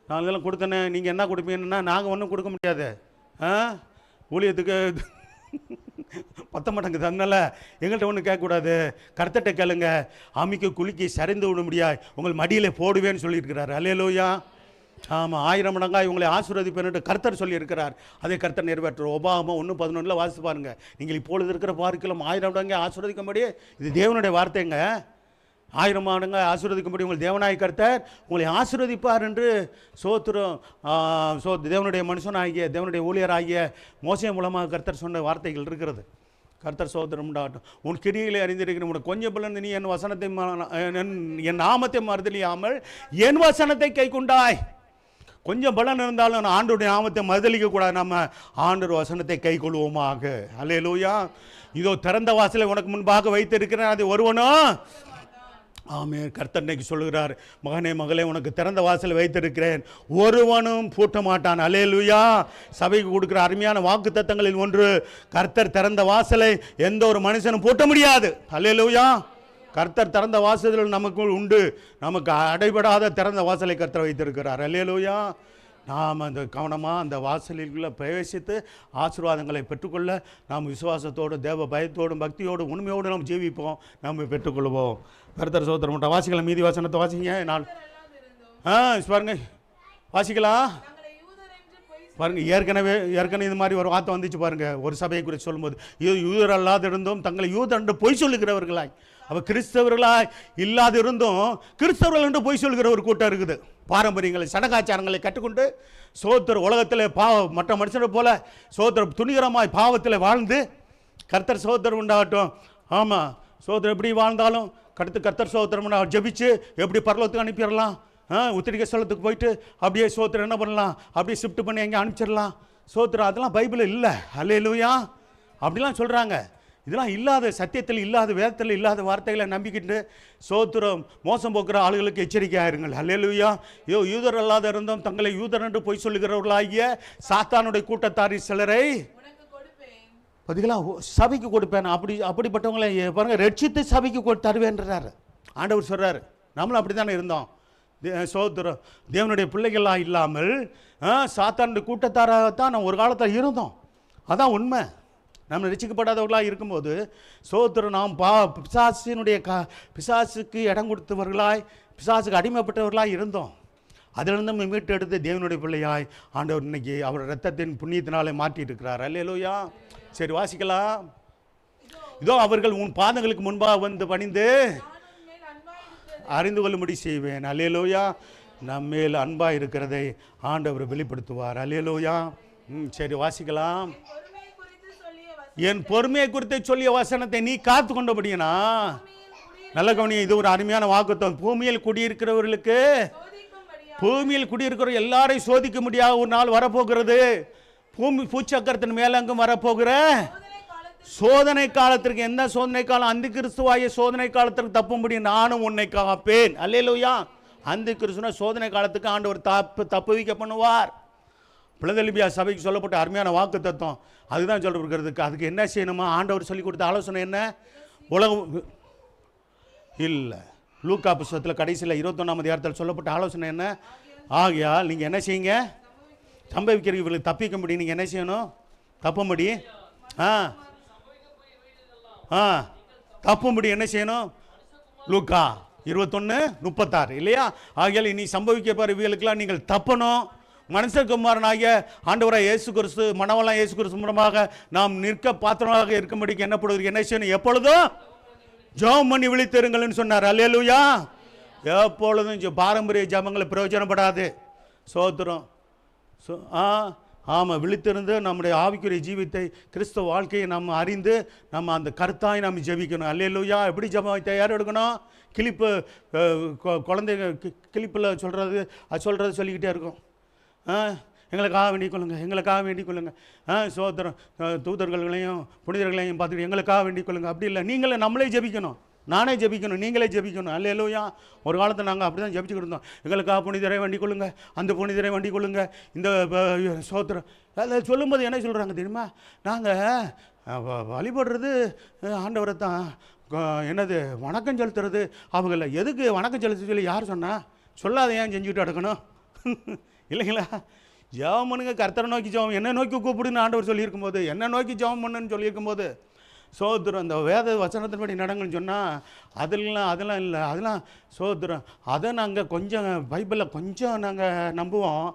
நான் இதெல்லாம் கொடுத்தனே, நீங்கள் என்ன கொடுப்பீங்கன்னா நாங்கள் ஒன்றும் கொடுக்க முடியாது. ஊழியத்துக்கு 10 மடங்கு தந்தல எங்கள்கிட்ட ஒன்றும் கேட்கக்கூடாது, கர்த்தர்கிட்ட கேளுங்க. அமிக்க குலுக்கி சரிந்து விட முடியாது, உங்கள் மடியில் போடுவேன்னு சொல்லியிருக்கிறார். அல்லேலூயா. ஆமாம், 1000 மடங்காக இவங்களை ஆசீர்வதிப்பேன்னு கர்த்தர் சொல்லியிருக்கிறார். அதை கர்த்தர் நிறைவேற்றுவோம். உபாகமம் 1:11 வாசித்து பாருங்க. நீங்கள் இப்பொழுது இருக்கிற பார்க்கலாம் 1000 மடங்கு ஆசீர்வதிக்கும்படி, இது தேவனுடைய வார்த்தைங்க. 1000 மடங்கு ஆசீர்வதிக்கும்படி உங்கள் தேவனாய் கர்த்தர் உங்களை ஆசீர்வதிப்பார் என்று சோத்திரம் தேவனுடைய மனுஷனாகிய தேவனுடைய ஊழியராகிய மோசே மூலமாக கர்த்தர் சொன்ன வார்த்தைகள் இருக்கிறது. கர்த்தர் சோத்திரம் உண்டாகட்டும். உன் கிரிகளை அறிந்திருக்கிற உனக்கு கொஞ்சம் பலன், நீ என் வசனத்தை என் நாமத்தை மறுதலியாமல் என் வசனத்தை கை கொண்டாய். கொஞ்சம் பலன் இருந்தாலும் நான் ஆண்டோடைய நாமத்தை மறுதலிக்க கூடாது. நம்ம ஆண்டோர் வசனத்தை கை கொள்வோமாக. அல்லேலூயா. இதோ திறந்த வாசலை உனக்கு முன்பாக வைத்திருக்கிறேன், அதை ஒருவனும் ஆமென். கர்த்தர் இன்னைக்கு சொல்லுகிறார், மகனே மகளே, உனக்கு திறந்த வாசல் வைத்திருக்கிறேன், ஒருவனும் பூட்ட மாட்டான். அல்லேலூயா. சபைக்கு கொடுக்குற அருமையான வாக்கு தத்தங்களில் ஒன்று, கர்த்தர் திறந்த வாசலை எந்த ஒரு மனுஷனும் பூட்ட முடியாது. அல்லேலூயா. கர்த்தர் திறந்த வாசல்கள் நமக்கு உண்டு. நமக்கு அடைபடாத திறந்த வாசலை கர்த்தர் வைத்திருக்கிறார். அல்லேலூயா. நாம் அந்த கவனமாக அந்த வாசலில் பிரவேசித்து ஆசீர்வாதங்களை பெற்றுக்கொள்ள நாம் விசுவாசத்தோடு தேவ பயத்தோடும் பக்தியோடு உண்மையோடு நாம் ஜீவிப்போம், நாம் பெற்றுக்கொள்வோம். கர்த்தர் சோத்திரம். வாசிக்கல மீதி வசனத்தை வாசிங்க. நான் பாருங்க வாசிக்கலாம் பாருங்க. ஏற்கனவே இது மாதிரி ஒரு வார்த்தை வந்துச்சு பாருங்க. ஒரு சபையை குறித்து சொல்லும்போது, யூதர் அல்லாது இருந்தும் தங்களை யூதர் என்று பொய் சொல்லுகிறவர்களாய், அவள் கிறிஸ்தவர்களாய் இல்லாது இருந்தும் கிறிஸ்தவர்கள் என்று பொய் சொல்கிற ஒரு கூட்டம் இருக்குது. பாரம்பரியங்களை சடங்காச்சாரங்களை கற்றுக்கொண்டு சோத்திர உலகத்தில் மற்ற மனுஷனை போல சோத்திர துணிகரமாய் பாவத்தில் வாழ்ந்து கர்த்தர் சோத்திரம் உண்டாகட்டும். ஆமாம், சோத்திரம் எப்படி வாழ்ந்தாலும் கர்த்தர் சோத்திரம் ஜபிச்சு எப்படி பரலோகத்துக்கு அனுப்பிடலாம், உத்திரிக்கை ஸ்தலத்துக்கு போயிட்டு அப்படியே சோத்திரம் என்ன பண்ணலாம், அப்படியே ஷிஃப்ட் பண்ணி எங்கே அனுப்பிச்சிடலாம். சோத்திரம் அதெல்லாம் பைபிளில் இல்லை. அல்லேலூயா. அப்படிலாம் சொல்கிறாங்க. இதெல்லாம் இல்லாத, சத்தியத்தில் இல்லாத, வேதத்தில் இல்லாத வார்த்தைகளை நம்பிக்கிட்டு சோத்திரம் மோசம் போக்குற ஆளுகளுக்கு எச்சரிக்கையாக இருங்கள். அல்லேலூயா. யூதர் அல்லாத இருந்தும் தங்களை யூதர் என்று பொய் சொல்லுகிறவர்களாகிய சாத்தானுடைய கூட்டத்தாரி சிலரை பதிலாக சபைக்கு கொடுப்பேன். அப்படிப்பட்டவங்களை பாருங்க, ரட்சித்து சபைக்கு தருவேன்றார் ஆண்டவர் சொல்கிறார். நம்மளும் அப்படி தானே இருந்தோம். சோத்திரம் தேவனுடைய பிள்ளைகளாக இல்லாமல் சாத்தானுடைய கூட்டத்தாராகத்தான் நம்ம ஒரு காலத்தில் இருந்தோம். அதான் உண்மை. நம்ம ரட்சிக்கப்படாதவர்களாக இருக்கும்போது சோத்திரம் நாம் பிசாசுக்கு இடம் கொடுத்தவர்களாய், பிசாசுக்கு அடிமைப்பட்டவர்களாக இருந்தோம். அதிலிருந்து நம்ம மீட்டு எடுத்து தேவனுடைய பிள்ளையாய் ஆண்டவர் இன்னைக்கு அவர் இரத்தத்தின் புண்ணியத்தினாலே மாற்றிட்டு இருக்கிறார். அல்லேலூயா. சரி வாசிக்கலாம். இதோ அவர்கள் உன் பாதங்களுக்கு முன்பாக வந்து பணிந்து அறிந்து கொள்ளும்படி செய்வேன். அல்லேலூயா. நம்மேல் அன்பாக இருக்கிறதை ஆண்டவர் வெளிப்படுத்துவார். அல்லேலூயா. சரி வாசிக்கலாம். என் பொறுமையை குறித்து சொல்லிய வசனத்தை நீ காத்து கொண்டபடினா, நல்ல கவனி, இது ஒரு அருமையான வாக்குத்தம். பூமியில் குடியிருக்கிறவர்களுக்கு, பூமியில் குடியிருக்கிற எல்லாரையும் சோதிக்க முடியாத ஒரு நாள் வரப்போகிறது. பூச்சக்கரத்தின் மேலங்கும் வரப்போகிற சோதனை காலத்திற்கு, எந்த சோதனை காலம்? அந்த கிறிஸ்துவாய சோதனை காலத்திற்கு தப்பும்படி நானும் உன்னை காப்பேன். அல்லேலூயா. அந்த கிறிஸ்துவ சோதனை காலத்துக்கு ஆண்டவர் தப்புவிக்க பண்ணுவார். பிளதெலிபியா சபைக்கு சொல்லப்பட்ட அருமையான வாக்கு தத்துவம் அதுதான் சொல்லிருக்கிறதுக்கு. அதுக்கு என்ன செய்யணுமா? ஆண்டவர் சொல்லி கொடுத்த ஆலோசனை என்ன? உலகம் இல்லை, லூக்கா புஸ்தகத்தில் கடைசியில் 21ஆம் அதிகாரத்தில் சொல்லப்பட்ட ஆலோசனை என்ன? ஆகையால் நீங்கள் என்ன செய்யுங்க? சம்பவிக்கிற இவர்களுக்கு தப்பிக்கும்படி நீங்கள் என்ன செய்யணும்? தப்பும்படி தப்பும்படி என்ன செய்யணும்? லூக்கா 21:36 இல்லையா? ஆகையால் இனி சம்பவிக்க இவர்களுக்கெல்லாம் நீங்கள் தப்பணும். மனுஷகுமாரனாகிய ஆண்டவராக இயேசு கிறிஸ்து, மணவாளன் இயேசு கிறிஸ்து மூலமாக நாம் நிற்க பாத்திரமாக இருக்கும்படிக்கு என்னப்படுவது என்ன செய்யணும்? எப்பொழுதும் ஜெபம் பண்ணி விழித்திருங்கள்னு சொன்னார். அல்லேலூயா. எப்பொழுதும் பாரம்பரிய ஜெபங்களை பிரயோஜனப்படாது. சோத்திரம். ஆமாம், விழித்திருந்து நம்முடைய ஆவிக்குரிய ஜீவித்தை, கிறிஸ்தவ வாழ்க்கையை நம்ம அறிந்து நம்ம அந்த கருத்தாய் நம்ம ஜெபிக்கணும். அல்லேலூயா. எப்படி ஜெபம் தயார் எடுக்கணும்? கிளிப்பு குழந்தைங்க கிளிப்பில் சொல்கிறது சொல்லிக்கிட்டே இருக்கும். எங்களுக்காக வேண்டிக் கொள்ளுங்க, எங்களுக்காக வேண்டிக் கொள்ளுங்க. சோத்திரம். தூதர்களையும் புனிதர்களையும் பார்த்துட்டு எங்களுக்காக வேண்டிக் கொள்ளுங்க. அப்படி இல்லை, நீங்களே நம்மளே ஜெபிக்கணும், நானே ஜெபிக்கணும், நீங்களே ஜெபிக்கணும். அல்லேலூயா. ஒரு காலத்தில் நாங்கள் அப்படி தான் ஜெபிச்சுக்கிட்டு இருந்தோம். எங்களுக்காக புனிதரை வேண்டிக் கொள்ளுங்க, அந்த புனிதரை வேண்டிக் கொள்ளுங்க, இந்த சோத்திரம். அதில் சொல்லும்போது என்ன சொல்கிறாங்க தெரியுமா? நாங்கள் வழிபடுறது ஆண்டவரை தான், என்னது வணக்கம் செலுத்துறது அவங்கள. எதுக்கு வணக்கம் செலுத்த சொல்லி யார் சொன்னா? சொல்லாத, ஏன் செஞ்சுட்டு எடுக்கணும்? இல்லைங்களா? ஜெபம் பண்ணுங்க, கர்த்தரை நோக்கி ஜெபம், என்ன நோக்கி கூப்பிடுன்னு ஆண்டவர் சொல்லியிருக்கும் போது, என்ன நோக்கி ஜெபம் பண்ணுன்னு சொல்லியிருக்கும் போது, சோத்திரம். அந்த வேத வசனத்தின்படி நடங்கன்னு சொன்னால் அதெல்லாம் இல்லை, அதெல்லாம் சோத்திரம். அதை நாங்கள் கொஞ்சம் பைபிளில் கொஞ்சம் நாங்கள் நம்புவோம்,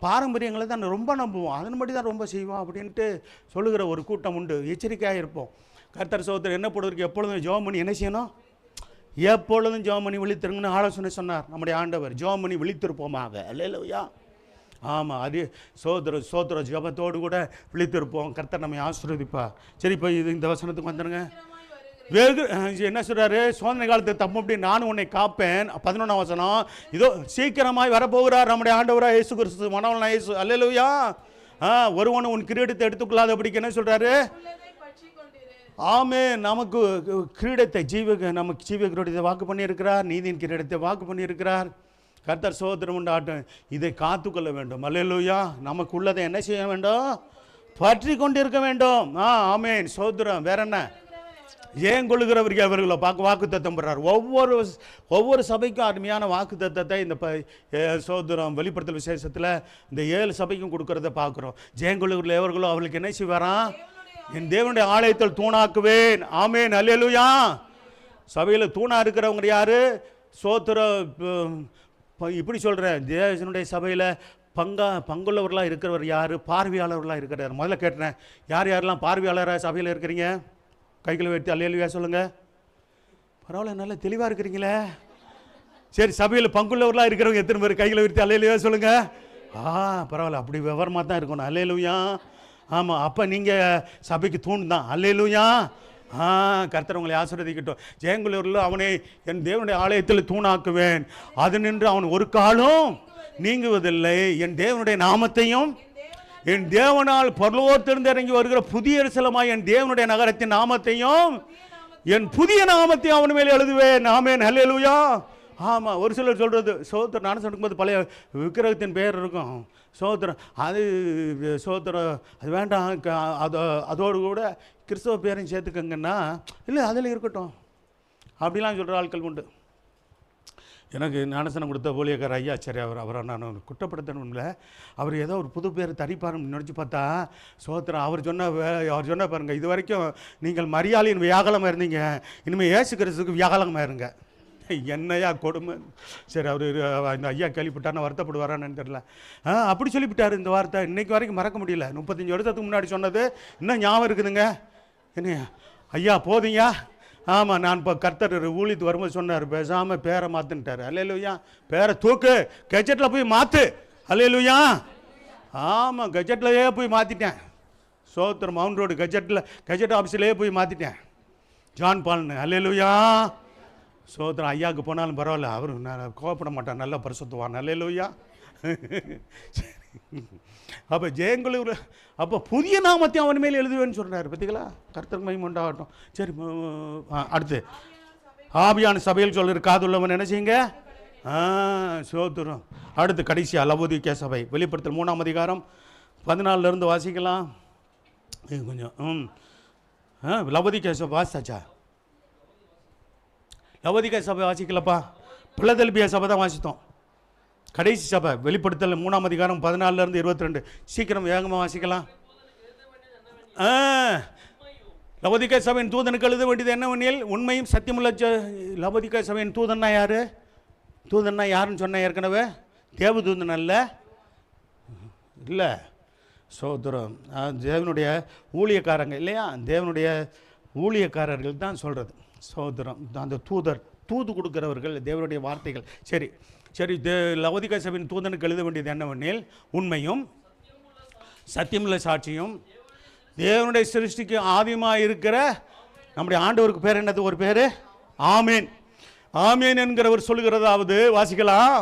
பாரம்பரியங்களை தான் ரொம்ப நம்புவோம், அதன்படி தான் ரொம்ப செய்வோம் அப்படின்ட்டு சொல்லுகிற ஒரு கூட்டம் உண்டு. எச்சரிக்கையாக இருப்போம். கர்த்தர் சோத்திரம் என்ன போடுறதுக்கு எப்பொழுதும் ஜெபம் பண்ணி என்ன செய்யணும்? எப்பொழுதும் ஜெபம் பண்ணி விழித்திருங்கன்னு ஆலோசனை சொன்னார் நம்முடைய ஆண்டவர். ஜெபம் பண்ணி விழித்திருப்போமாக. அல்லேலூயா. ஆமாம், அது சோத்திர ஜெபத்தோடு கூட விழித்திருப்போம். கர்த்தர் நம்மை ஆசீர்வதிப்பார். சரி, இப்போ இந்த வசனத்துக்கு வந்துடுங்க. வெகு என்ன சொல்கிறாரு? சோதனை காலத்தை தப்பும்படி நான் உன்னை காப்பேன். 11ஆம் வசனம். இதோ சீக்கிரமாய் வரப்போகிறார் நம்முடைய ஆண்டவராக இயேசு கிறிஸ்து, மனவளனா இயேசு. அல்லேலூயா. ஒருவன் உன் கிரீடத்தை எடுத்துக்கொள்ளாதபடிக்கு என்ன சொல்கிறாரு? ஆமே. நமக்கு கிரீடத்தை நமக்கு ஜீவ கிரீடத்தை வாக்கு பண்ணியிருக்கிறார், நீதியின் கிரீடத்தை வாக்கு பண்ணியிருக்கிறார். கர்த்தர் சோதரம் உண்டாட்டும், இதை காத்துக்கொள்ள வேண்டும். அல்லேலூயா. நமக்கு உள்ளதை என்ன செய்ய வேண்டும்? பற்றி கொண்டிருக்க வேண்டும். ஆமேன். சோதரம். வேற என்ன? ஏன் கொள்ளுகிறவர்கள் அவர்களை பார்க்க வாக்கு தத்தம் பெறார். ஒவ்வொரு சபைக்கும் அருமையான வாக்கு தத்தத்தை இந்த சோதரம் வெளிப்படுத்தல் விசேஷத்தில் இந்த 7 சபைக்கும் கொடுக்கறத பார்க்குறோம். ஜெயங்கொள்ளுகிற எவர்களோ அவர்களுக்கு என்ன செய்வாராம்? என் தேவனுடைய ஆலயத்தில் தூணாக்குவேன். ஆமேன். அல்லேலூயா. சபையில் தூணா இருக்கிறவங்க யாரு? சோத்திர. இப்படி சொல்கிறேன், தேவனுடைய சபையில் பங்குள்ளவர்களாக இருக்கிறவர் யார்? பார்வையாளர்களாக இருக்கிறார். முதல்ல கேட்டேன், யார் யாரெல்லாம் பார்வையாளராக சபையில் இருக்கிறீங்க? கைகளை வைத்து அல்லேலூயா சொல்லுங்கள். பரவாயில்ல, நல்லா தெளிவாக இருக்கிறீங்களே. சரி, சபையில் பங்குள்ளவர்களாக இருக்கிறவங்க எத்தனை பேர்? கைகளை வைத்து அல்லேலூயா சொல்லுங்கள். பரவாயில்ல, அப்படி விவரமாக தான் இருக்கணும். அல்லேலூயா. ஆமாம், அப்போ நீங்கள் சபைக்கு தூண் தான். அல்லேலூயா. கர்த்தர் உங்களை ஆசீர்வதிக்கட்டும். ஜெயங்குளூரில் அவனை என் தேவனுடைய ஆலயத்தில் தூணாக்குவேன், அது நின்று அவன் ஒரு காலம் நீங்குவதில்லை. என் தேவனுடைய நாமத்தையும் என் தேவனால் பரலோகத்திலிருந்து இறங்கி வருகிற புதிய எருசலேமாய் என் தேவனுடைய நகரத்தின் நாமத்தையும் என் புதிய நாமத்தையும் அவன் மேலே எழுதுவேன். ஆமென். அல்லேலூயா. ஆமாம், ஒரு சிலர் சொல்கிறது சோத்திரம். நான் சொல்லும்போது பழைய விக்கிரகத்தின் பெயர் இருக்கும். சோத்திரம் அது சோத்திரம் அது வேண்டாம், அதோடு கூட கிறிஸ்தவ பேரையும் சேர்த்துக்கங்கன்னா, இல்லை அதில் இருக்கட்டும் அப்படிலாம் சொல்கிற ஆட்கள் உண்டு. எனக்கு ஞானசனம் கொடுத்த ஊழியக்கார ஐயா, சரி, அவரை நான் குற்றப்படுத்தணும்ல, அவர் ஏதோ ஒரு புது பேர் தரிப்பாருன்னு நினச்சி பார்த்தா சோத்திரம் அவர் சொன்ன பாருங்கள், இது வரைக்கும் நீங்கள் மரியாதையின் வியாகலமாக இருந்தீங்க, இனிமேல் இயேசு கிறிஸ்துக்கு வியாகலமாக இருங்க. என்னையா கொடுமை. சரி, அவர் இந்த ஐயா கேள்விப்பட்டார்னு வருத்தப்படுவாரான்னு தெரியல. அப்படி சொல்லிவிட்டார். இந்த வார்த்தை இன்னைக்கு வரைக்கும் மறக்க முடியல. 35 வருஷத்துக்கு முன்னாடி சொன்னது இன்னும் ஞாபகம் இருக்குதுங்க. என்ன ஐயா போதுங்க. ஆமாம், நான் இப்போ கர்த்தர் ஊழியத்து வரும்போது சொன்னார், பேசாமல் பேரை மாற்றுன்ட்டார். அல்லேலூயா. பேரை தூக்கு, கெஜெட்டில் போய் மாற்று. அல்லேலூயா. ஆமாம், கெஜெட்லையே போய் மாற்றிட்டேன். சோத்திரம். மவுண்ட் ரோடு கெஜெட் ஆஃபீஸ்லேயே போய் மாற்றிட்டேன், ஜான் பால்னு. அல்லேலூயா. சோத்திரம். ஐயாவுக்கு போனாலும் பரவாயில்ல, அவர் நான் கோவப்பட மாட்டான், நல்லா பரிசுத்துவான். அல்லேலூயா. அப்போ ஜெயங்குளூர் அப்போ புதிய நாமத்தை அவன் மேலே எழுதுவேன்னு சொல்கிறார். பார்த்தீங்களா? கர்த்தருக்கு மகிமை உண்டாகட்டும். சரி, அடுத்து ஆவியான சபையில் சொல்கிற காதுள்ளவன் என்ன செய்யுங்க? சோத்திரம். அடுத்து கடைசியாக லவோதிக்கேய சபை. வெளிப்படுத்தல் 3ஆம் அதிகாரம் 14 வாசிக்கலாம் கொஞ்சம். லவோதிக்கேய சபை வாசித்தாச்சா? லவோதிக்கேய சபை வாசிக்கலப்பா, பிலதெல்பியா சபை தான் வாசித்தோம். கடைசி சபை வெளிப்படுத்தல் 3ஆம் அதிகாரம் 14 22. சீக்கிரம் வேகமாக வாசிக்கலாம். லவோதிக்கேய சபையின் தூதனுக்கு எழுத வேண்டியது என்னவெனில், உண்மையும் சத்தியமுள்ள. லவோதிக்கேய சபையின் தூதன்னா யார்? தூதன்னா யாருன்னு சொன்ன ஏற்கனவே? தேவதூதன் அல்ல, இல்லை, சோதரம். தேவனுடைய ஊழியக்காரங்க இல்லையா? தேவனுடைய ஊழியக்காரர்கள் தான் சொல்கிறது. சோதரம். அந்த தூது கொடுக்கிறவர்கள், தேவனுடைய வார்த்தைகள். சரி, லவோதிக்கேய சபையின் தூதனுக்கு எழுத வேண்டியது என்னவெனில், உண்மையும் சத்தியமுள்ள சாட்சியும் தேவனுடைய சிருஷ்டிக்கு ஆதியமாக இருக்கிற நம்முடைய ஆண்டவருக்கு பேர் என்னது? ஒரு பேர் ஆமேன். ஆமேன் என்கிறவர் சொல்லுகிறதாவது வாசிக்கலாம்.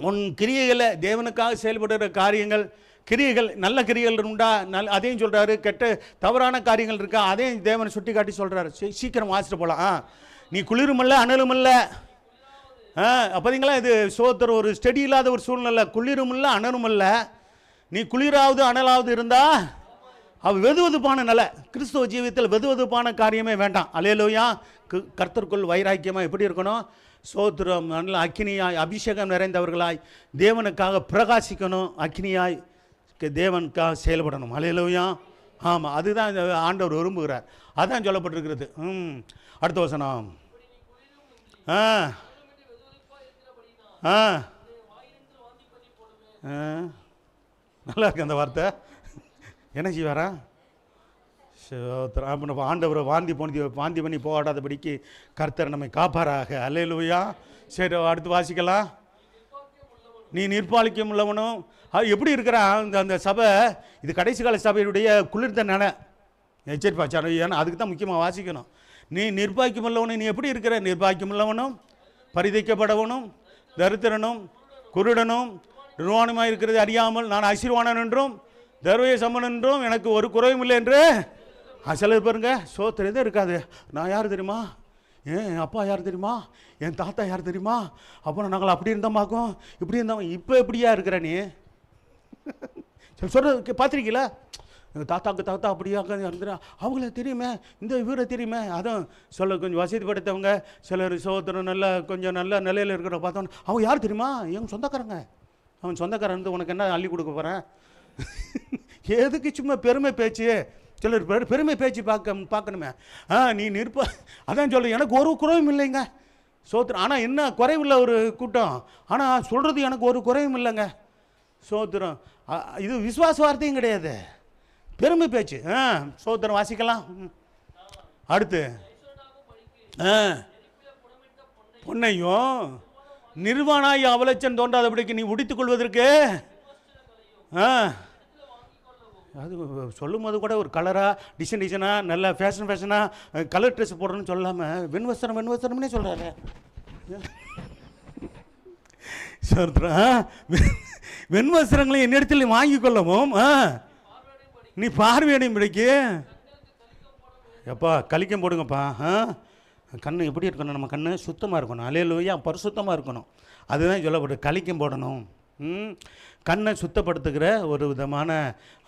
உன் கிரியைகளை தேவனுக்காக செயல்படுகிற காரியங்கள், கிரியைகள், நல்ல கிரியைகள் உண்டா, அதையும் சொல்கிறாரு. கெட்ட தவறான காரியங்கள் இருக்கா, அதையும் தேவனை சுட்டி காட்டி சொல்கிறாரு. சீக்கிரம் வாசிட்டு போகலாம். நீ குளிருமல்ல அனலுமல்ல. பார்த்தீங்களா, இது சோத்திரம் ஒரு ஸ்டெடி இல்லாத ஒரு சூழ்நிலை. குளிருமில்ல அனலுமல்ல. நீ குளிராவது அனலாவது இருந்தால் அவ வெதுவெதுப்பான நிலை. கிறிஸ்துவ ஜீவியத்தில் வெதுவெதுப்பான காரியமே வேண்டாம். அல்லேலூயா. கர்த்தருக்குள் வைராக்கியமாக எப்படி இருக்கணும்? சோத்திரம், நல்ல அக்கினியாய் அபிஷேகம் நிறைந்தவர்களாய் தேவனுக்காக பிரகாசிக்கணும். அக்கினியாய் தேவனுக்காக செயல்படணும். அல்லேலூயா. ஆமாம், அதுதான் இந்த ஆண்டவர் விரும்புகிறார். அதான் சொல்லப்பட்டிருக்கிறது. அடுத்த வசனம். நல்லா இருக்கு அந்த வார்த்தை. என்ன செய்வாரா? ஆண்டவரை வாந்தி பண்ணி போகாதபடிக்கு கர்த்தர் நம்மை காப்பாராக. அல்லேலூயா. சரி, அடுத்து வாசிக்கலாம். நீ நிர்பாலிக்கம் உள்ளவனும். எப்படி இருக்கிறான் அந்த சபை? இது கடைசி கால சபையுடைய குளிர்ந்த நிலை. எச்சரிப்பாச்சா, ஏன்னா அதுக்கு தான் முக்கியமாக வாசிக்கணும். நீ நிர்பாக்கியம் உள்ளவனும். நீ எப்படி இருக்கிற? நிர்பாக்கியம் உள்ளவனும், பரிதைக்கப்படவனும், தரித்திரனும், குருடனும், நிர்வாணமாக இருக்கிறது அறியாமல் நான் ஆசீர்வாதன் என்றும் தர்வய சம்மன் என்றும் எனக்கு ஒரு குறையும் இல்லை என்று சிலர் பாருங்க. சோத்திரதே இருக்காது. நான் யார் தெரியுமா? என் அப்பா யார் தெரியுமா? என் தாத்தா யார் தெரியுமா? அப்புறம் நாங்கள் அப்படி இருந்தோமாக்கும், இப்படி இருந்தோம். இப்போ எப்படியா இருக்கிற நீ? சொல்கிறது பார்த்துருக்கீங்களா? எங்கள் தாத்தா அப்படியாக இருந்துடும். அவங்கள தெரியுமே, இந்த இவரை தெரியுமே. அதுவும் சொல்ல கொஞ்சம் வசதி படுத்தவங்க சிலர் சோத்திரம் நல்ல கொஞ்சம் நல்ல நிலையில் இருக்கிற பார்த்தோன்னு அவங்க யார் தெரியுமா? எங்கள் சொந்தக்காரங்க. அவன் சொந்தக்காரன் வந்து உனக்கு என்ன அள்ளி கொடுக்க போகிறேன்? எதுக்கு சும்மா பெருமை பேச்சு? சிலர் பெருமை பேச்சு பார்க்கணுமே. நீ அதான் சொல்ல, எனக்கு ஒரு குறையும் இல்லைங்க சோத்திரம். ஆனால் என்ன குறைவில்லை ஒரு கூட்டம். ஆனால் சொல்கிறது எனக்கு ஒரு குறையும் இல்லைங்க சோத்திரம். இது விசுவாச வார்த்தையும் கிடையாது, பெருமை பேச்சு. சோத்திரம் வாசிக்கலாம். அடுத்து பொன்னையும் நிர்வாணாய் அவலட்சன் தோன்றாதபடிக்கு நீ உடித்துக் கொள்வதற்கு. அது சொல்லும் போது கூட ஒரு கலராக டிசைனாக நல்ல ஃபேஷனாக கலர் ட்ரெஸ் போடணும்னு சொல்லாமல் வெண்வஸ்திரம்னே சொல்கிறாரு. சொல்கிறேன், வெண்வஸ்திரங்களை என்னிடத்தில் வாங்கி கொள்ளவும் நீ பார்வையடையும் படிக்கு. எப்பா கலிக்கம் போடுங்கப்பா. கண் எப்படி இருக்கணும்? நம்ம கண் சுத்தமாக இருக்கணும். அல்லேலூயா. பரிசுத்தமாக இருக்கணும். அதுதான் சொல்லப்பட்டு கலிக்கம் போடணும். கண்ணை சுத்தப்படுத்துகிற ஒரு விதமான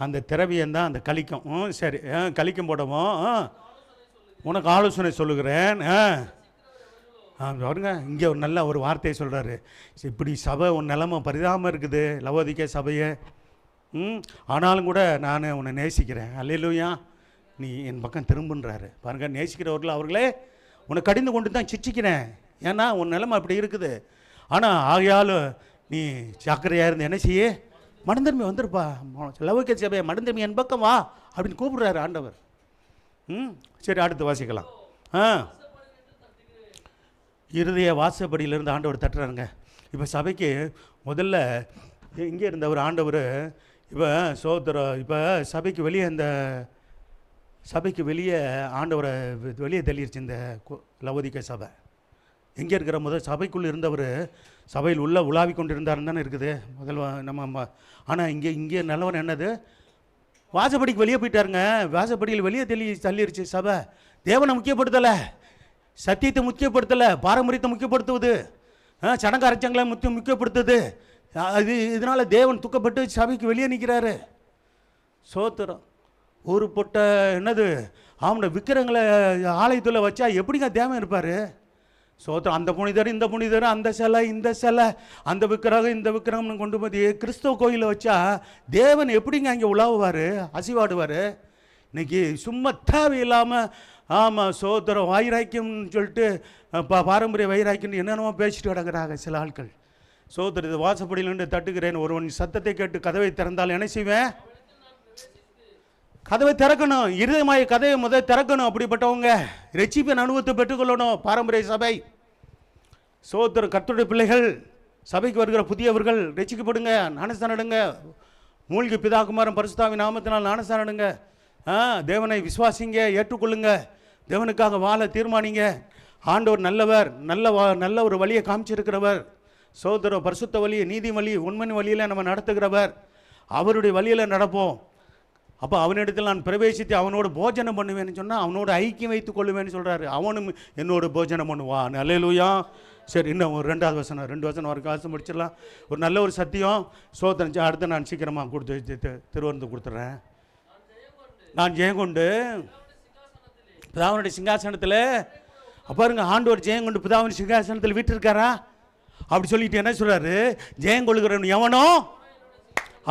அந்த திரவியந்தான் அந்த கலிக்கம். சரி, கலிக்கம் போடவும் உனக்கு ஆலோசனை சொல்லுகிறேன். பாருங்க, இங்கே ஒரு நல்ல ஒரு வார்த்தையை சொல்கிறாரு. இப்படி சபை உன் நிலைமை பரிதாபமாக இருக்குது, லவோதிக்கே சபையை. ஆனாலும் கூட நான் உன்னை நேசிக்கிறேன். அல்லேலூயா. நீ என் பக்கம் திரும்புன்றாரு. பாருங்க, நேசிக்கிறவர்கள் அவர்களே உன்னை கடிந்து கொண்டு தான் சிச்சிக்கிறேன். ஏன்னா உன் நிலைமை அப்படி இருக்குது. ஆனால் ஆகையாலும் நீ சாக்கரையாக இருந்து என்ன செய்ய? மனந்திரும்பி வந்துருப்பா. லவோதிக்கே சபையை மனந்திரும்பி என் பக்கம் வா அப்படின்னு கூப்பிடுறாரு ஆண்டவர். சரி, அடுத்து வாசிக்கலாம். இருதய வாசப்படியிலிருந்து ஆண்டவர் தட்டுறாருங்க. இப்போ சபைக்கு முதல்ல இங்கே இருந்தவர் ஆண்டவர் இப்போ சோதரம் இப்போ சபைக்கு வெளியே ஆண்டவரை வெளியே தள்ளிடுச்சு இந்த லவோதிக்கே சபை. எங்கே இருக்கிற முதல் சபைக்குள்ளே இருந்தவர் சபையில் உள்ள உலாவி கொண்டு இருந்தாருன்னு தானே இருக்குது முதல் நம்ம. ஆனால் இங்கே நல்லவன் என்னது? வாசப்படிக்கு வெளியே போயிட்டாருங்க. வாசப்படியில் வெளியே தள்ளிடுச்சு சபை. தேவனை முக்கியப்படுத்தலை, சத்தியத்தை முக்கியப்படுத்தலை, பாரம்பரியத்தை முக்கியப்படுத்துவது, சடங்கு அரைச்சங்களை முக்கியப்படுத்துது. இதனால் தேவன் துக்கப்பட்டு சபைக்கு வெளியே நிற்கிறாரு. சோத்திரம். ஒரு பொட்ட என்னது அவனோட விக்கிரங்களை ஆலயத்தில் வச்சா எப்படிங்க தேவன் இருப்பார்? சோத்திரம். அந்த புனிதர் இந்த புனிதர், அந்த சிலை இந்த சிலை, அந்த விக்கிரகம் இந்த விக்கிரகம்னு கொண்டு போய் கிறிஸ்தவ கோயிலில் வச்சா தேவன் எப்படிங்க அங்கே உலாவுவார், அசிவாடுவார்? இன்னைக்கு சும்மா தேவையில்லாமல் சோத்திரம் வைராக்கியம்னு சொல்லிட்டு பாரம்பரிய வைராக்கியம்னு என்னென்னமோ பேசிட்டு கிடக்கிறாங்க சில ஆட்கள். சோத்திரம். இது வாசப்படியில் நின்று தட்டுகிறேன். ஒருவன் சத்தத்தை கேட்டு கதவை திறந்தால் என்ன செய்வேன்? கதவை திறக்கணும். இருதயமாய கதவை முதல் திறக்கணும். அப்படிப்பட்டவங்க ரட்சிப்பின் அனுபவத்தை பெற்றுக்கொள்ளணும். பாரம்பரிய சபை சோத்திரம். கர்த்தருடைய பிள்ளைகள் சபைக்கு வருகிற புதியவர்கள் ரட்சிக்கப்படுங்க, ஞானஸ்தானம் எடுங்க. மூழ்கி பிதாகுமாரன் பரிசுத்தாவின் நாமத்தினால் ஞானஸ்தானம் எடுங்க. தேவனை விசுவாசிங்க, ஏற்றுக்கொள்ளுங்க, தேவனுக்காக வாழ தீர்மானிங்க. ஆண்டவர் நல்லவர், நல்ல ஒரு வழியை காமிச்சிருக்கிறவர். சோதர பரிசுத்த வழி, நீதி வழி, உண்மை வழியில் நம்ம நடத்துகிறவர். அவருடைய வழியில் நடப்போம். அப்போ அவனிடத்தில் நான் பிரவேசித்து அவனோட போஜனம் பண்ணுவேன்னு சொன்னால் அவனோட ஐக்கியம் வைத்துக் கொள்ளுவேன்னு சொல்கிறாரு. அவனும் என்னோட போஜனம் பண்ணுவான். அல்லேலூயா. சரி, இன்னும் ஒரு 2வது வசனம், 2 வசனம் ஒரு காசு முடிச்சிடலாம். ஒரு நல்ல ஒரு சத்தியம் சோதனை. அடுத்து நான் சீக்கிரமாக கொடுத்து திருவருந்து கொடுத்துட்றேன். நான் ஜெயங்கொண்டு பிதாவினுடைய சிங்காசனத்தில், பாருங்க, ஆண்டவர் ஜெயங்கொண்டு பிதாவின் சிங்காசனத்தில் வீட்டிருக்காரா? அப்படி சொல்லிட்டு என்ன சொல்கிறாரு? ஜெயங்கொள்கிறவன் எவனோ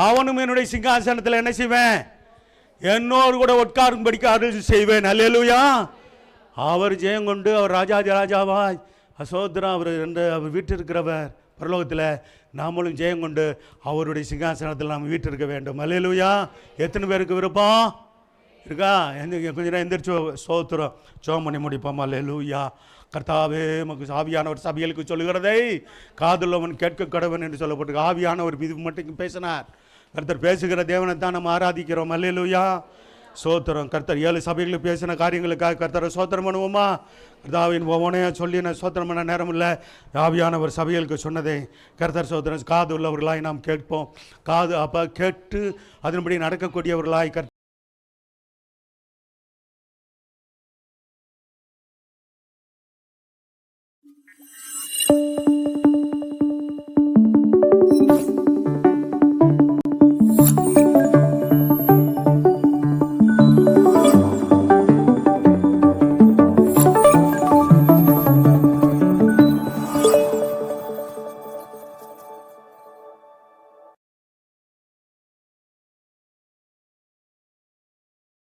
அவனும் என்னுடைய சிங்காசனத்தில் என்ன செய்வேன்? என்னோடு கூட உட்காரும்படிக்கு அருள் செய்வேன். அல்லேலூயா. அவர் ஜெயங்கொண்டு அவர் ராஜாதி ராஜாவாய் அசோத்ரா அவர் வீட்டிருக்கிறவர் பரலோகத்தில். நாமளும் ஜெயங்கொண்டு அவருடைய சிங்காசனத்தில் நாம் வீட்டிருக்க வேண்டும். அல்லேலூயா. எத்தனை பேருக்கு விருப்பம் இருக்கா? கொஞ்ச நேரம் எந்திரிச்சு சோத்திரம் ஜெபம் பண்ணி முடிப்போம். அல்லேலூயா. கர்த்தாவே, நமக்கு ஆவியானவர் சபைகளுக்கு சொல்லுகிறதை காதுள்ளவன் கேட்க கடவன் என்று சொல்லப்பட்டு ஆவியானவர் இது மட்டும் பேசினார். கர்த்தர் பேசுகிற தேவனை தான் நம்ம ஆராதிக்கிறோம். அல்லேலூயா. சோத்திரம். கர்த்தர் 7 சபைகளுக்கு பேசின காரியங்களுக்காக கர்த்தரை சோத்திரம் பண்ணுவோமா? கர்த்தாவின் ஒவ்வொன்றையா சொல்லி நான் சோத்திரம் பண்ண நேரம் இல்லை. ஆவியானவர் சபைகளுக்கு சொன்னதை கர்த்தர் சோத்திரம் காது உள்ளவர்களாய் நாம் கேட்போம். காது அப்போ கேட்டு அதன்படி நடக்கக்கூடியவர்களாய் கர்த்தர்